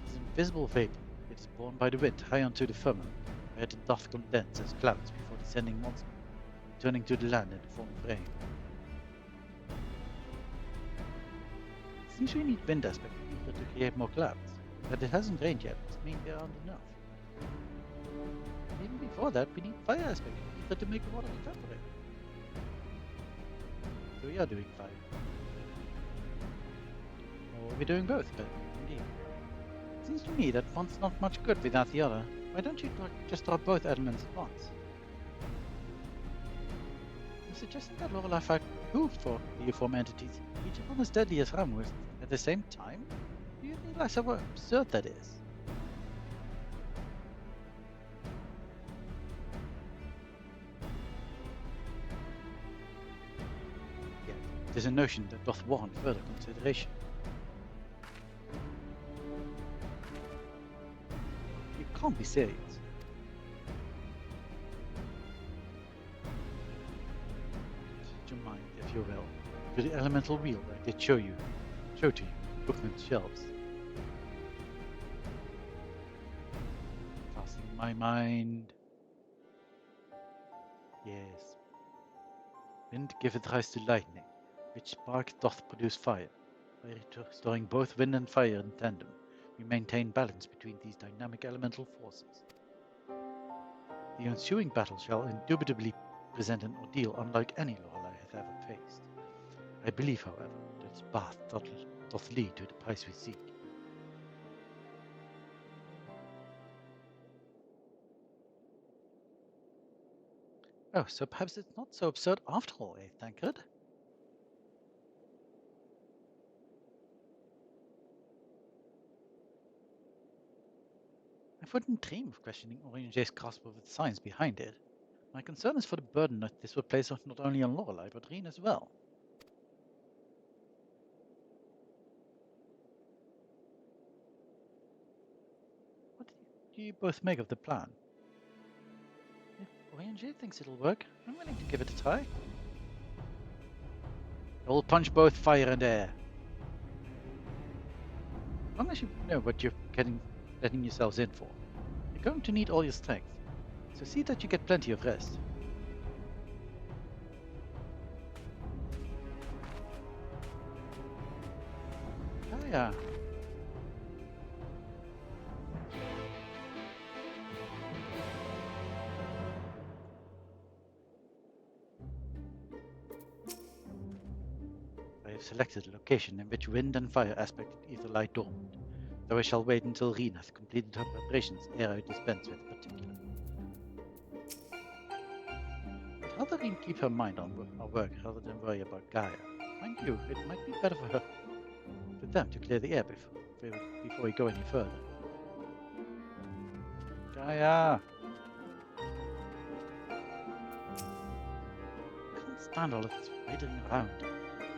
It is an invisible vapor. It is borne by the wind high onto the firmament, where it doth condense as clouds before descending once more, returning to the land in the form of rain. It seems we need wind aspect of ether to create more clouds. That it hasn't rained yet must mean there aren't enough. Even before that, we need fire aspect of ether to make the water evaporate. So we are doing fire. Or we're doing both, but indeed. It seems to me that one's not much good without the other. Why don't you just draw both elements at once? You suggested that Lorelei fight two for the Uform entities, each of them as deadly as Rammus, at the same time? Do you realize how absurd that is? Yet, it is a notion that doth warrant further consideration. You can't be serious. Set your mind, if you will, to the elemental wheel I did show to you, Bookman's shelves. Passing my mind. Yes. Wind giveth rise to lightning, which spark doth produce fire. By restoring both wind and fire in tandem, we maintain balance between these dynamic elemental forces. The ensuing battle shall indubitably present an ordeal unlike any Lorelei hath ever faced. I believe, however, that its path doth lead to the prize we seek. Oh, so perhaps it's not so absurd after all, eh, Tancred? I wouldn't dream of questioning Orienge's grasp of the science behind it. My concern is for the burden that this would place not only on Lorelei, but Rien as well. What do you both make of the plan? If Orienge thinks it'll work, I'm willing to give it a try. I will punch both fire and air. As long as you know what you're letting yourselves in for. You're going to need all your strength, so see that you get plenty of rest. Oh yeah. I have selected a location in which wind and fire aspect either lie dormant, though I shall wait until Rien hath completed her preparations ere I dispense with the particular. I'd rather Rien keep her mind on our work rather than worry about Gaia. Mind you, it might be better for them to clear the air before we go any further. Gaia! I can't stand all of this waiting around.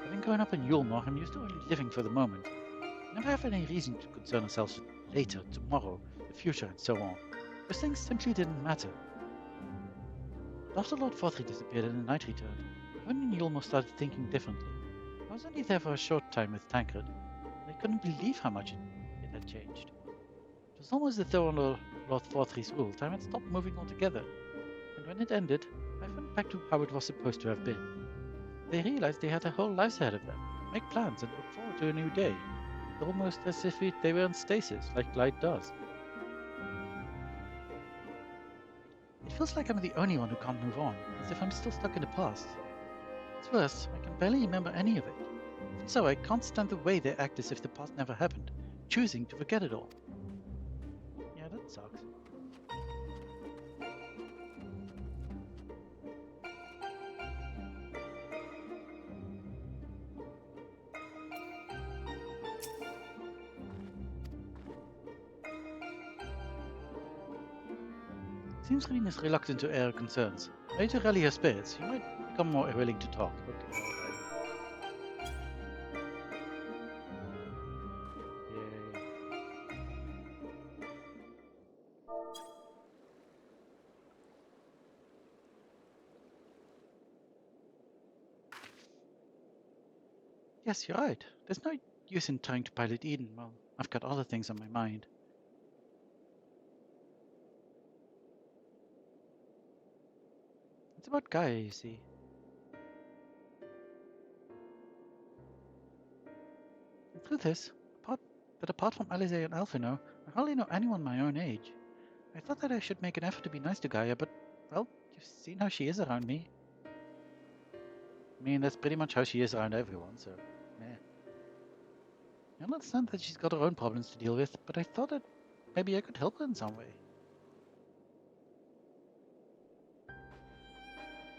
Having grown up in Yulmore, I'm used to only living for the moment. We never have any reason to concern ourselves with later, tomorrow, the future, and so on. Those things simply didn't matter. After Lord Forthree disappeared and the night returned, everyone in Yulmore started thinking differently. I was only there for a short time with Tancred, and I couldn't believe how much it had changed. It was almost as though under Lord Forthree's rule, time had stopped moving altogether, and when it ended, I went back to how it was supposed to have been. They realized they had their whole lives ahead of them, make plans and look forward to a new day, almost as if they were in stasis, like light does. It feels like I'm the only one who can't move on, as if I'm still stuck in the past. What's worse, I can barely remember any of it. Even so, I can't stand the way they act as if the past never happened, choosing to forget it all. Yeah, that sucks. Seems Reen is reluctant to air her concerns. Ready to rally her spirits, she might become more willing to talk. Okay, Yay. Yes, you're right. There's no use in trying to pilot Eden while I've got other things on my mind. It's about Gaia, you see. The truth is, apart from Alize and Alphino, I hardly know anyone my own age. I thought that I should make an effort to be nice to Gaia, but, well, you've seen how she is around me. I mean, that's pretty much how she is around everyone, so, meh. I understand that she's got her own problems to deal with, but I thought that maybe I could help her in some way.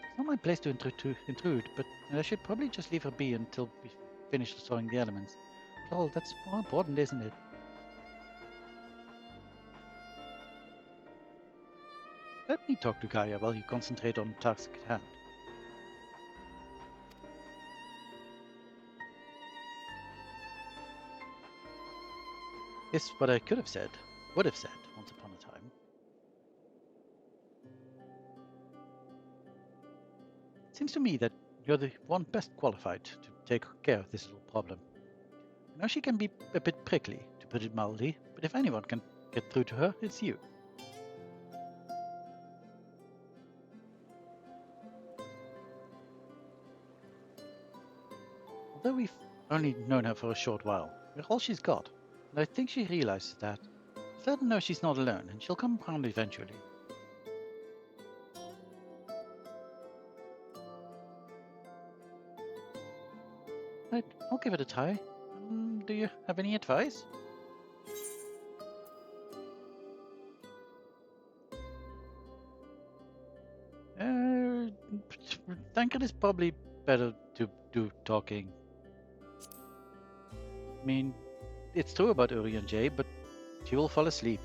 It's not my place to intrude, but I should probably just leave her be until we finish restoring the elements. After all, that's more important, isn't it? Let me talk to Gaia while you concentrate on the task at hand. Here's what I would have said, once upon a time. It seems to me that you're the one best qualified to take care of this little problem. I know she can be a bit prickly, to put it mildly, but if anyone can get through to her, it's you. Although we've only known her for a short while, we're all she's got, and I think she realizes that. Just let her know she's not alone, and she'll come around eventually. Right, I'll give it a try. Do you have any advice? Tankard is probably better to do talking. I mean, it's true about Uri and Jay, but she will fall asleep.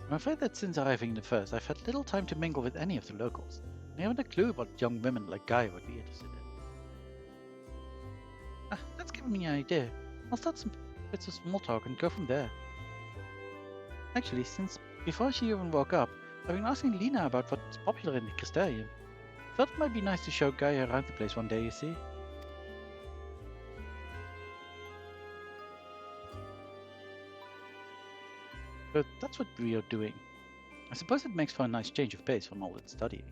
I'm afraid that since arriving in the first, I've had little time to mingle with any of the locals. I haven't a clue what young women like Guy would be interested in. That's given me an idea. I'll start some bits of small talk and go from there. Actually, since before she even woke up, I've been asking Lena about what's popular in the Crystarium. Thought it might be nice to show Guy around the place one day, you see. But that's what we are doing. I suppose it makes for a nice change of pace from all that studying.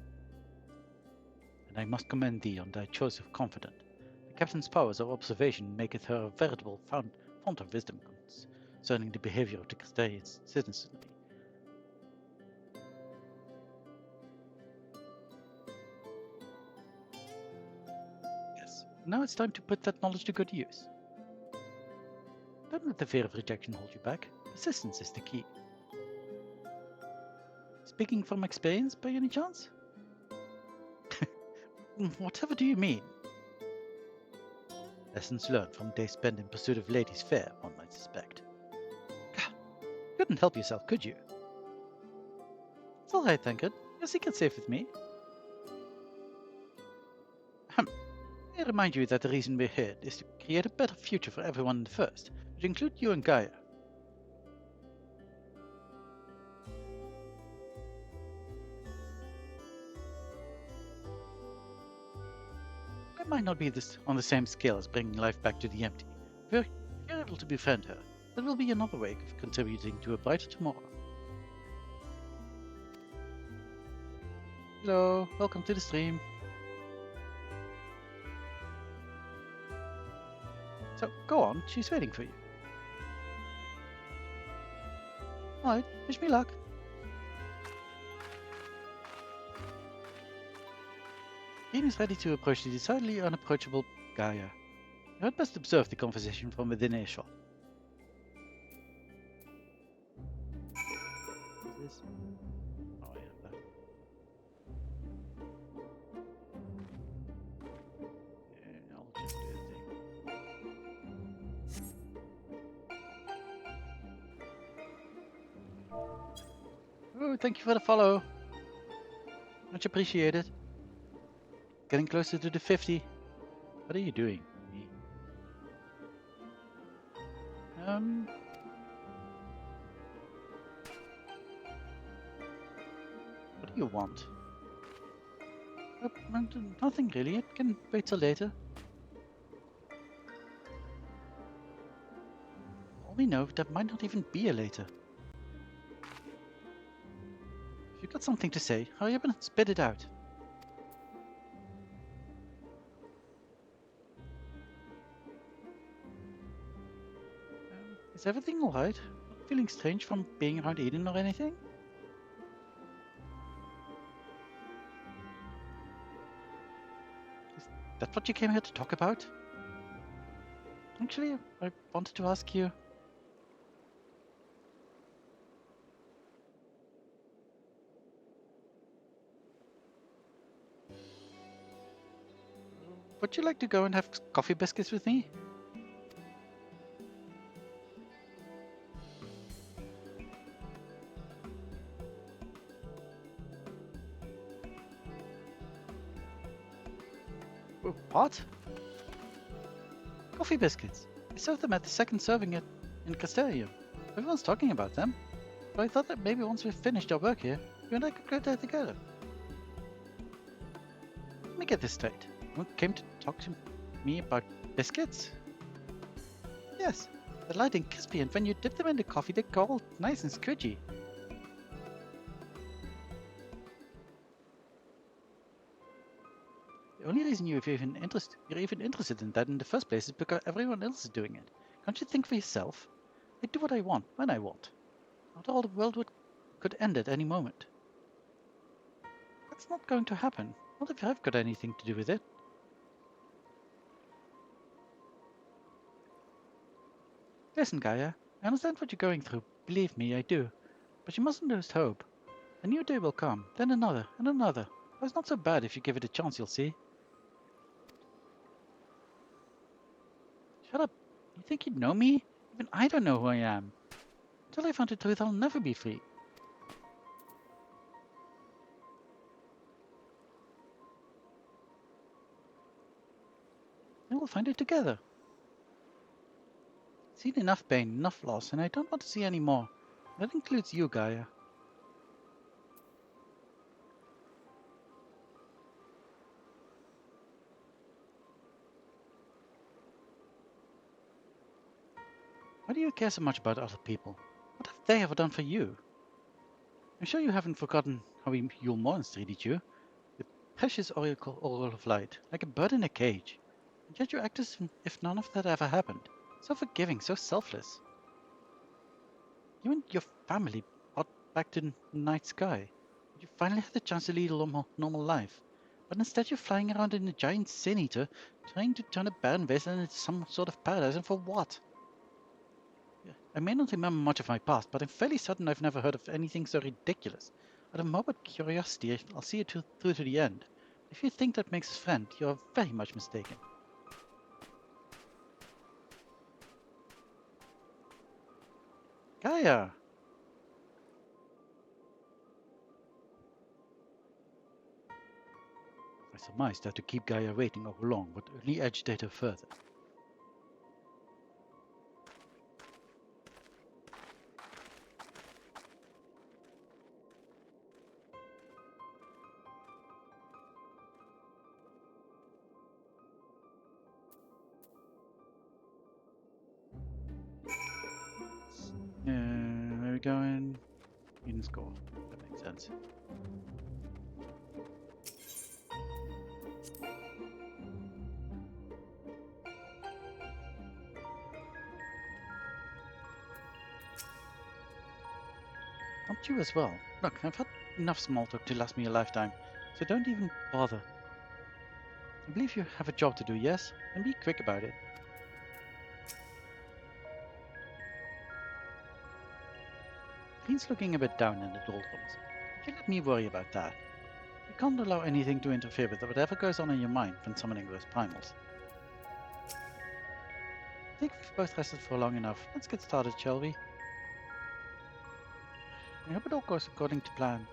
And I must commend thee on thy choice of confidant. The captain's powers of observation maketh her a veritable fount of wisdom concerning the behavior of the Crystarian citizenry. Yes, now it's time to put that knowledge to good use. Don't let the fear of rejection hold you back. Persistence is the key. Speaking from experience, by any chance? Whatever do you mean? Lessons learned from days spent in pursuit of ladies fair, one might suspect. Couldn't help yourself, could you? It's all right, Tankard. Your secret's safe with me. I remind you that the reason we're here is to create a better future for everyone in the first, which include you and Gaia. It might not be on the same scale as bringing life back to the empty. If you're able to befriend her, that will be another way of contributing to a brighter tomorrow. Hello, welcome to the stream. So, go on, she's waiting for you. Alright, wish me luck. Dean is ready to approach the decidedly unapproachable Gaia. You had best observe the conversation from within earshot. What is this? Oh yeah, that. Yeah, I'll just do the thing. Oh, thank you for the follow. Much appreciated. Getting closer to the 50. What are you doing? Me? What do you want? Nothing really. It can wait till later. All we know, there might not even be a later. If you've got something to say, hurry up and spit it out. Is everything alright? Not feeling strange from being around Eden or anything? Is that what you came here to talk about? Actually, I wanted to ask you... Would you like to go and have coffee biscuits with me? What? Coffee biscuits. I served them at the second serving in Castellium. Everyone's talking about them. But I thought that maybe once we've finished our work here, you and I could go there together. Let me get this straight. You came to talk to me about biscuits? Yes. They're light and crispy, and when you dip them in the coffee, they go all nice and squidgy. The only reason you're even interested in that in the first place is because everyone else is doing it. Can't you think for yourself? I do what I want, when I want. After all, the world could end at any moment. That's not going to happen. Not if I've got anything to do with it. Listen, Gaia, I understand what you're going through. Believe me, I do. But you mustn't lose hope. A new day will come, then another, and another. It's not so bad if you give it a chance, you'll see. Shut up. You think you know me? Even I don't know who I am. Until I find the truth, I'll never be free. And we'll find it together. I've seen enough pain, enough loss, and I don't want to see any more. That includes you, Gaia. Why do you care so much about other people? What have they ever done for you? I'm sure you haven't forgotten how Yule Morns treated you. The precious oracle of light, like a bird in a cage. And yet you act as if none of that ever happened. So forgiving, so selfless. You and your family brought back to the night sky. You finally had the chance to lead a normal life. But instead you're flying around in a giant sin eater, trying to turn a barren wasteland into some sort of paradise, and for what? I may not remember much of my past, but I'm fairly certain I've never heard of anything so ridiculous. Out of morbid curiosity, I'll see it through to the end. If you think that makes us friends, you're very much mistaken. Gaia! I surmised that to keep Gaia waiting over long would only agitate her further. Where are we going? Eden score. That makes sense. Not you as well. Look, I've had enough small talk to last me a lifetime, so don't even bother. I believe you have a job to do, yes? And be quick about it. Green's looking a bit down in the doldrums. You let me worry about that. You can't allow anything to interfere with whatever goes on in your mind when summoning those primals. I think we've both rested for long enough. Let's get started, shall we? I hope it all goes according to plan.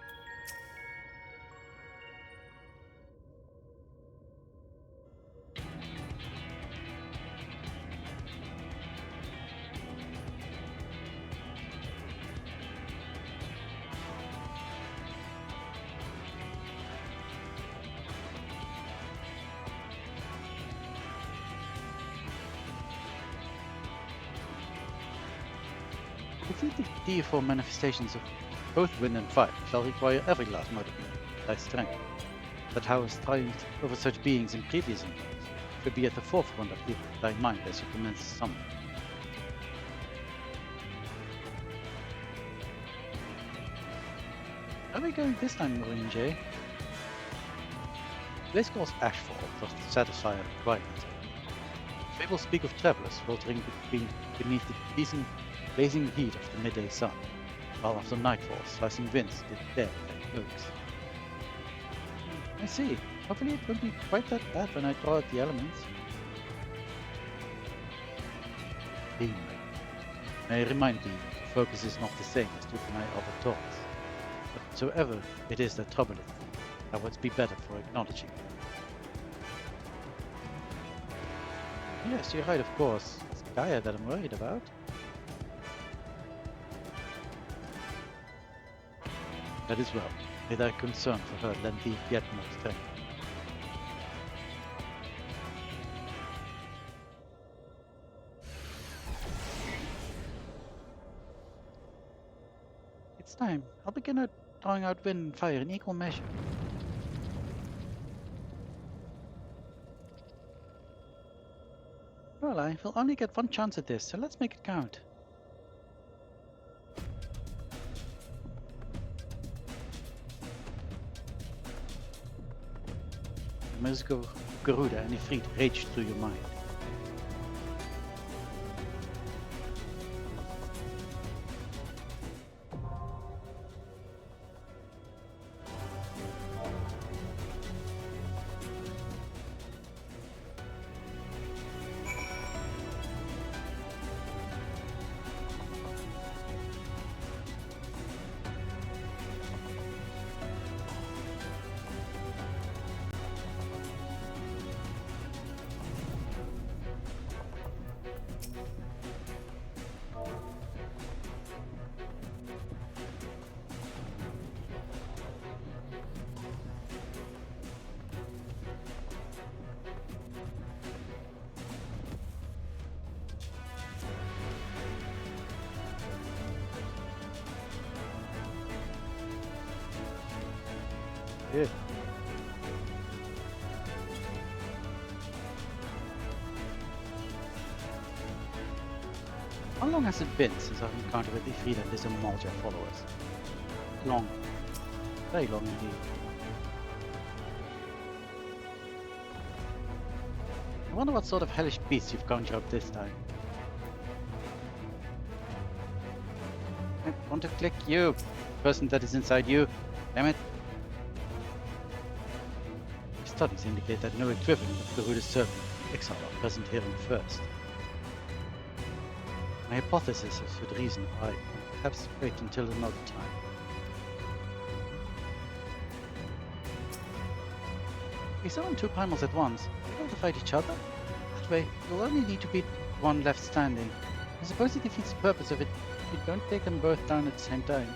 To defeat the deiform manifestations of both wind and fire shall require every last mode of thy strength. That how hast triumphed over such beings in previous encounters should be at the forefront of thy mind as you commence the summon. Where are we going this time, Marine J? Place calls Ashfall does satisfy our requirements. Fables speak of travelers faltering beneath the blazing heat of the midday sun, while after nightfall slicing winds did dead like oaks. I see. Hopefully it won't be quite that bad when I draw out the elements. Anyway, may I remind thee, the focus is not the same as to my other thoughts. Whatsoever it is that troubleth thee, thou wouldst be better for acknowledging it. Yes, you're right, of course. It's Gaia that I'm worried about. That is well. May thy concern for her lend thee yet more strength. It's time. I'll begin drawing out wind and fire in equal measure. Well, I will only get one chance at this, so let's make it count. The music of Garuda and Ifrit raged through your mind. Yeah. How long has it been since I've encountered with Ifrit and his Amalja followers? Long. Very long indeed. I wonder what sort of hellish beast you've conjured up this time. I want to click you, person that is inside you. Damn it. Studies indicate that no equivalent of Garuda's servant in exile are present here on First. My hypothesis is for the reason why, perhaps wait until another time. We summon two primals at once. They will fight each other? That way, you'll only need to beat one left standing. I suppose it defeats the purpose of it if you don't take them both down at the same time.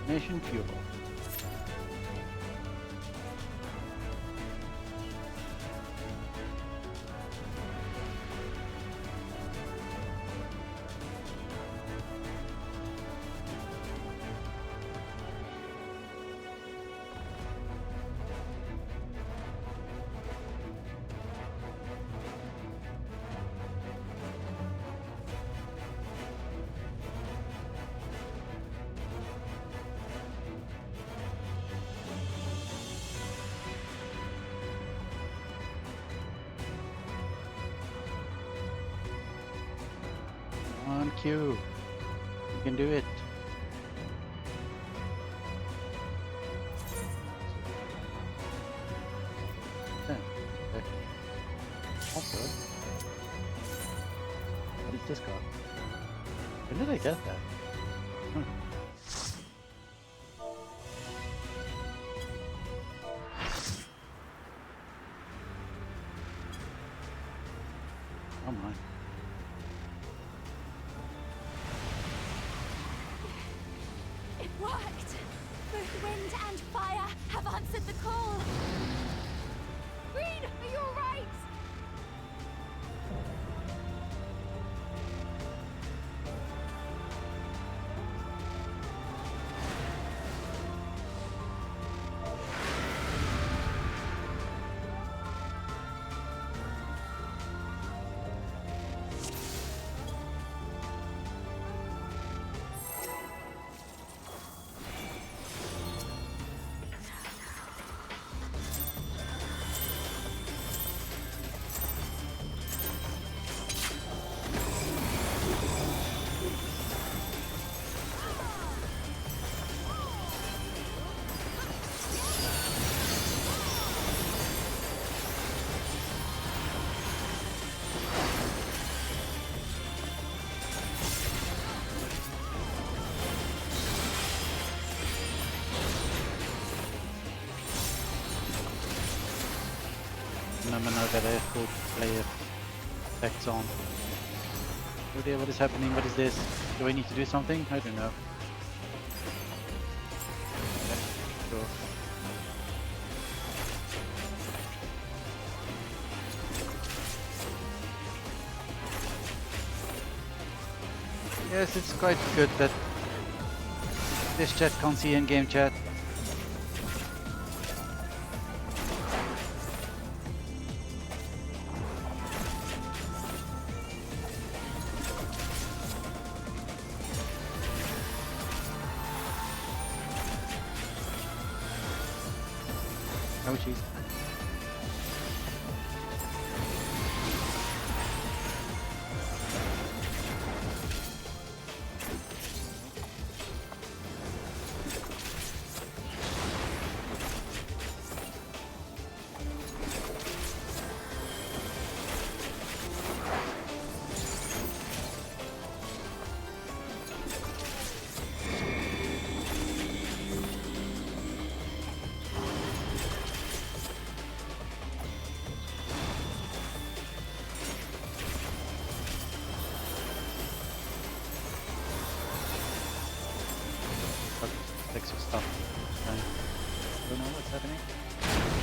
Nation Fuel. Come on, Q. You can do it. Okay. Also, what is this called? When did I get that? Hmm. Oh my. It worked! Both wind and fire have answered the call! Green, are you alright? Remember now that I have full player effects on. Oh dear, what is happening? What is this? Do I need to do something? I don't know. Okay, sure. Yes, it's quite good that this chat can't see in-game chat. Oh jeez. Fix your stuff. I don't know what's happening.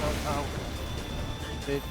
Oh, ow. Dude.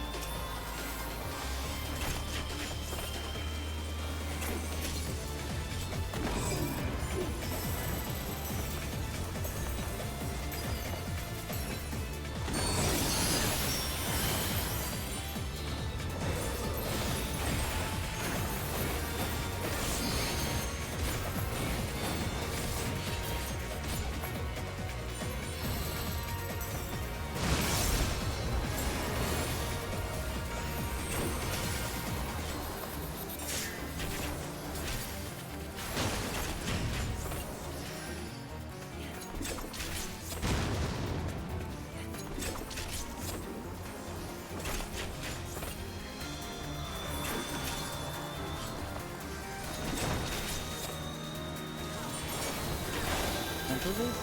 Cancel this?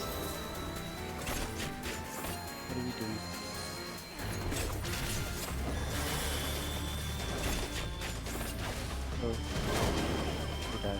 What are we doing? Oh. Okay.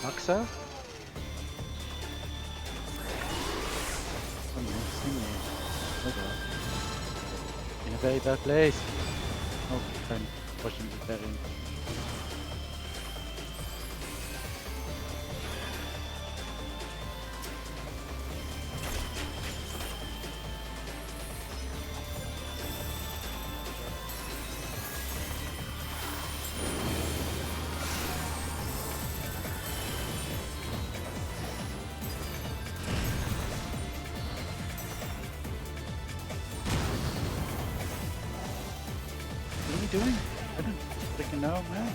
Axa? Oh no, sing me. Oh god. In a very bad place. Oh, I'm pushing the variant. What are we doing? I don't freaking know, man.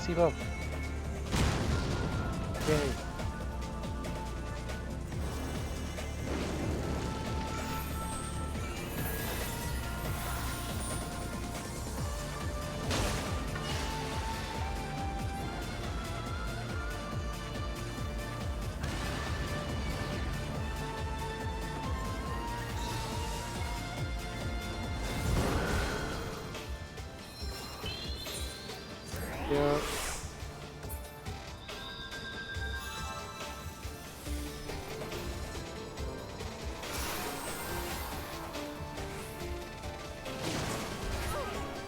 See Bob. Yay. Yeah.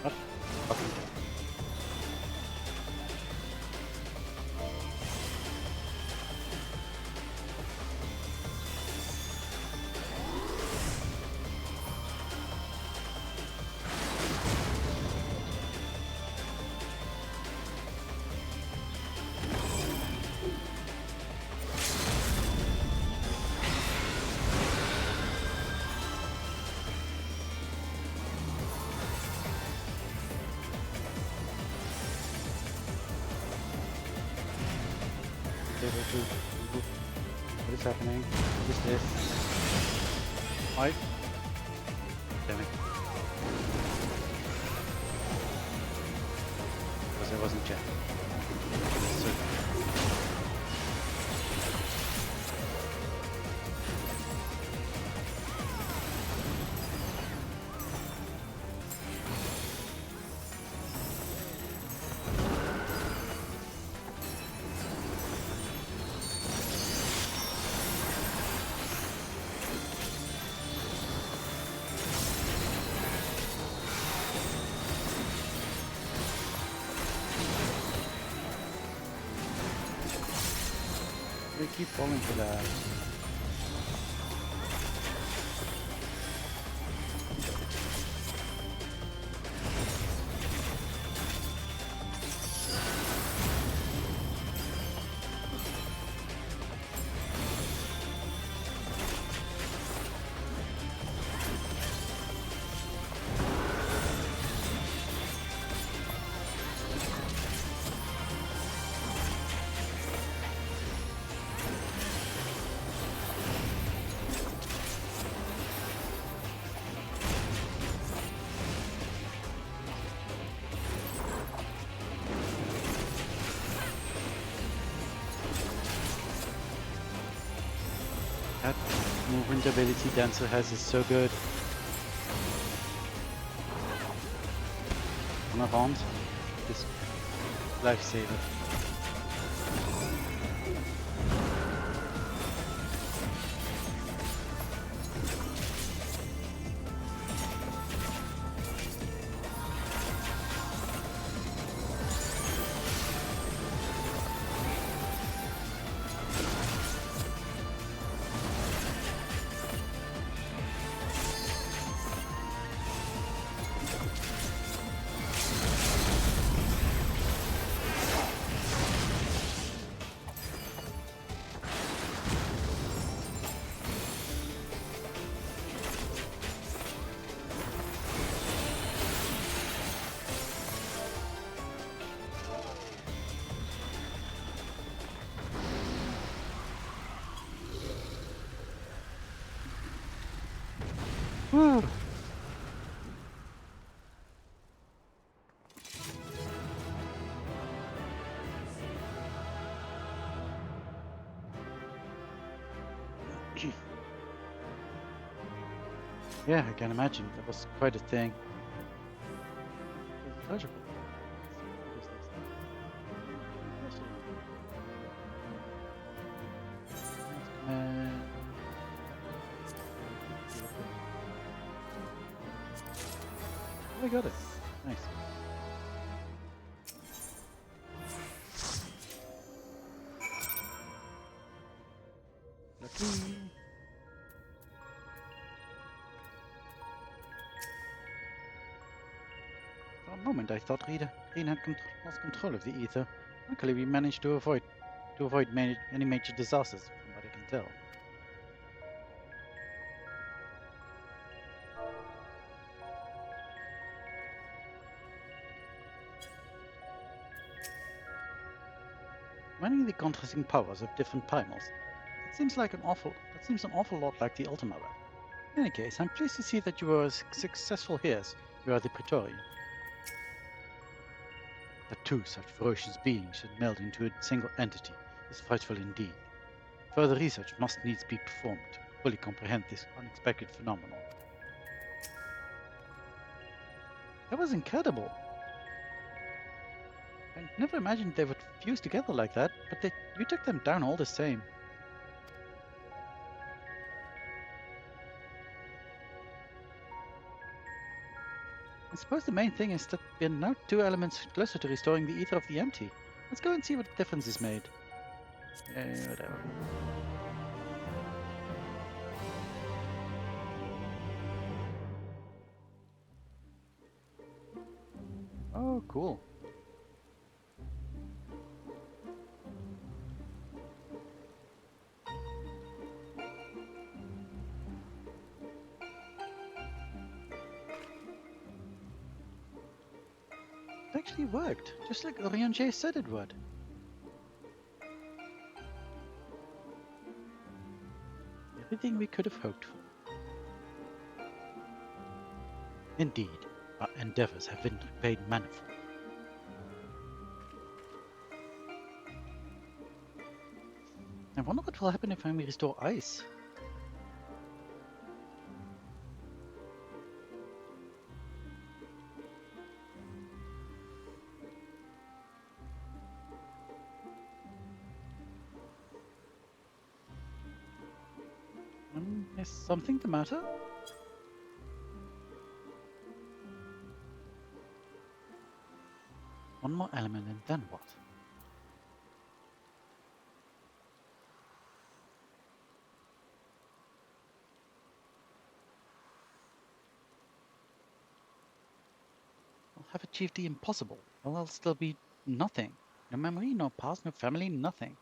What? Okay. What is happening? What is this? Why? Damn it. Because I wasn't checking. They keep falling for that. That movement ability Dancer has is so good. On avant, this lifesaver. Whew. Yeah, I can imagine. That was quite a thing. Pleasure. I got it. Nice. Lucky. For a moment, I thought Green had lost control of the ether. Luckily, we managed to avoid any major disasters, from what I can tell. Combining the contrasting powers of different primals. That seems an awful lot like the Ultima Red. In any case, I'm pleased to see that you were as successful here as you are the Praetorian. That two such ferocious beings should meld into a single entity is frightful indeed. Further research must needs be performed to fully comprehend this unexpected phenomenon. That was incredible. I never imagined they would fuse together like that, but you took them down all the same. I suppose the main thing is that we're now two elements closer to restoring the ether of the empty. Let's go and see what difference is made. Whatever. Oh, cool. It actually worked, just like 31jan said it would. Everything we could have hoped for. Indeed, our endeavors have been paid manifold. I wonder what will happen if we restore ice. Is something the matter? One more element and then what? I'll have achieved the impossible, or I'll still be nothing. No memory, no past, no family, nothing.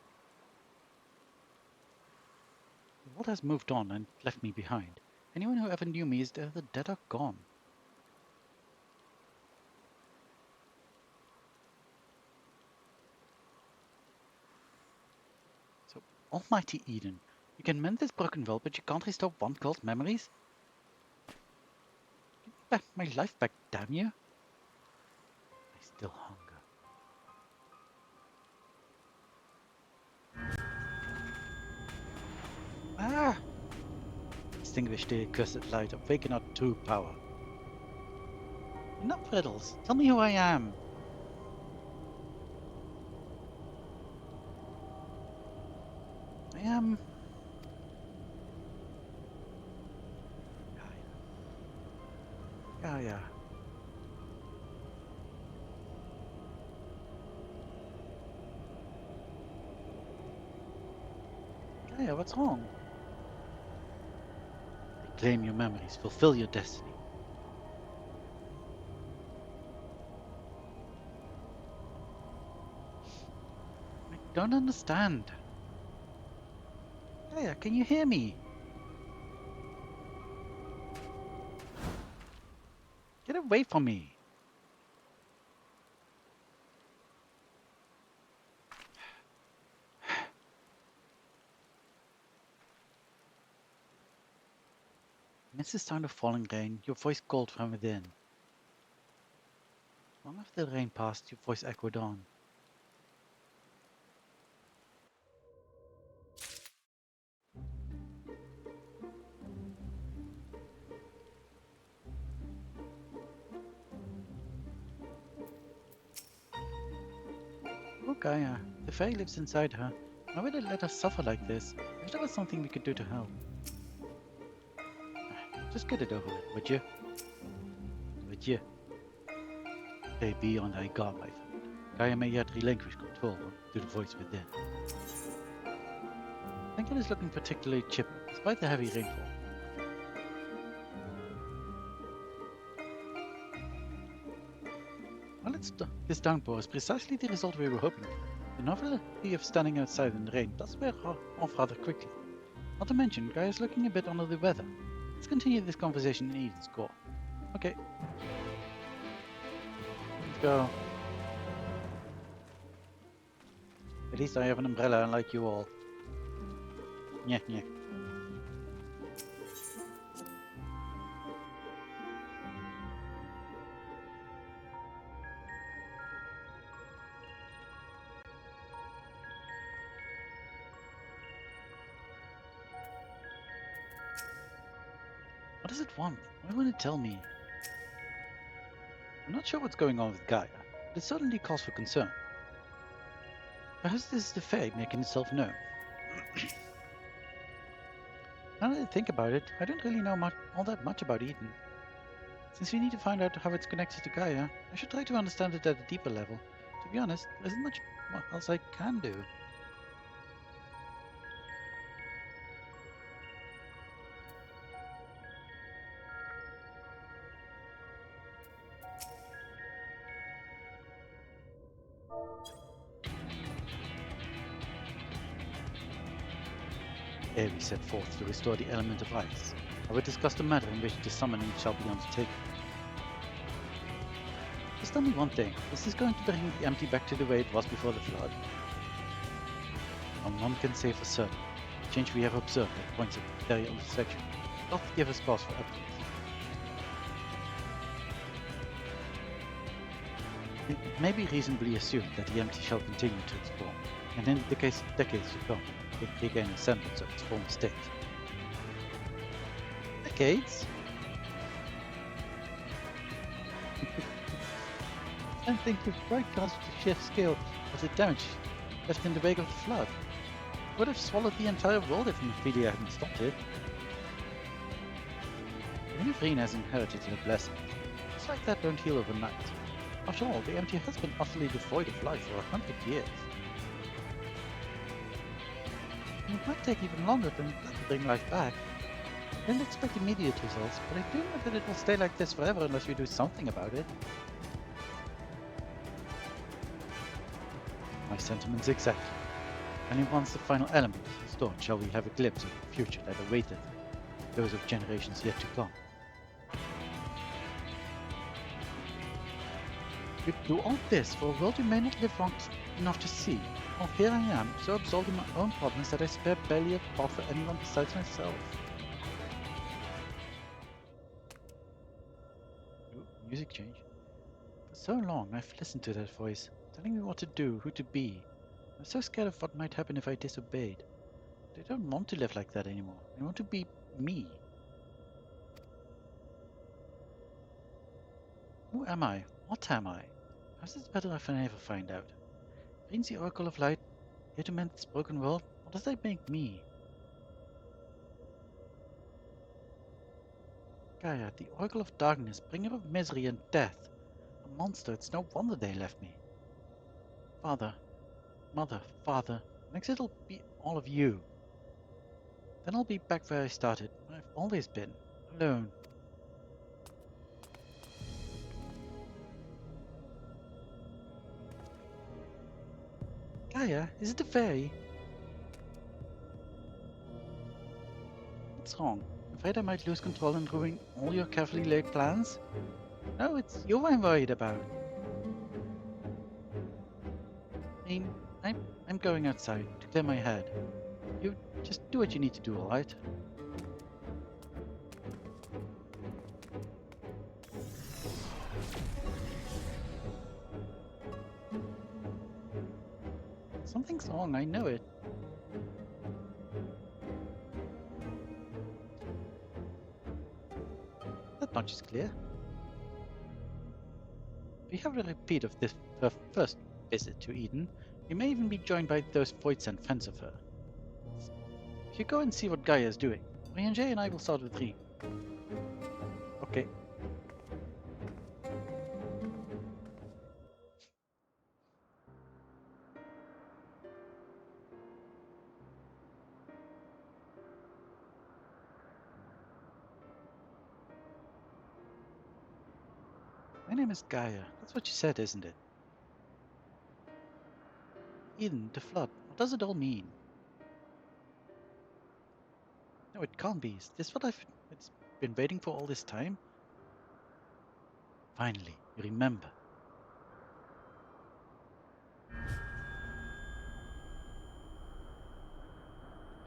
The world has moved on and left me behind. Anyone who ever knew me is either dead or gone. So, Almighty Eden, you can mend this broken world, but you can't restore one girl's memories? Give me back my life back, damn you! I still hunger. Ah! extinguish the accursed light, awaken our true power. Enough riddles. Tell me who I am. I am... Gaia. Gaia, what's wrong? Reclaim your memories, fulfill your destiny. I don't understand. Gaia, can you hear me? Get away from me. Amidst the sound of falling rain, your voice called from within. Long after the rain passed, your voice echoed on. Oh Gaia, the Fae lives inside her. Why would it let us suffer like this? I wish there was something we could do to help. Just get it over with, would you? Would you? Pray be on thy God, my friend. Gaia may yet relinquish control to the voice within. Lincoln is looking particularly chipper, despite the heavy rainfall. Well, this downpour is precisely the result we were hoping for. The novelty of standing outside in the rain does wear off rather quickly. Not to mention, Gaia is looking a bit under the weather. Let's continue this conversation in Eden's Core. Okay. Let's go. At least I have an umbrella, unlike you all. Yeah, yeah. What does it want? Why won't it tell me? I'm not sure what's going on with Gaia, but it certainly calls for concern. Perhaps this is the Fae making itself known. Now that I think about it, I don't really know all that much about Eden. Since we need to find out how it's connected to Gaia, I should try to understand it at a deeper level. To be honest, there isn't much else I can do. Ere we set forth to restore the element of ice, I will discuss the manner in which the summoning shall be undertaken. Just tell me one thing, is this going to bring the empty back to the way it was before the flood? None can say for certain. The change we have observed at points of very intersection doth give us cause for optimism. It may be reasonably assumed that the empty shall continue to explore, and in the case of decades to come, it regain a semblance of its former state. Decades? I think the right cause of the sheer scale of the damage left in the wake of the flood. It would have swallowed the entire world if Ophelia hadn't stopped it. Even if Reen has inherited her blessing, it's like that don't heal overnight. After all, the empty has been utterly devoid of life for 100 years. And it might take even longer than that to bring life back. I don't expect immediate results, but I do know that it will stay like this forever unless we do something about it. My sentiments exactly. Only once the final element is restored shall we have a glimpse of the future that awaited those of generations yet to come. We do all this for a world you may not live long enough to see. Well, here I am, so absorbed in my own problems that I spare barely a thought for anyone besides myself. Ooh, music change. For so long I've listened to that voice, telling me what to do, who to be. I'm so scared of what might happen if I disobeyed. But I don't want to live like that anymore. I want to be me. Who am I? What am I? Perhaps it's better if I never find out. Brings the Oracle of Light here to mend this broken world? What does that make me? Gaia, the Oracle of Darkness, bringer of misery and death. A monster, it's no wonder they left me. Father, Mother, Father, next it'll be all of you. Then I'll be back where I started, where I've always been, alone. Gaia, is it a fairy? What's wrong? Afraid I might lose control and ruin all your carefully laid plans? No, it's you I'm worried about. I'm going outside to clear my head. You just do what you need to do, alright? Something's wrong, I know it. That much is clear. We have a repeat of this her first visit to Eden. We may even be joined by those Void sent friends of her. If you go and see what Gaia is doing, Rianjay and I will start with Reen. Okay. My name is Gaia. That's what you said, isn't it? Eden, the flood. What does it all mean? No, it can't be. Is this what it's been waiting for all this time? Finally, you remember.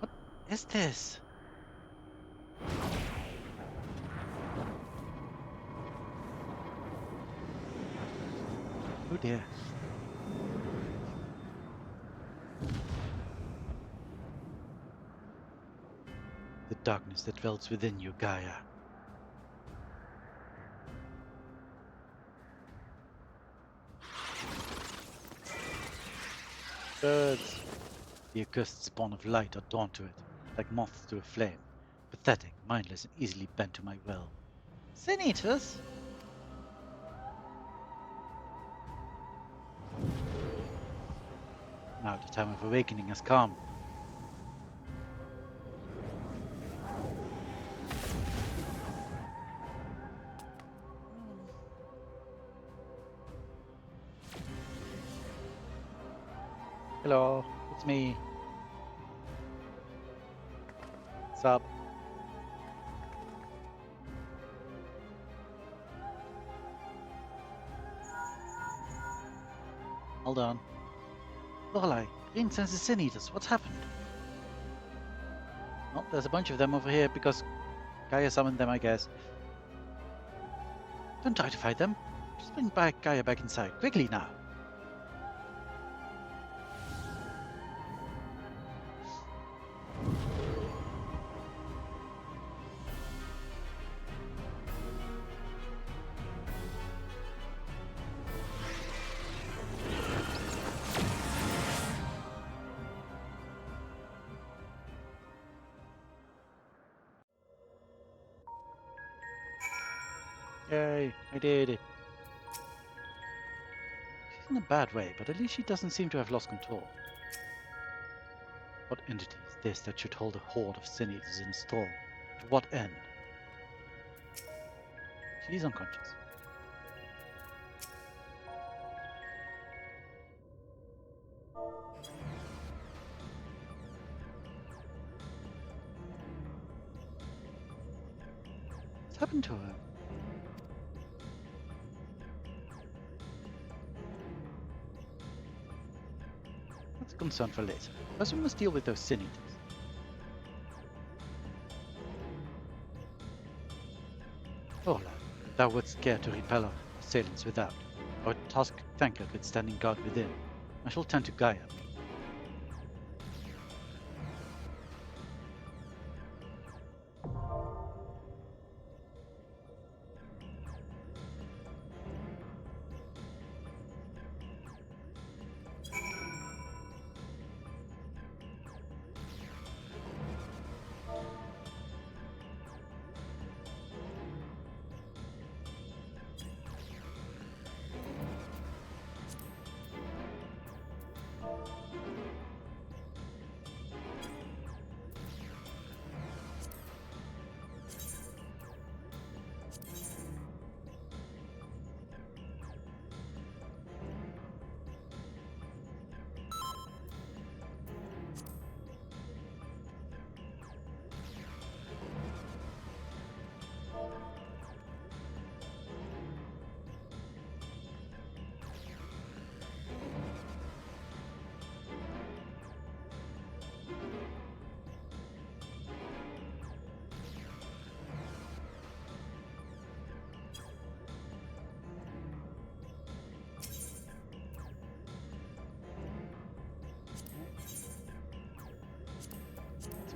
What is this? Oh dear. The darkness that dwells within you, Gaia. Birds. The accursed spawn of light are drawn to it, like moths to a flame. Pathetic, mindless, and easily bent to my will. Sin eaters? Now the time of awakening has come. Hello, it's me. What's up? Hold on. Lorelei, Green senses sin eaters. What's happened? Well, there's a bunch of them over here because Gaia summoned them, I guess. Don't try to fight them. Just bring Gaia back inside. Quickly now. Yay, I did it. She's in a bad way, but at least she doesn't seem to have lost control. What entity is this that should hold a horde of sin eaters in its thrall? To what end? She's unconscious. What's happened to her? That's a concern for later. First we must deal with those sin eaters. Orla, thou wouldst care to repel our assailants without. Our task thanker with standing guard within. I shall turn to Gaia.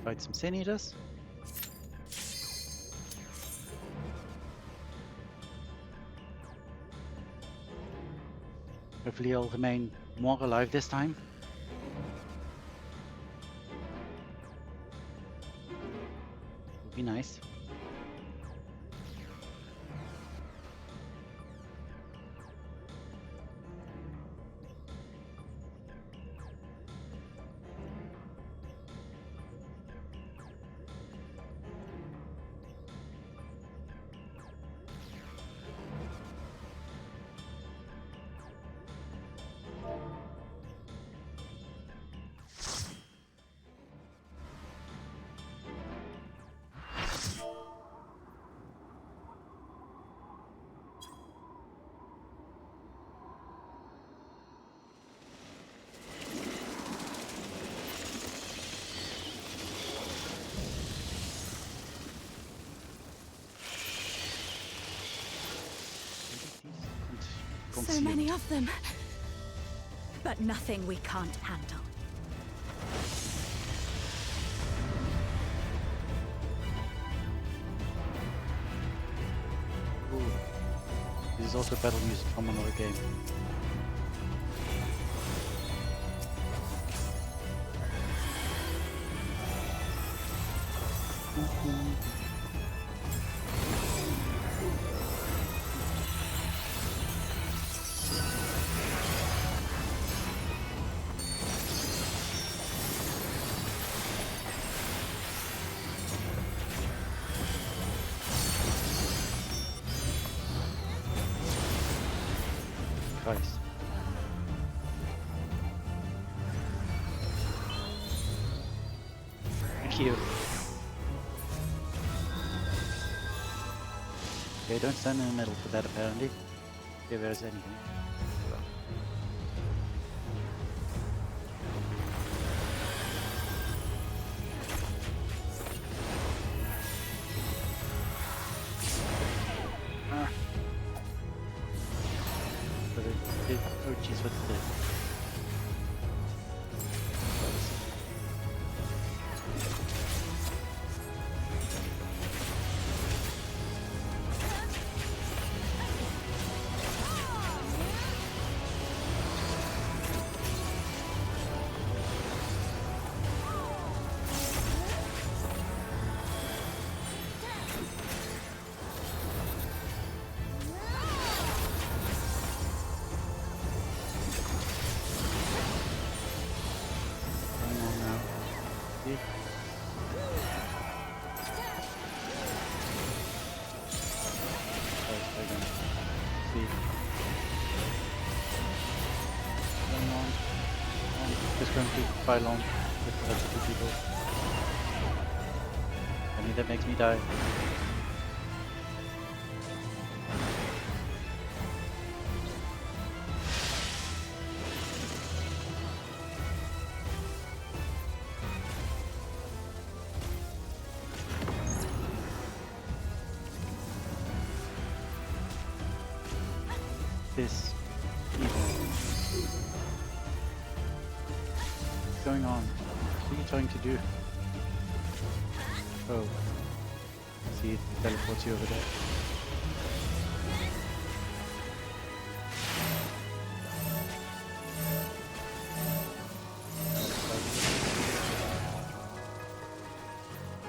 fight some Sin Eaters. Hopefully I'll remain more alive this time. Would be nice. So many of them. But nothing we can't handle. Ooh. This is also battle music from another game. Christ. Thank you. Okay, don't stand in the middle for that apparently. If there's anything. Oh jeez, what did it? Just going to quite long with the two people. I mean, that makes me die. This what's going on? What are you trying to do? Oh, see, it teleports you over there.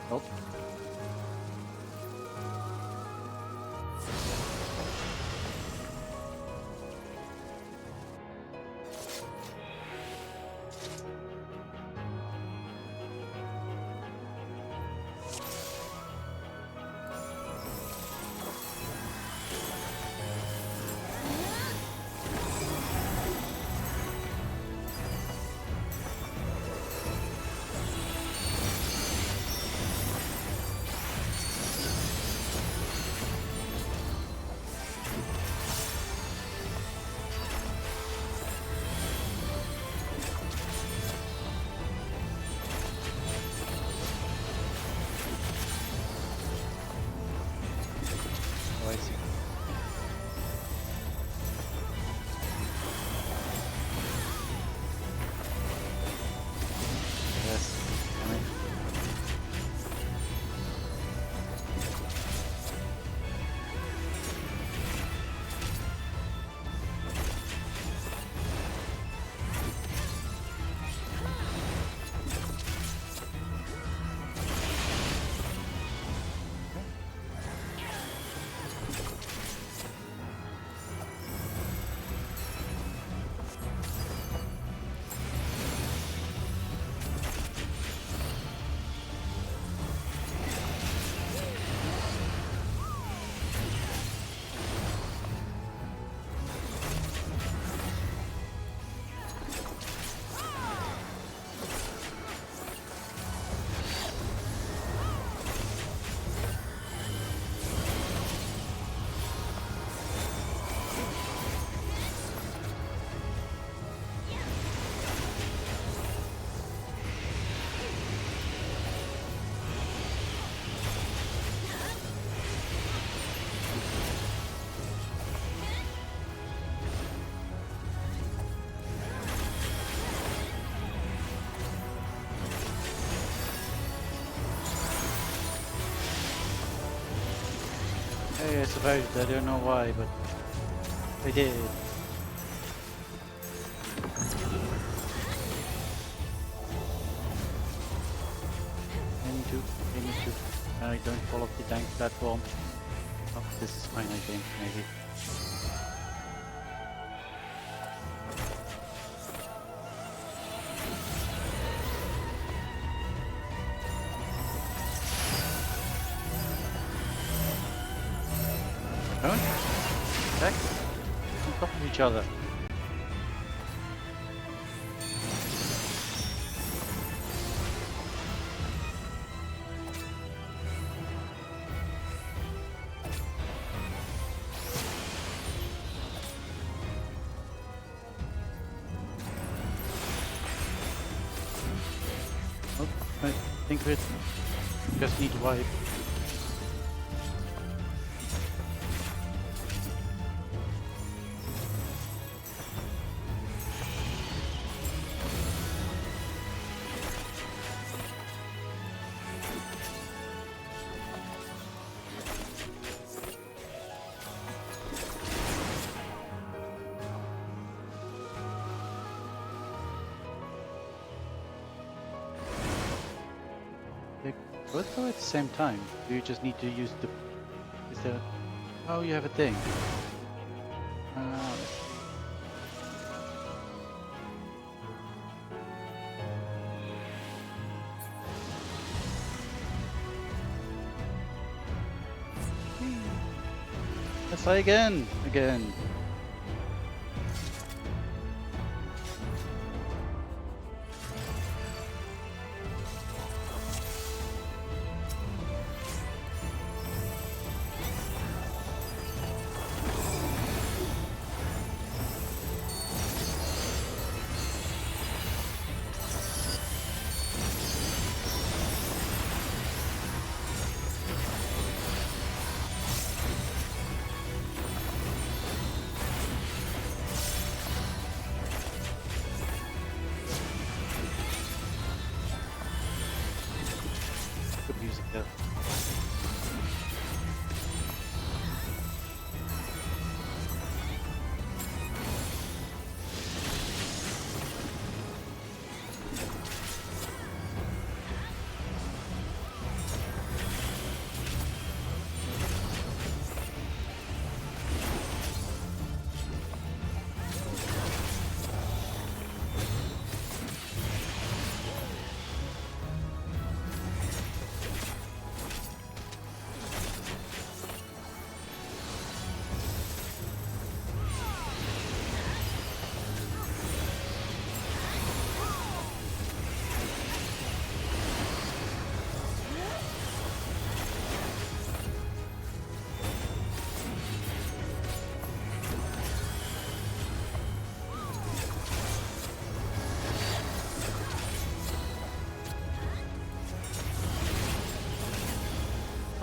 Nope. Hey, I survived. I don't know why, but I did. Aim to. I don't fall off the tank platform. Oh, this is fine, I think, maybe. Don't attack on top of each other. Oh, I think we just need to wipe. They both go at the same time. Do you just need to use the... Is there... Oh, you have a thing. Let's see. Let's try again. Again. Good music there.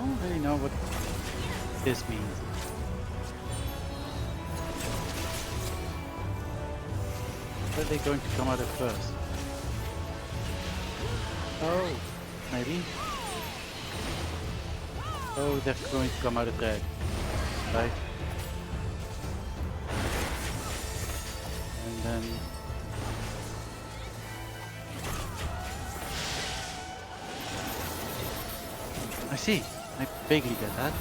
I don't really know what this means. Where are they going to come out at first? Oh, maybe. Oh, they're going to come out at red. Right? And then... I see. I vaguely get that.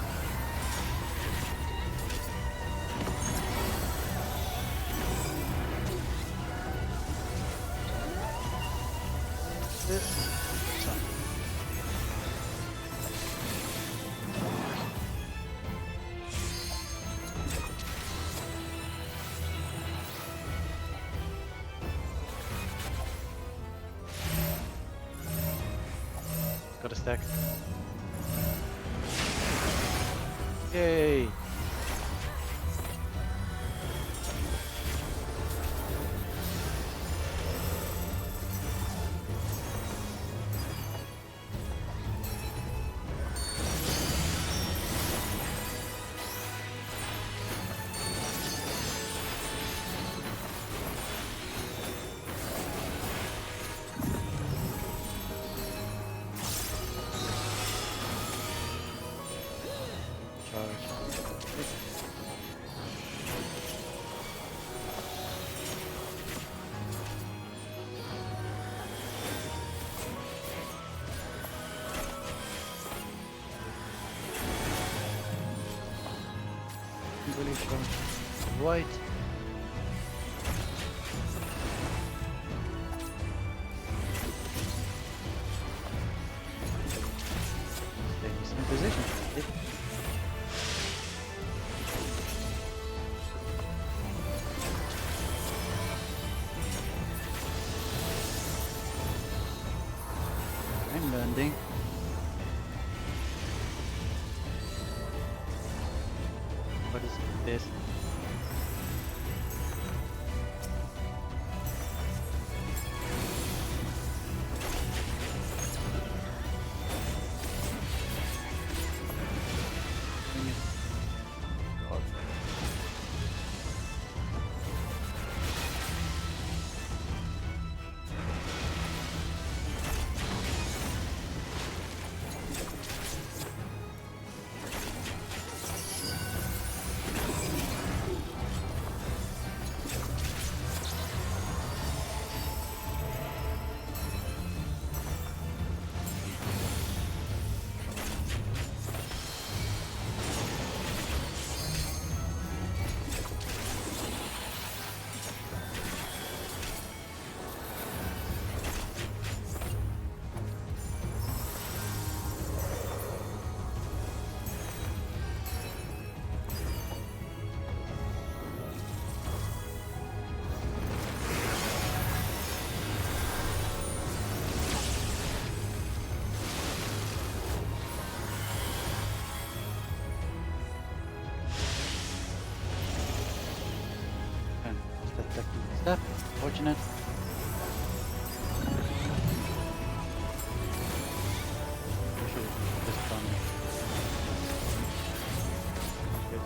So. Got a stack. Yay! Charge. Really from right. Stay in position. I'm landing. What is this? Step. Fortunate. Just done. Good.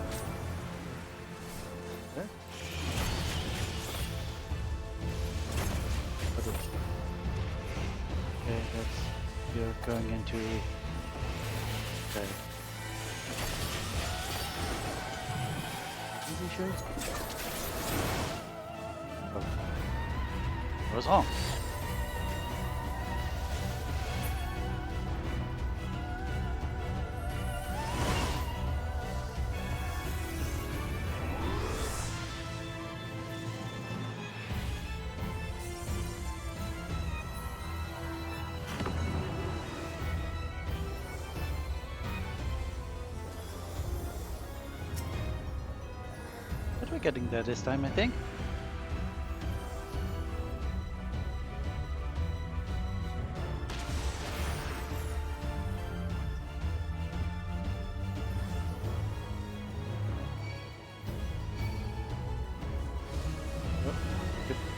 There. Okay, that's you're going into. Okay. Easy shoot. What was wrong? But we're getting there this time, I think.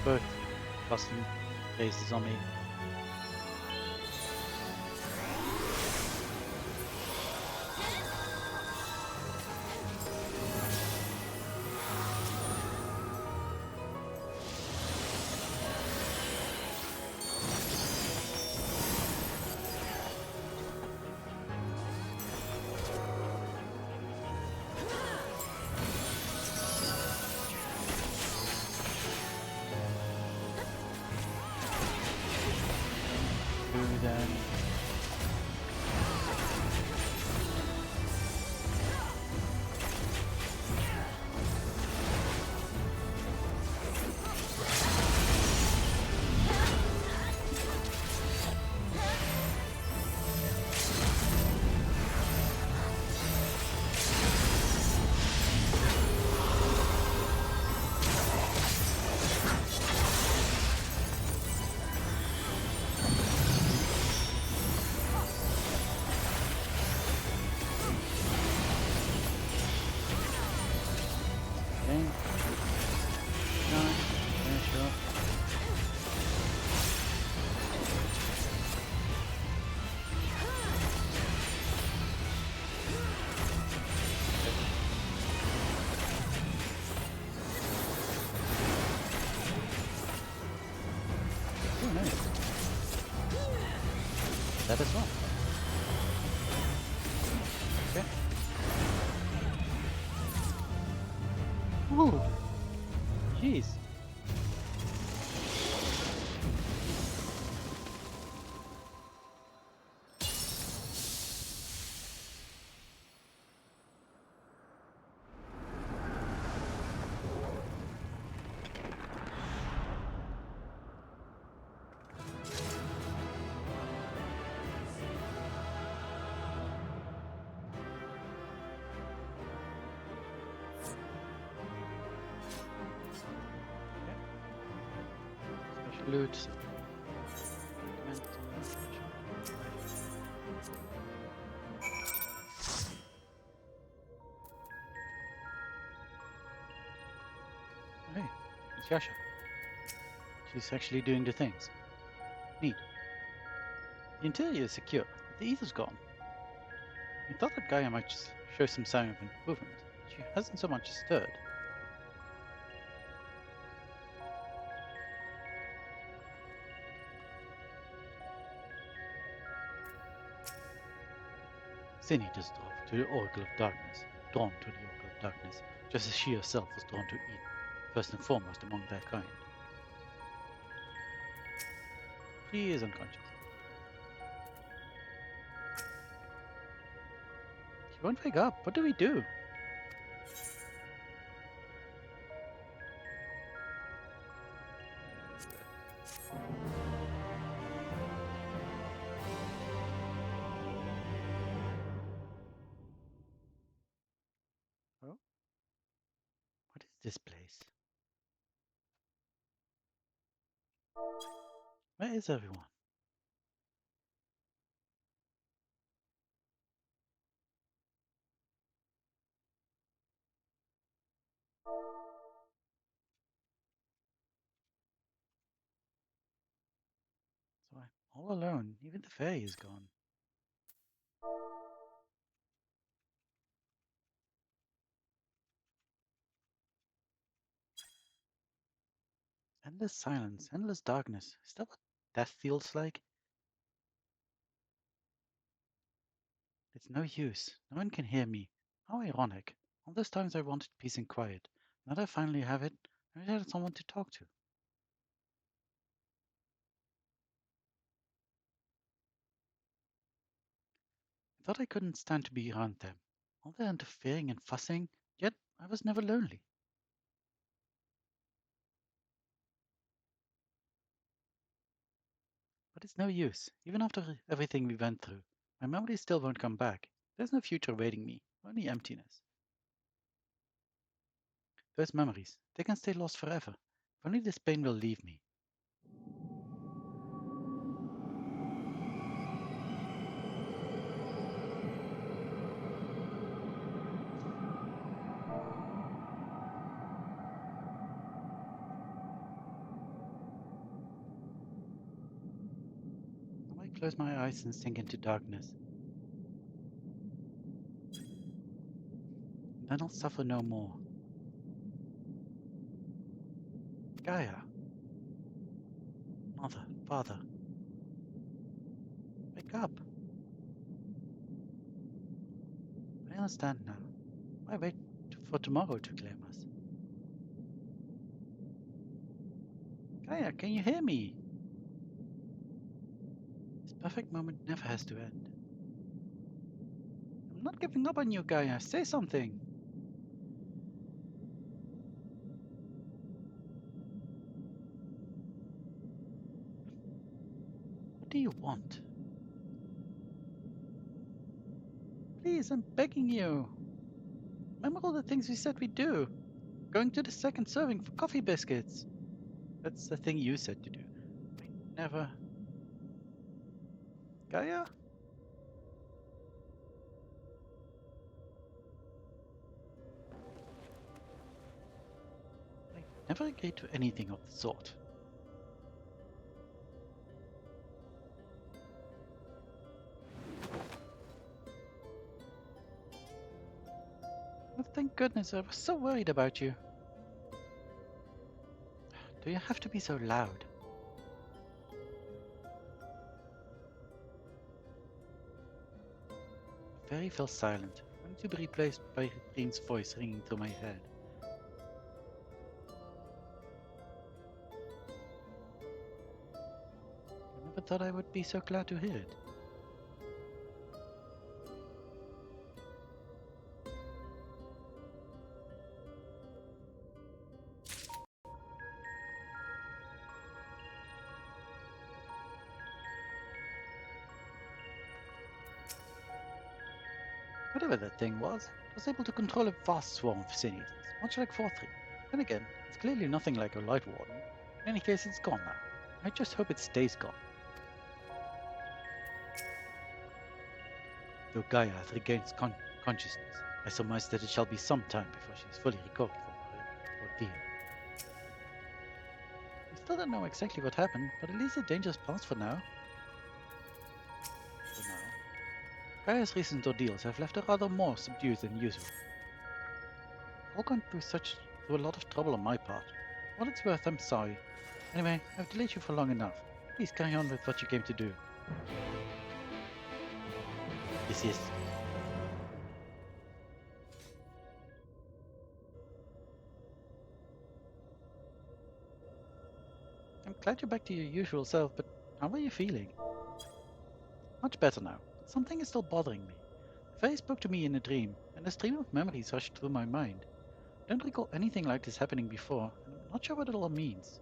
Both custom bases on me. Then that as well. Okay. Oh, jeez. Special loot. Hey, it's Yasha. She's actually doing the things. Neat. The interior is secure, but the ether's gone. I thought that Gaia might just show some sign of improvement, but she hasn't so much as stirred. Zinni just drove to the Oracle of Darkness, drawn to the Oracle of Darkness, just as she herself was drawn to Eden, first and foremost among their kind. She is unconscious. She won't wake up. What do we do? Oh, what is this place? Where is everyone? So I'm all alone. Even the fairy is gone. Endless silence, endless darkness. Is that what death feels like? It's no use. No one can hear me. How ironic. All those times I wanted peace and quiet. Now that I finally have it, I wish I had someone to talk to. I thought I couldn't stand to be around them. All their interfering and fussing, yet I was never lonely. But it's no use. Even after everything we went through, my memories still won't come back. There's no future awaiting me, only emptiness. Those memories, they can stay lost forever. If only this pain will leave me. Now I close my eyes and sink into darkness. And then I'll suffer no more. Gaia. Mother, father. Wake up. I understand now. Why wait for tomorrow to claim us? Gaia, can you hear me? This perfect moment never has to end. I'm not giving up on you, Gaia. Say something. What do you want? Please, I'm begging you. Remember all the things we said we'd do. Going to the second serving for coffee biscuits. That's the thing you said to do. I never... Gaia? I never agreed to anything of the sort. Oh, thank goodness, I was so worried about you. Do you have to be so loud? The fairy fell silent, only to be replaced by Reen's voice ringing through my head. thought I would be so glad to hear it. Whatever that thing was, it was able to control a vast swarm of Sinians, much like 4-3. Then again, it's clearly nothing like a Light Warden. In any case, it's gone now. I just hope it stays gone. Though Gaia hath regained consciousness, I surmise that it shall be some time before she is fully recovered from her ordeal. We still don't know exactly what happened, but at least the danger's passed for now. Gaia's recent ordeals have left her rather more subdued than usual. I've all gone through a lot of trouble on my part. For what it's worth, I'm sorry. Anyway, I've delayed you for long enough. Please carry on with what you came to do. Yes. I'm glad you're back to your usual self, but how are you feeling? Much better now, but something is still bothering me. The Fae spoke to me in a dream, and a stream of memories rushed through my mind. I don't recall anything like this happening before, and I'm not sure what it all means.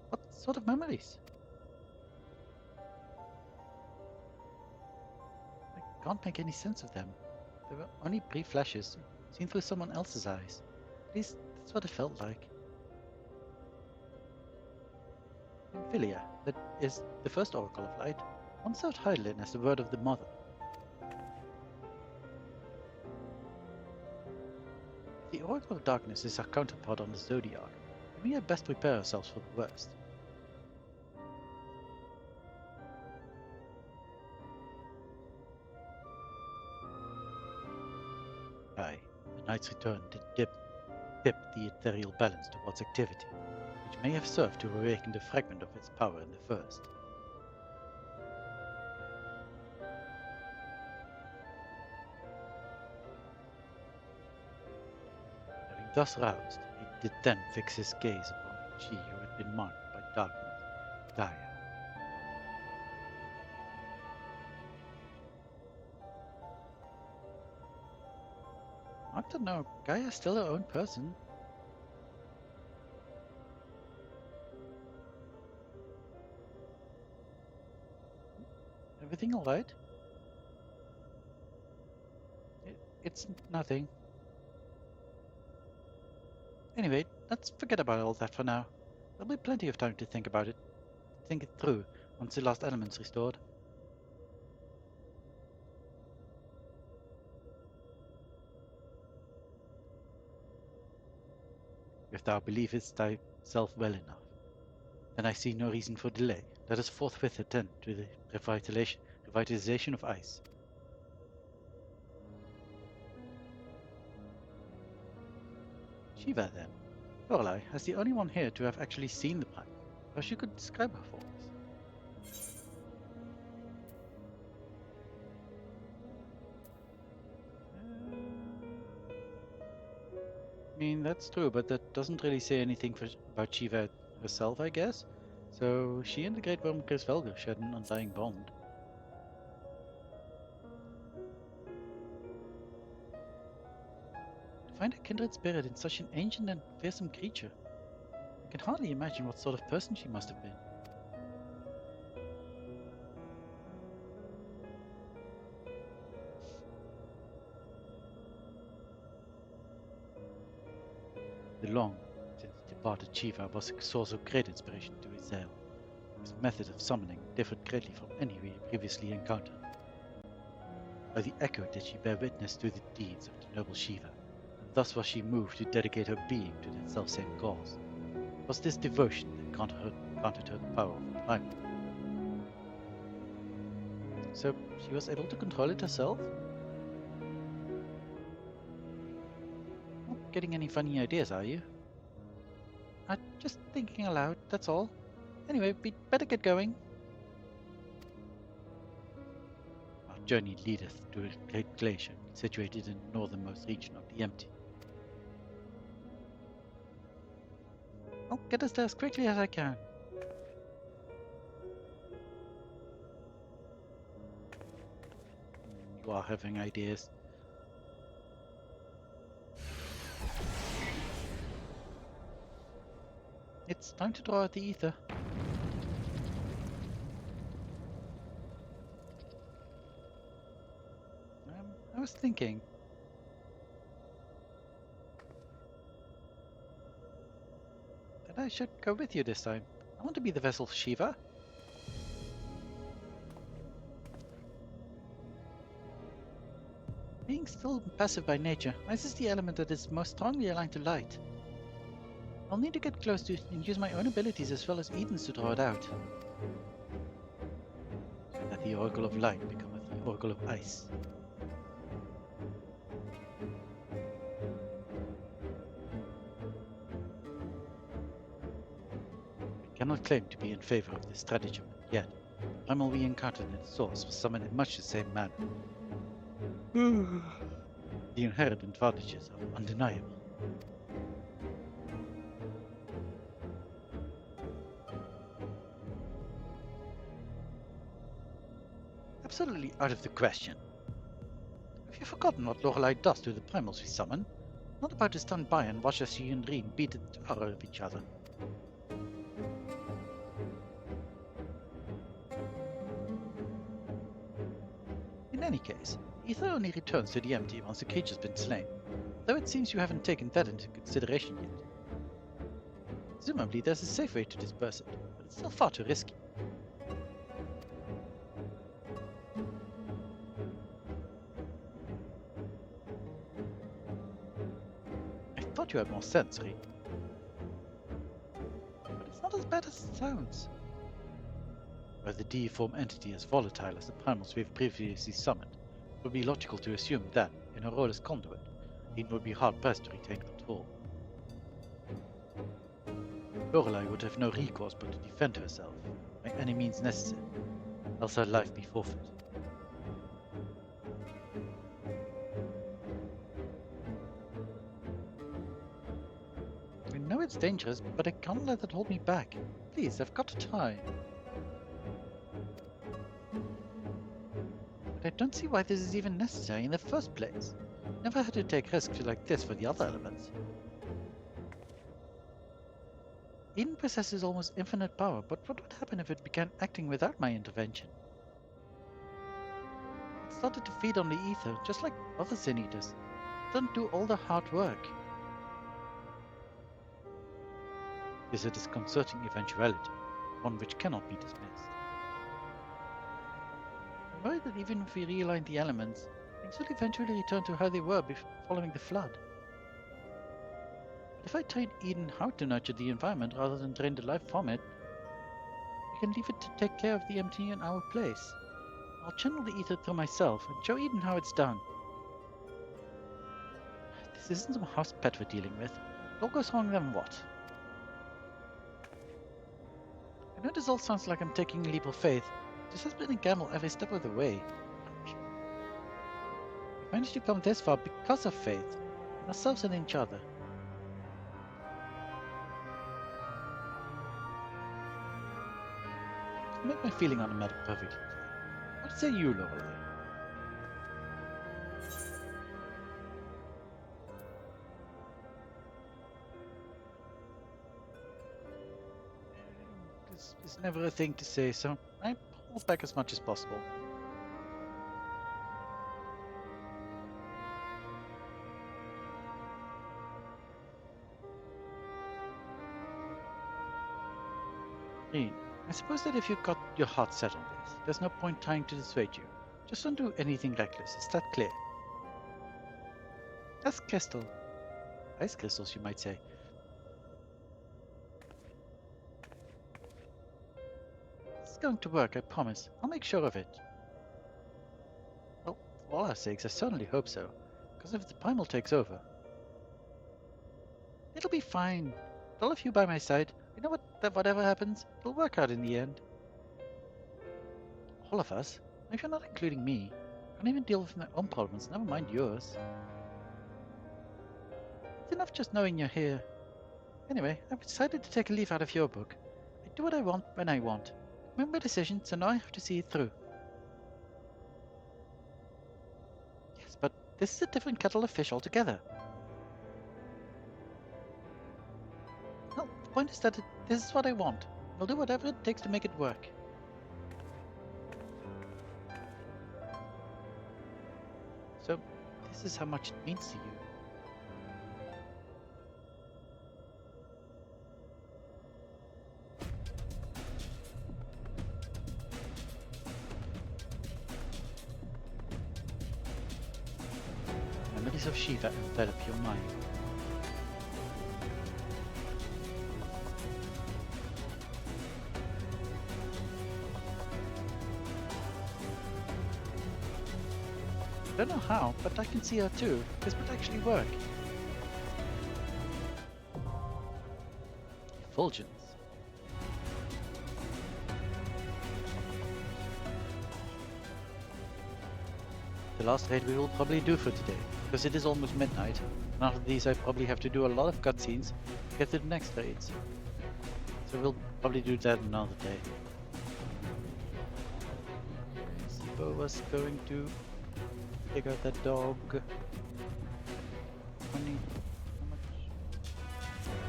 What sort of memories? I can't make any sense of them. They were only brief flashes, seen through someone else's eyes. At least, that's what it felt like. Amphilia, that is the first Oracle of Light, once served Hydaelyn as the word of the Mother. If the Oracle of Darkness is our counterpart on the Zodiac, then we had best prepare ourselves for the worst. Aye, the Knight's return did tip the ethereal balance towards activity, which may have served to awaken the fragment of its power in the first. Having thus roused, he did then fix his gaze upon she who had been marked by darkness, Gaia. I don't know, Gaia's still her own person. Everything alright? It's nothing. Anyway, let's forget about all that for now. There'll be plenty of time to think it through, once the last element's restored. If thou believest thyself well enough, then I see no reason for delay. Let us forthwith attend to the revitalization of ice. Shiva, then. Lorelei, as the only one here to have actually seen the planet, perhaps you could describe her for us. I mean, that's true, but that doesn't really say anything about Shiva herself, I guess. So, she and the Great Worm Grisvelger shared an undying bond. To find a kindred spirit in such an ancient and fearsome creature, I can hardly imagine what sort of person she must have been. The long since departed Shiva was a source of great inspiration to Izel. His method of summoning differed greatly from any we previously encountered. By the echo did she bear witness to the deeds of the noble Shiva, and thus was she moved to dedicate her being to that selfsame cause. It was this devotion that granted her the power of a primal. So she was able to control it herself? Not getting any funny ideas, are you? Just thinking aloud, that's all. Anyway, we'd better get going. Our journey leadeth to a great glacier situated in the northernmost region of the Empty. I'll get us there as quickly as I can. You are having ideas. It's time to draw out the ether. I was thinking. That I should go with you this time. I want to be the vessel Shiva. Being still passive by nature, ice is the element that is most strongly aligned to light. I'll need to get close to it and use my own abilities as well as Eden's to draw it out. So that the Oracle of Light becometh the Oracle of Ice. I cannot claim to be in favor of this stratagem, yet the primal we encountered in its source was summoned in much the same manner. The inherent advantages are undeniable. Absolutely out of the question. Have you forgotten what Lorelei does to the primals we summon? Not about to stand by and watch as she and Reen beat the tar out of each other. In any case, ether only returns to the empty once the cage has been slain, though it seems you haven't taken that into consideration yet. Presumably there's a safe way to disperse it, but it's still far too risky. I thought you had more sense, Reen. But it's not as bad as it sounds. Were the deiform entity as volatile as the primals we've previously summoned, it would be logical to assume that, in her role as conduit, Reen would be hard-pressed to retain control. Lorelei would have no recourse but to defend herself, by any means necessary, else her life be forfeit. I know it's dangerous, but I can't let that hold me back. Please, I've got to try. But I don't see why this is even necessary in the first place. Never had to take risks like this for the other elements. Eden possesses almost infinite power, but what would happen if it began acting without my intervention? It started to feed on the ether, just like other Sin Eaters. It doesn't do all the hard work. This is a disconcerting eventuality, one which cannot be dismissed. I'm worried that even if we realign the elements, things will eventually return to how they were following the flood. But if I train Eden how to nurture the environment rather than drain the life from it, we can leave it to take care of the empty in our place. I'll channel the ether through myself and show Eden how it's done. This isn't some house pet we're dealing with. If all goes wrong, then what? I know this all sounds like I'm taking a leap of faith. This has been a gamble every step of the way. We managed to come this far because of faith, in ourselves and in each other. To make my feeling on the matter perfectly clear, what say you, Lorelei? This is never a thing to say, so I hold back as much as possible. Reen, I suppose that if you've got your heart set on this, there's no point trying to dissuade you. Just don't do anything reckless, is that clear? That's crystal. Ice crystals, you might say. It's going to work, I promise. I'll make sure of it. Well, for all our sakes, I certainly hope so. Because if the primal takes over, it'll be fine. With all of you by my side, you know that whatever happens, it'll work out in the end. All of us? If you're not including me, can't even deal with my own problems, never mind yours. It's enough just knowing you're here. Anyway, I've decided to take a leaf out of your book. I do what I want when I want. I made my decision, so now I have to see it through. This is a different kettle of fish altogether. Well, the point is that this is what I want. I'll do whatever it takes to make it work. So, this is how much it means to you. Memories of Shiva envelop your mind. I don't know how, but I can see her too. This would actually work. Effulgence. The last raid we will probably do for today, because it is almost midnight, and after these I probably have to do a lot of cutscenes to get to the next raids. So we'll probably do that another day. Sibo was going to take out that dog. 20, how much?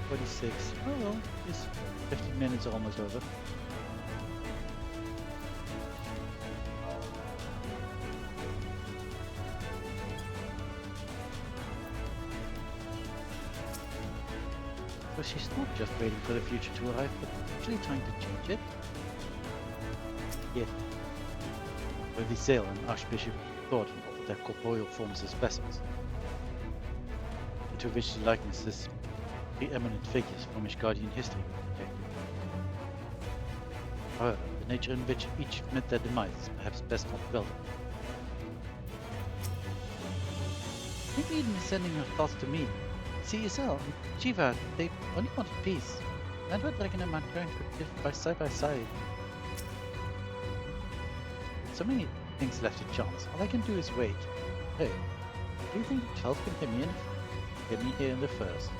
46. Oh well, this 15 minutes are almost over. So she's not just waiting for the future to arrive, but actually trying to change it. Yeah. Both Zale and Archbishop thought of their corporeal forms as vessels, into which the likenesses preeminent figures from Ishgardian history were projected. However, the nature in which each met their demise is perhaps best not dwelt on. Maybe Eden is sending her thoughts to me. See, Isel and Shiva, they only wanted peace. And what Dragon and Mankind could live by side. So many things left to chance. All I can do is wait. Hey, do you think the 12th can get me here in the first?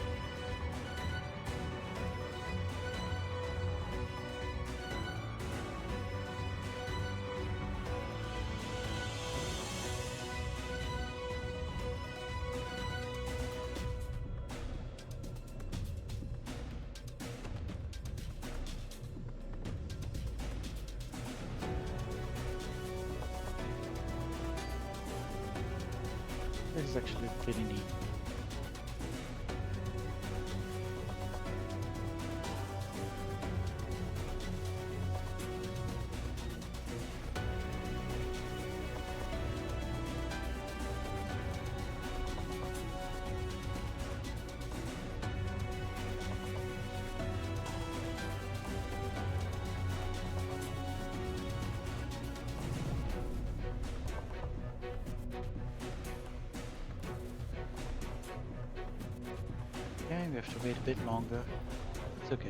This is actually pretty neat. Okay, we have to wait a bit longer. It's okay.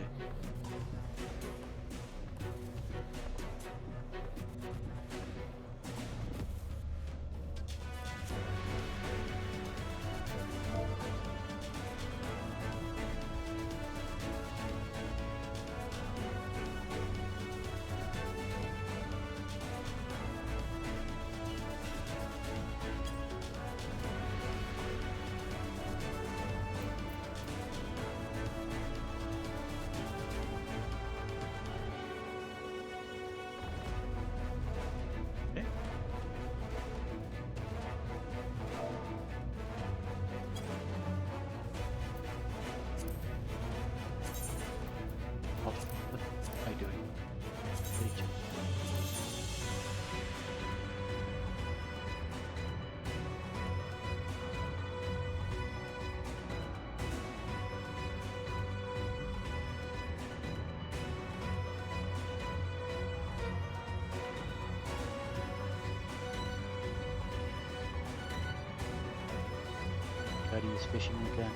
What am I doing? Reach. Daddy is fishing again.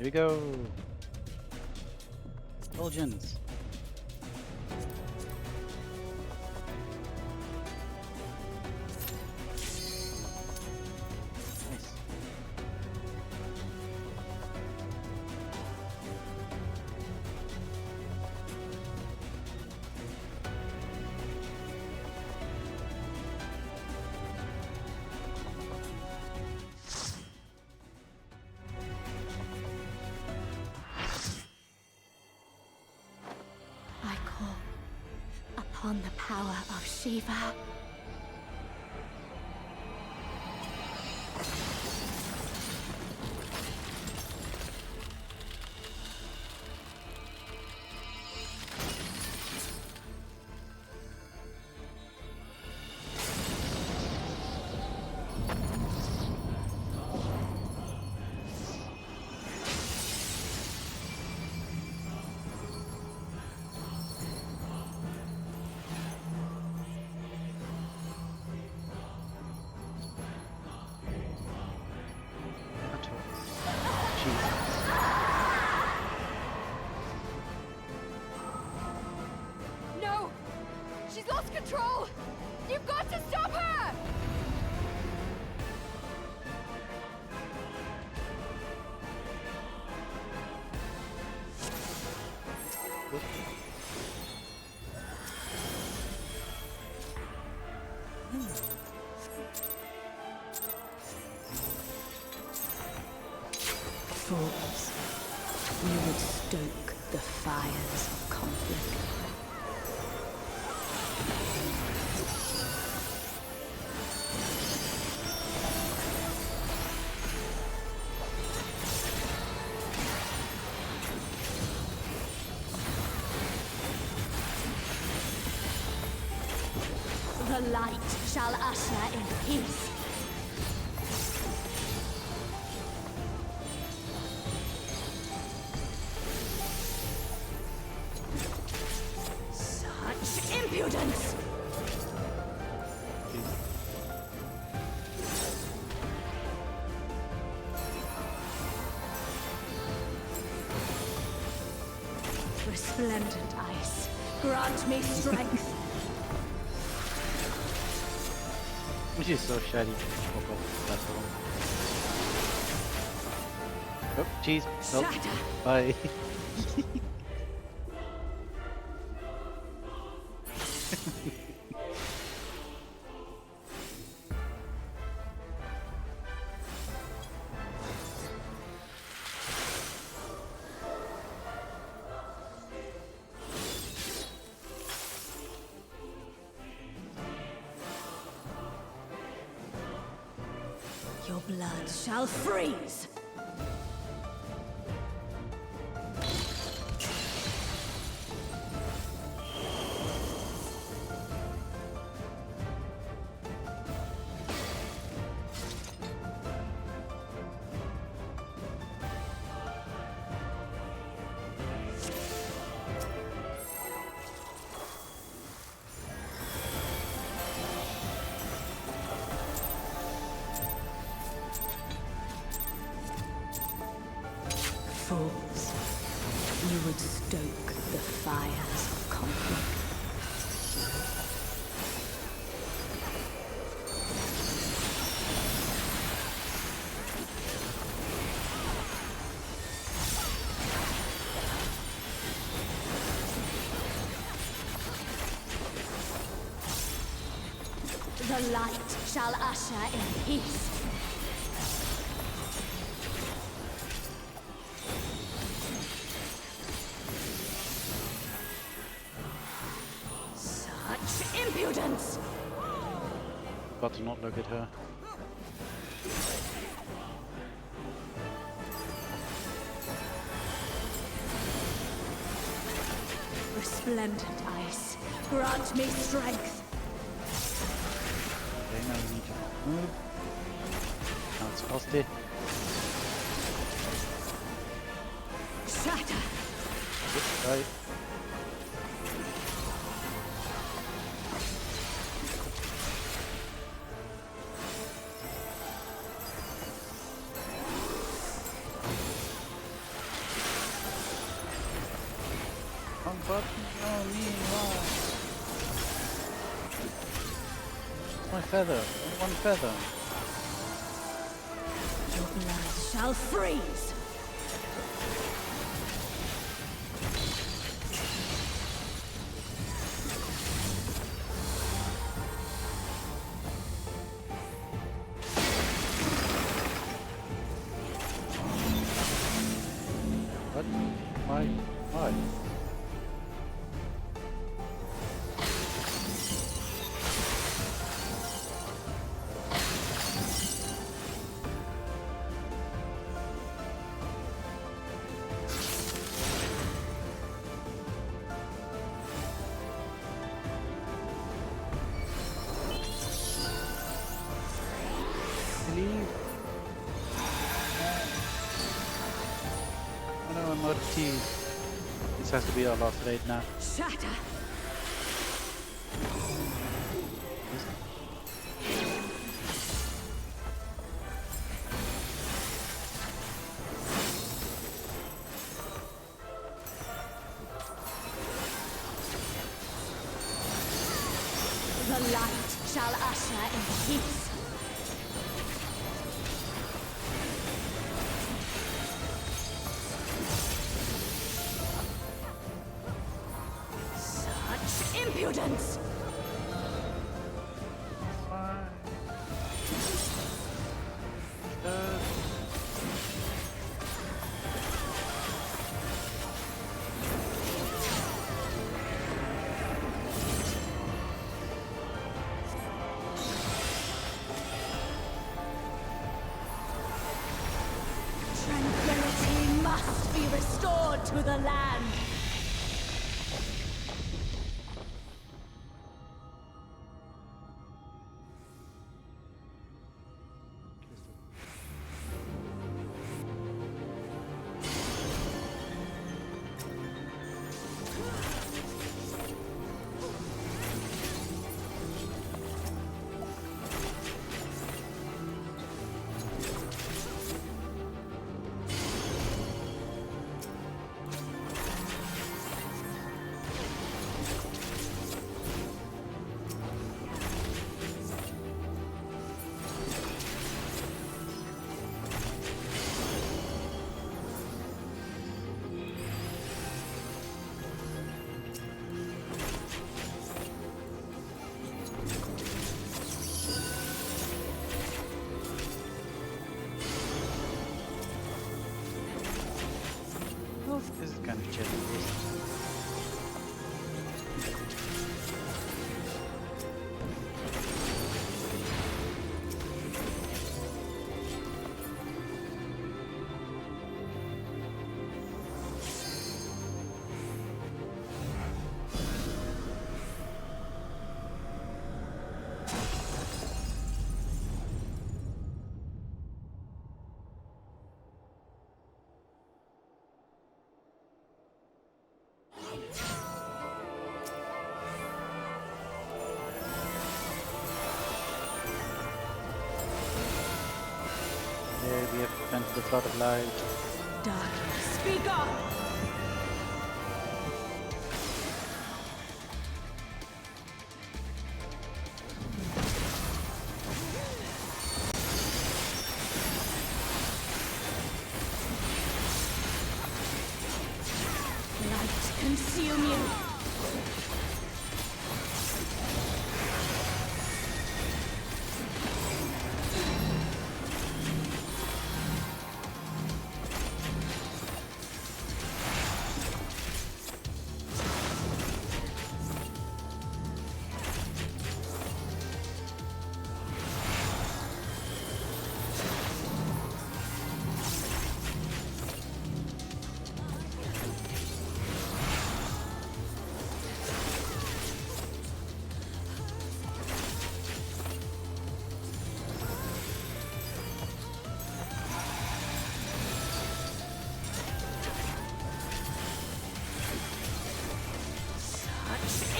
Here we go. Indulgence. Nice. I call upon the power of Shiva. No! She's lost control! You've got to stop her! Fools, you would stoke the fires of conflict. The light shall usher in peace. Such impudence! Resplendent ice, grant me strength. Which is so shady. Fuck off. That's all. Oh, cheese. Nope. Shatter. Bye. Your blood shall freeze. Fools, you would stoke the fires of conflict. The light shall usher in peace. Such impudence! Got to not look at her. Resplendent ice, grant me strength. Okay, now we need to move. Now it's Frosty. Shatter. Right. button? Oh, me, why? My feather. One feather. Your blood shall freeze. What? Why? Why? Leave. Oh no, I'm out of tea. This has to be our last raid now. Shatter. The light shall usher in peace. Such impudence! Why? Tranquility must be restored to the land. This is kind of chilly. There we have prevented the flood of light. Darkness, speak up! Light consume you!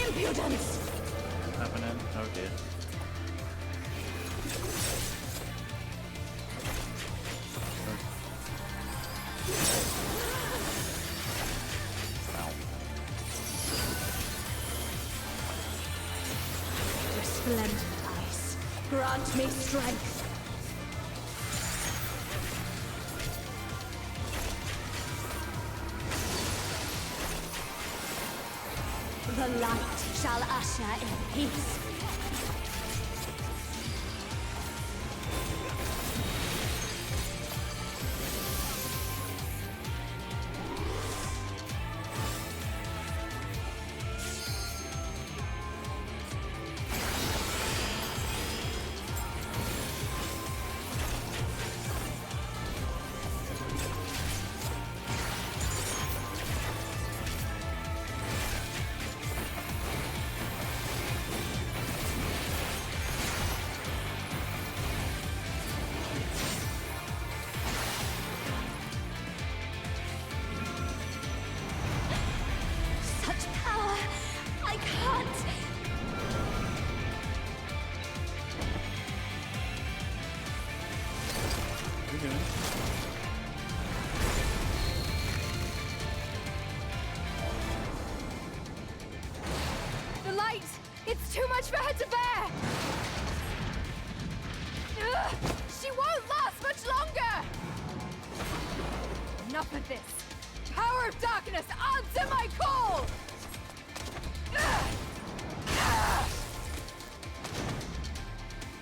Impudence! What's happening? Oh dear. Ow. Splendid ice, grant me strength. The light shall usher in peace. It's too much for her to bear! Ugh, she won't last much longer! Enough of this! Power of darkness, answer my call! Ugh! Ugh!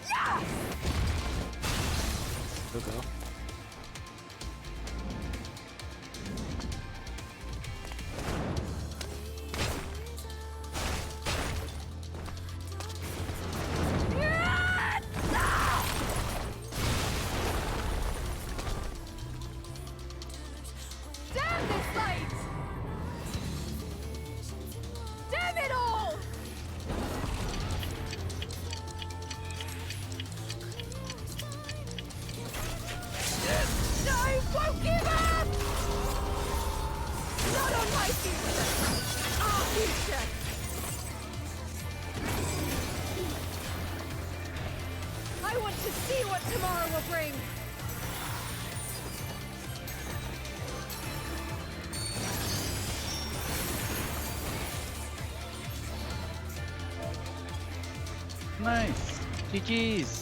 Yes! Go, go. I want to see what tomorrow will bring! Nice! GG's!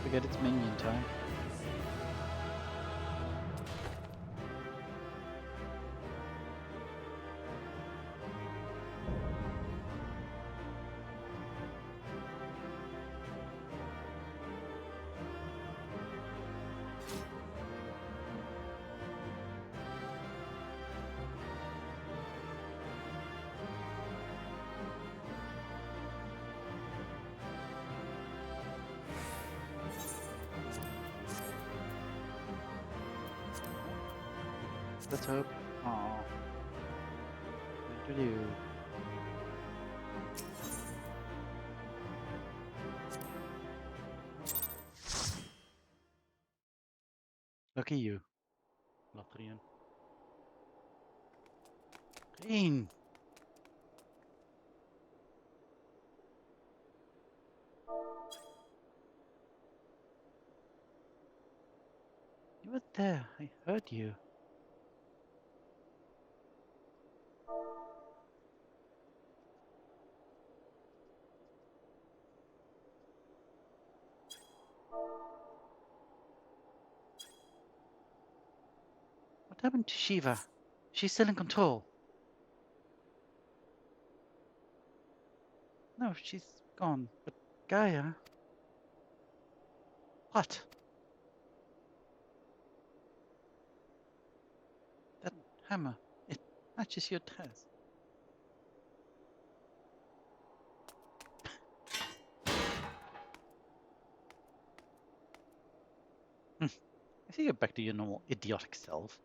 Forget it's minion time. Let's hope. Aww. What do you do? Lucky you, Lothrian. Green! You were there. I heard you. What happened to Shiva? She's still in control. No, she's gone. But Gaia? What? That hammer. It matches your dress. I see you're back to your normal idiotic self.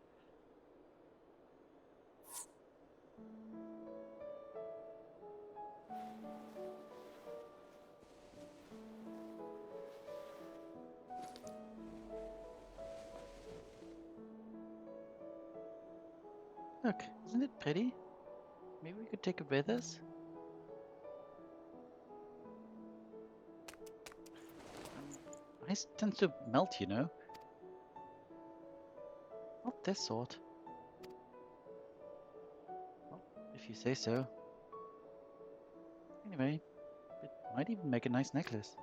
Look, isn't it pretty? Maybe we could take it with us? Ice tends to melt, you know. Not this sort. Well, if you say so. Anyway, it might even make a nice necklace.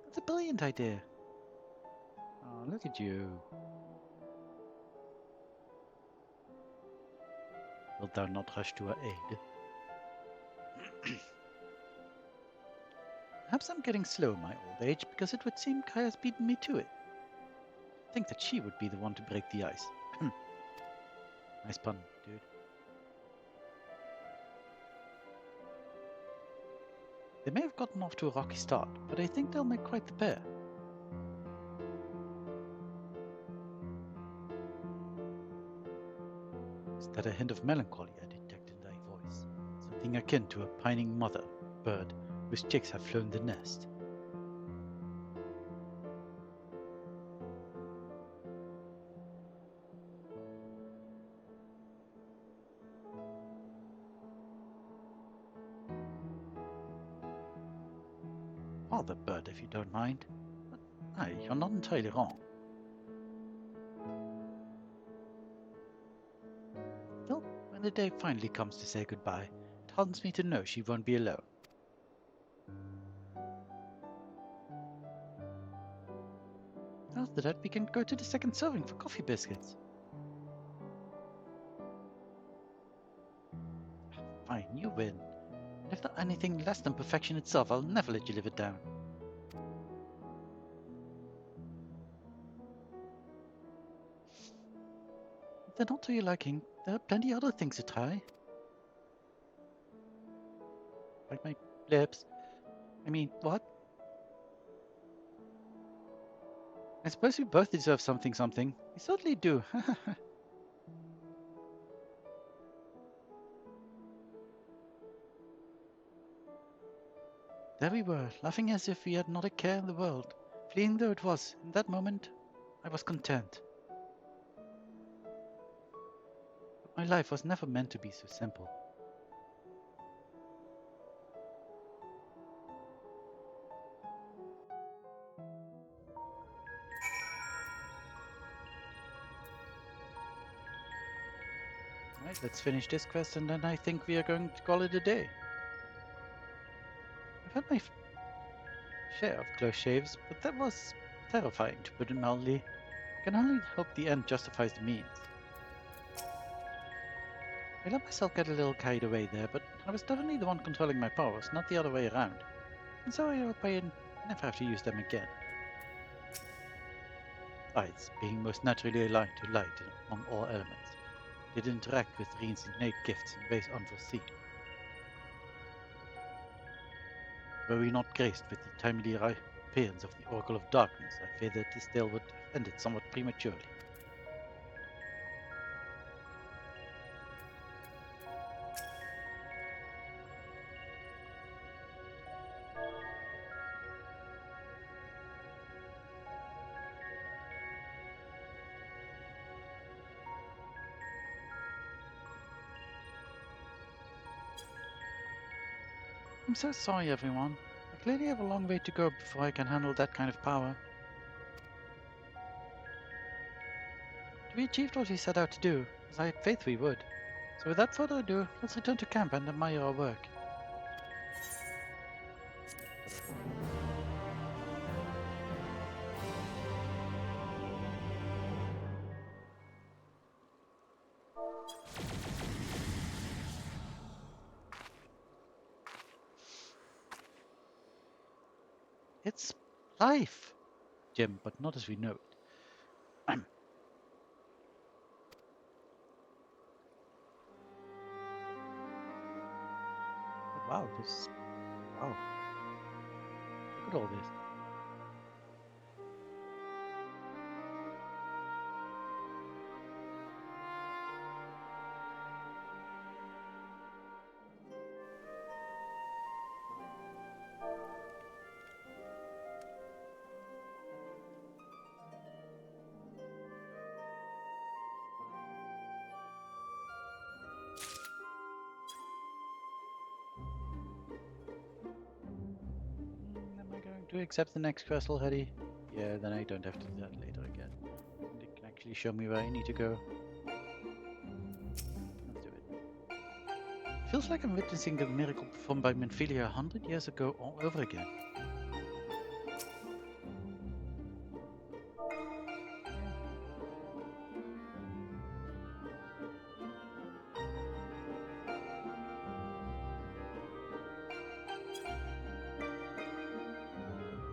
That's a brilliant idea. Oh, look at you. Wilt thou not rush to our aid? Perhaps I'm getting slow in my old age, because it would seem Kaya's beaten me to it. I think that she would be the one to break the ice. Nice pun, dude. They may have gotten off to a rocky start, but I think they'll make quite the pair. Is that a hint of melancholy I detect in thy voice? Something akin to a pining mother bird whose chicks have flown the nest. Father bird, if you don't mind. But aye, you're not entirely wrong. Well, when the day finally comes to say goodbye, it heartens me to know she won't be alone. After that, we can go to the second serving for coffee biscuits. Fine, you win. And if there's anything less than perfection itself, I'll never let you live it down. If they're not to your liking, there are plenty other things to try. Like my lips. I mean, what? I suppose we both deserve something. We certainly do. There we were, laughing as if we had not a care in the world. Fleeting though it was, in that moment, I was content. But my life was never meant to be so simple. Alright, let's finish this quest and then I think we are going to call it a day. I've had my share of close shaves, but that was terrifying, to put it mildly. I can only hope the end justifies the means. I let myself get a little carried away there, but I was definitely the one controlling my powers, not the other way around. And so I hope I never have to use them again. Besides, being most naturally aligned to light among all elements, did interact with Reen's innate gifts in ways unforeseen. Were we not graced with the timely appearance of the Oracle of Darkness, I fear that this tale would have ended somewhat prematurely. I'm so sorry, everyone. I clearly have a long way to go before I can handle that kind of power. We achieved what we set out to do, as I had faith we would. So without further ado, let's return to camp and admire our work. It's life, Jim, but not as we know it. Wow, wow. Look at all this. Do we accept the next quest already? Yeah, then I don't have to do that later again. And it can actually show me where I need to go. Let's do it. Feels like I'm witnessing the miracle performed by Menphilia 100 years ago all over again.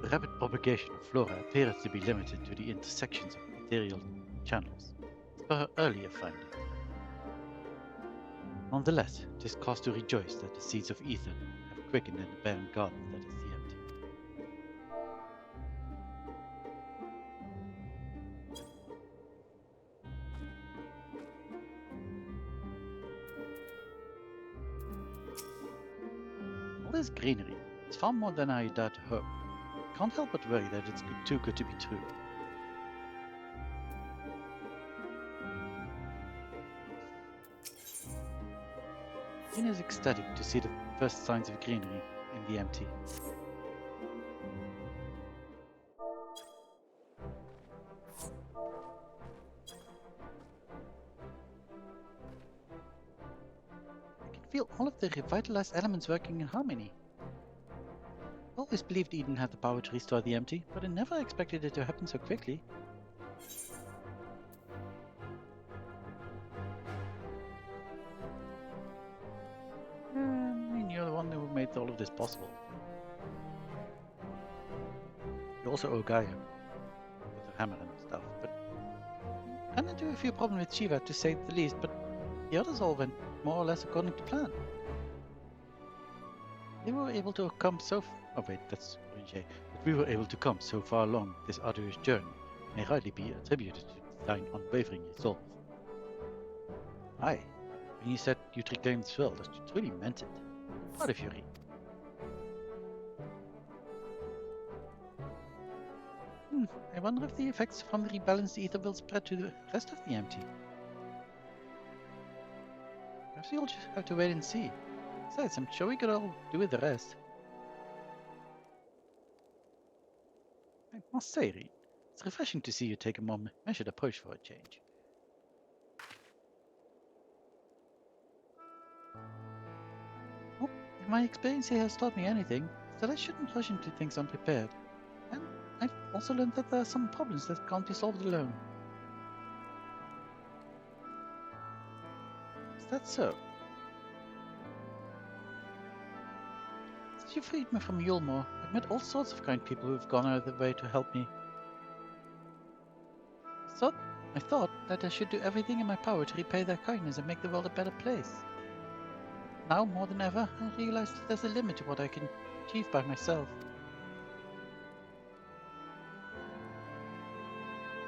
The rapid propagation of flora appears to be limited to the intersections of ethereal channels, as per her earlier finding. Nonetheless, it is cause to rejoice that the seeds of ether have quickened in the barren garden that is the empty. All this greenery is far more than I dared to hope. Can't help but worry that it's too good to be true. Jin is ecstatic to see the first signs of greenery in the empty. I can feel all of the revitalized elements working in harmony. I always believed Eden had the power to restore the empty, but I never expected it to happen so quickly. I mean, you're the one who made all of this possible. You also owe Gaia with the hammer and stuff, but I ran into a few problems with Shiva to say the least, but the others all went more or less according to plan. They were able to come so oh wait, that's Rinche. But we were able to come so far along this arduous journey may rightly be attributed to thine unwavering resolve. Aye, when you said you'd reclaim this world, you truly meant it. Proud of you, Rin. I wonder if the effects from the rebalanced ether will spread to the rest of the empty. Perhaps we'll just have to wait and see. Besides, I'm sure we could all do with the rest. I must say, Reed, it's refreshing to see you take a more measured approach for a change. Well, if my experience here has taught me anything, it's that I shouldn't rush into things unprepared. And I've also learned that there are some problems that can't be solved alone. Is that so? Since you freed me from Yulmore, I've met all sorts of kind people who have gone out of their way to help me. So, I thought that I should do everything in my power to repay their kindness and make the world a better place. Now, more than ever, I realize that there's a limit to what I can achieve by myself.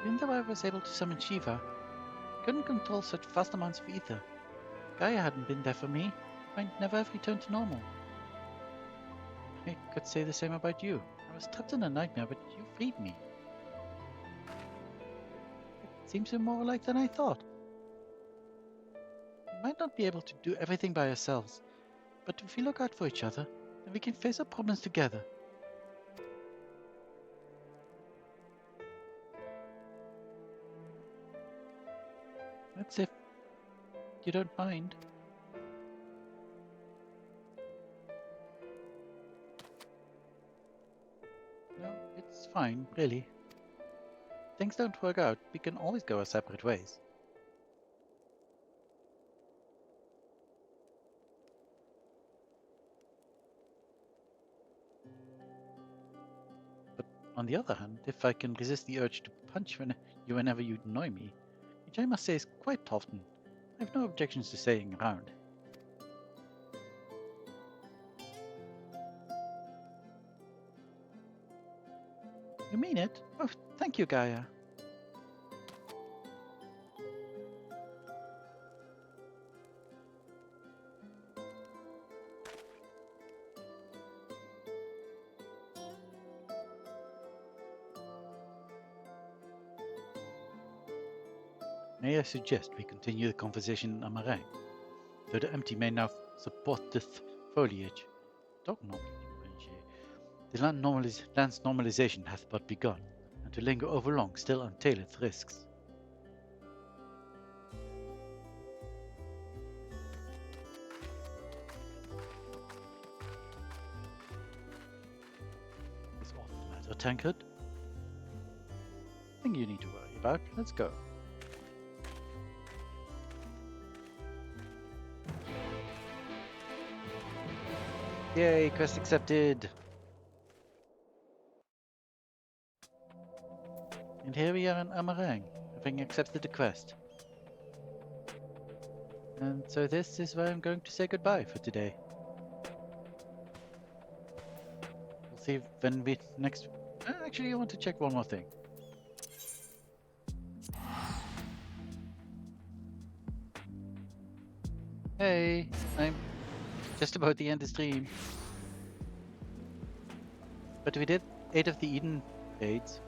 Even though I was able to summon Shiva, I couldn't control such vast amounts of ether. If Gaia hadn't been there for me, I'd never have returned to normal. I could say the same about you. I was trapped in a nightmare, but you freed me. It seems you're more alike than I thought. We might not be able to do everything by ourselves, but if we look out for each other, then we can face our problems together. That's if you don't mind. No, it's fine, really. If things don't work out, we can always go our separate ways. But on the other hand, if I can resist the urge to punch whenever you annoy me, which I must say is quite often, I have no objections to staying around. You mean it? Oh, thank you, Gaia. May I suggest we continue the conversation in Amarang, though the empty may now support the foliage. Dog normally. The land's normalization hath but begun, and to linger over long still entaileth risks. Is all the matter, Tankard? Nothing you need to worry about. Let's go. Yay, quest accepted! And here we are in Amarang, having accepted the quest. And so this is where I'm going to say goodbye for today. We'll see when we next... Actually, I want to check one more thing. Hey, I'm just about to end the stream. But we did 8 of the Eden raids.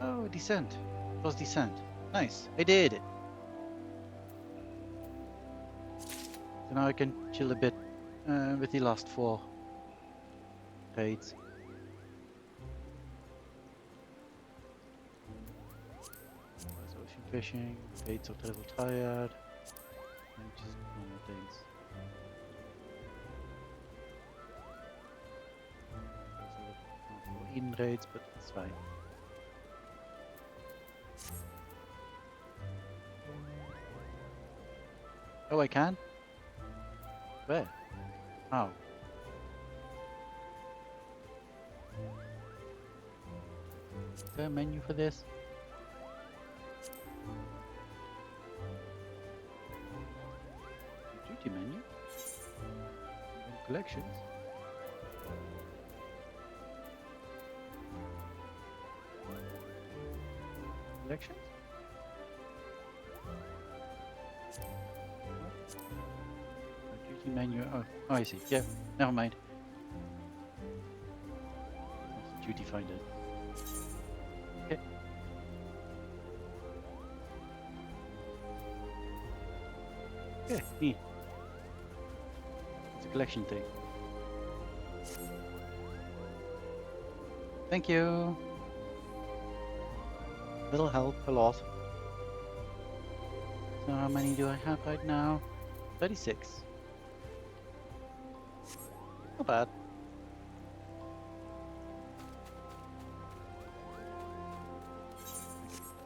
Oh, descent. It was descent. Nice. I did it. So now I can chill a bit with the last 4 raids. There's ocean fishing, raids of Devil Triad, and just normal things. There's no Eden raids, but it's fine. Oh, I can? Where? How? Is there a menu for this? Duty menu? Collections? Collections? Duty menu. Oh, I see. Yeah, never mind. Duty finder. Okay. Yeah, neat. It's a collection thing. Thank you. That'll help a lot. So how many do I have right now? 36. Not bad.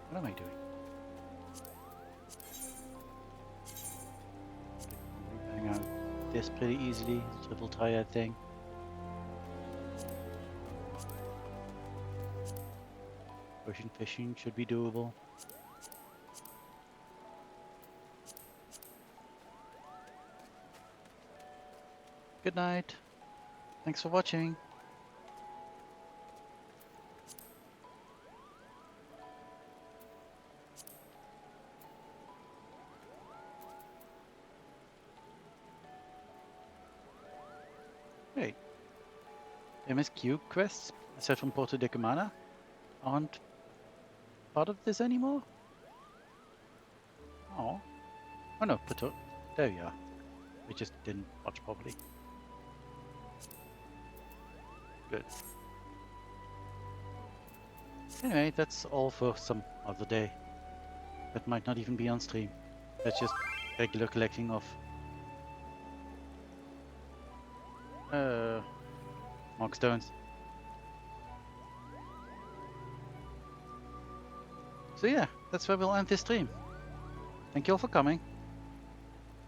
What am I doing? Bang out this pretty easily. Triple triad thing. Ocean fishing should be doable. Good night. Thanks for watching. Wait. MSQ quests, aside from Porto de Cumana, aren't part of this anymore? Oh. Oh no, Porto. There you are. We just didn't watch properly. Good. Anyway, that's all for some other day. That might not even be on stream. That's just regular collecting of mark stones. So yeah, that's where we'll end this stream. Thank you all for coming.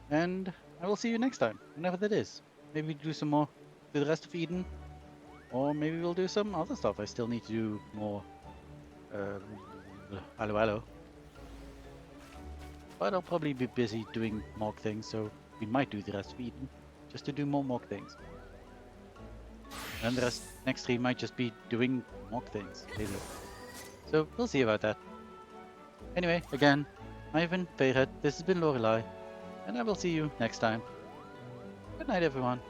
And I will see you next time, whenever that is. Maybe do some more with the rest of Eden. Or maybe we'll do some other stuff. I still need to do more Allo Allo. But I'll probably be busy doing Morg things, so we might do the rest of Eden, just to do more Morg things. And the rest next stream might just be doing Morg things later. So we'll see about that. Anyway, again, I've been Fae'ret, this has been Lorelei, and I will see you next time. Good night everyone.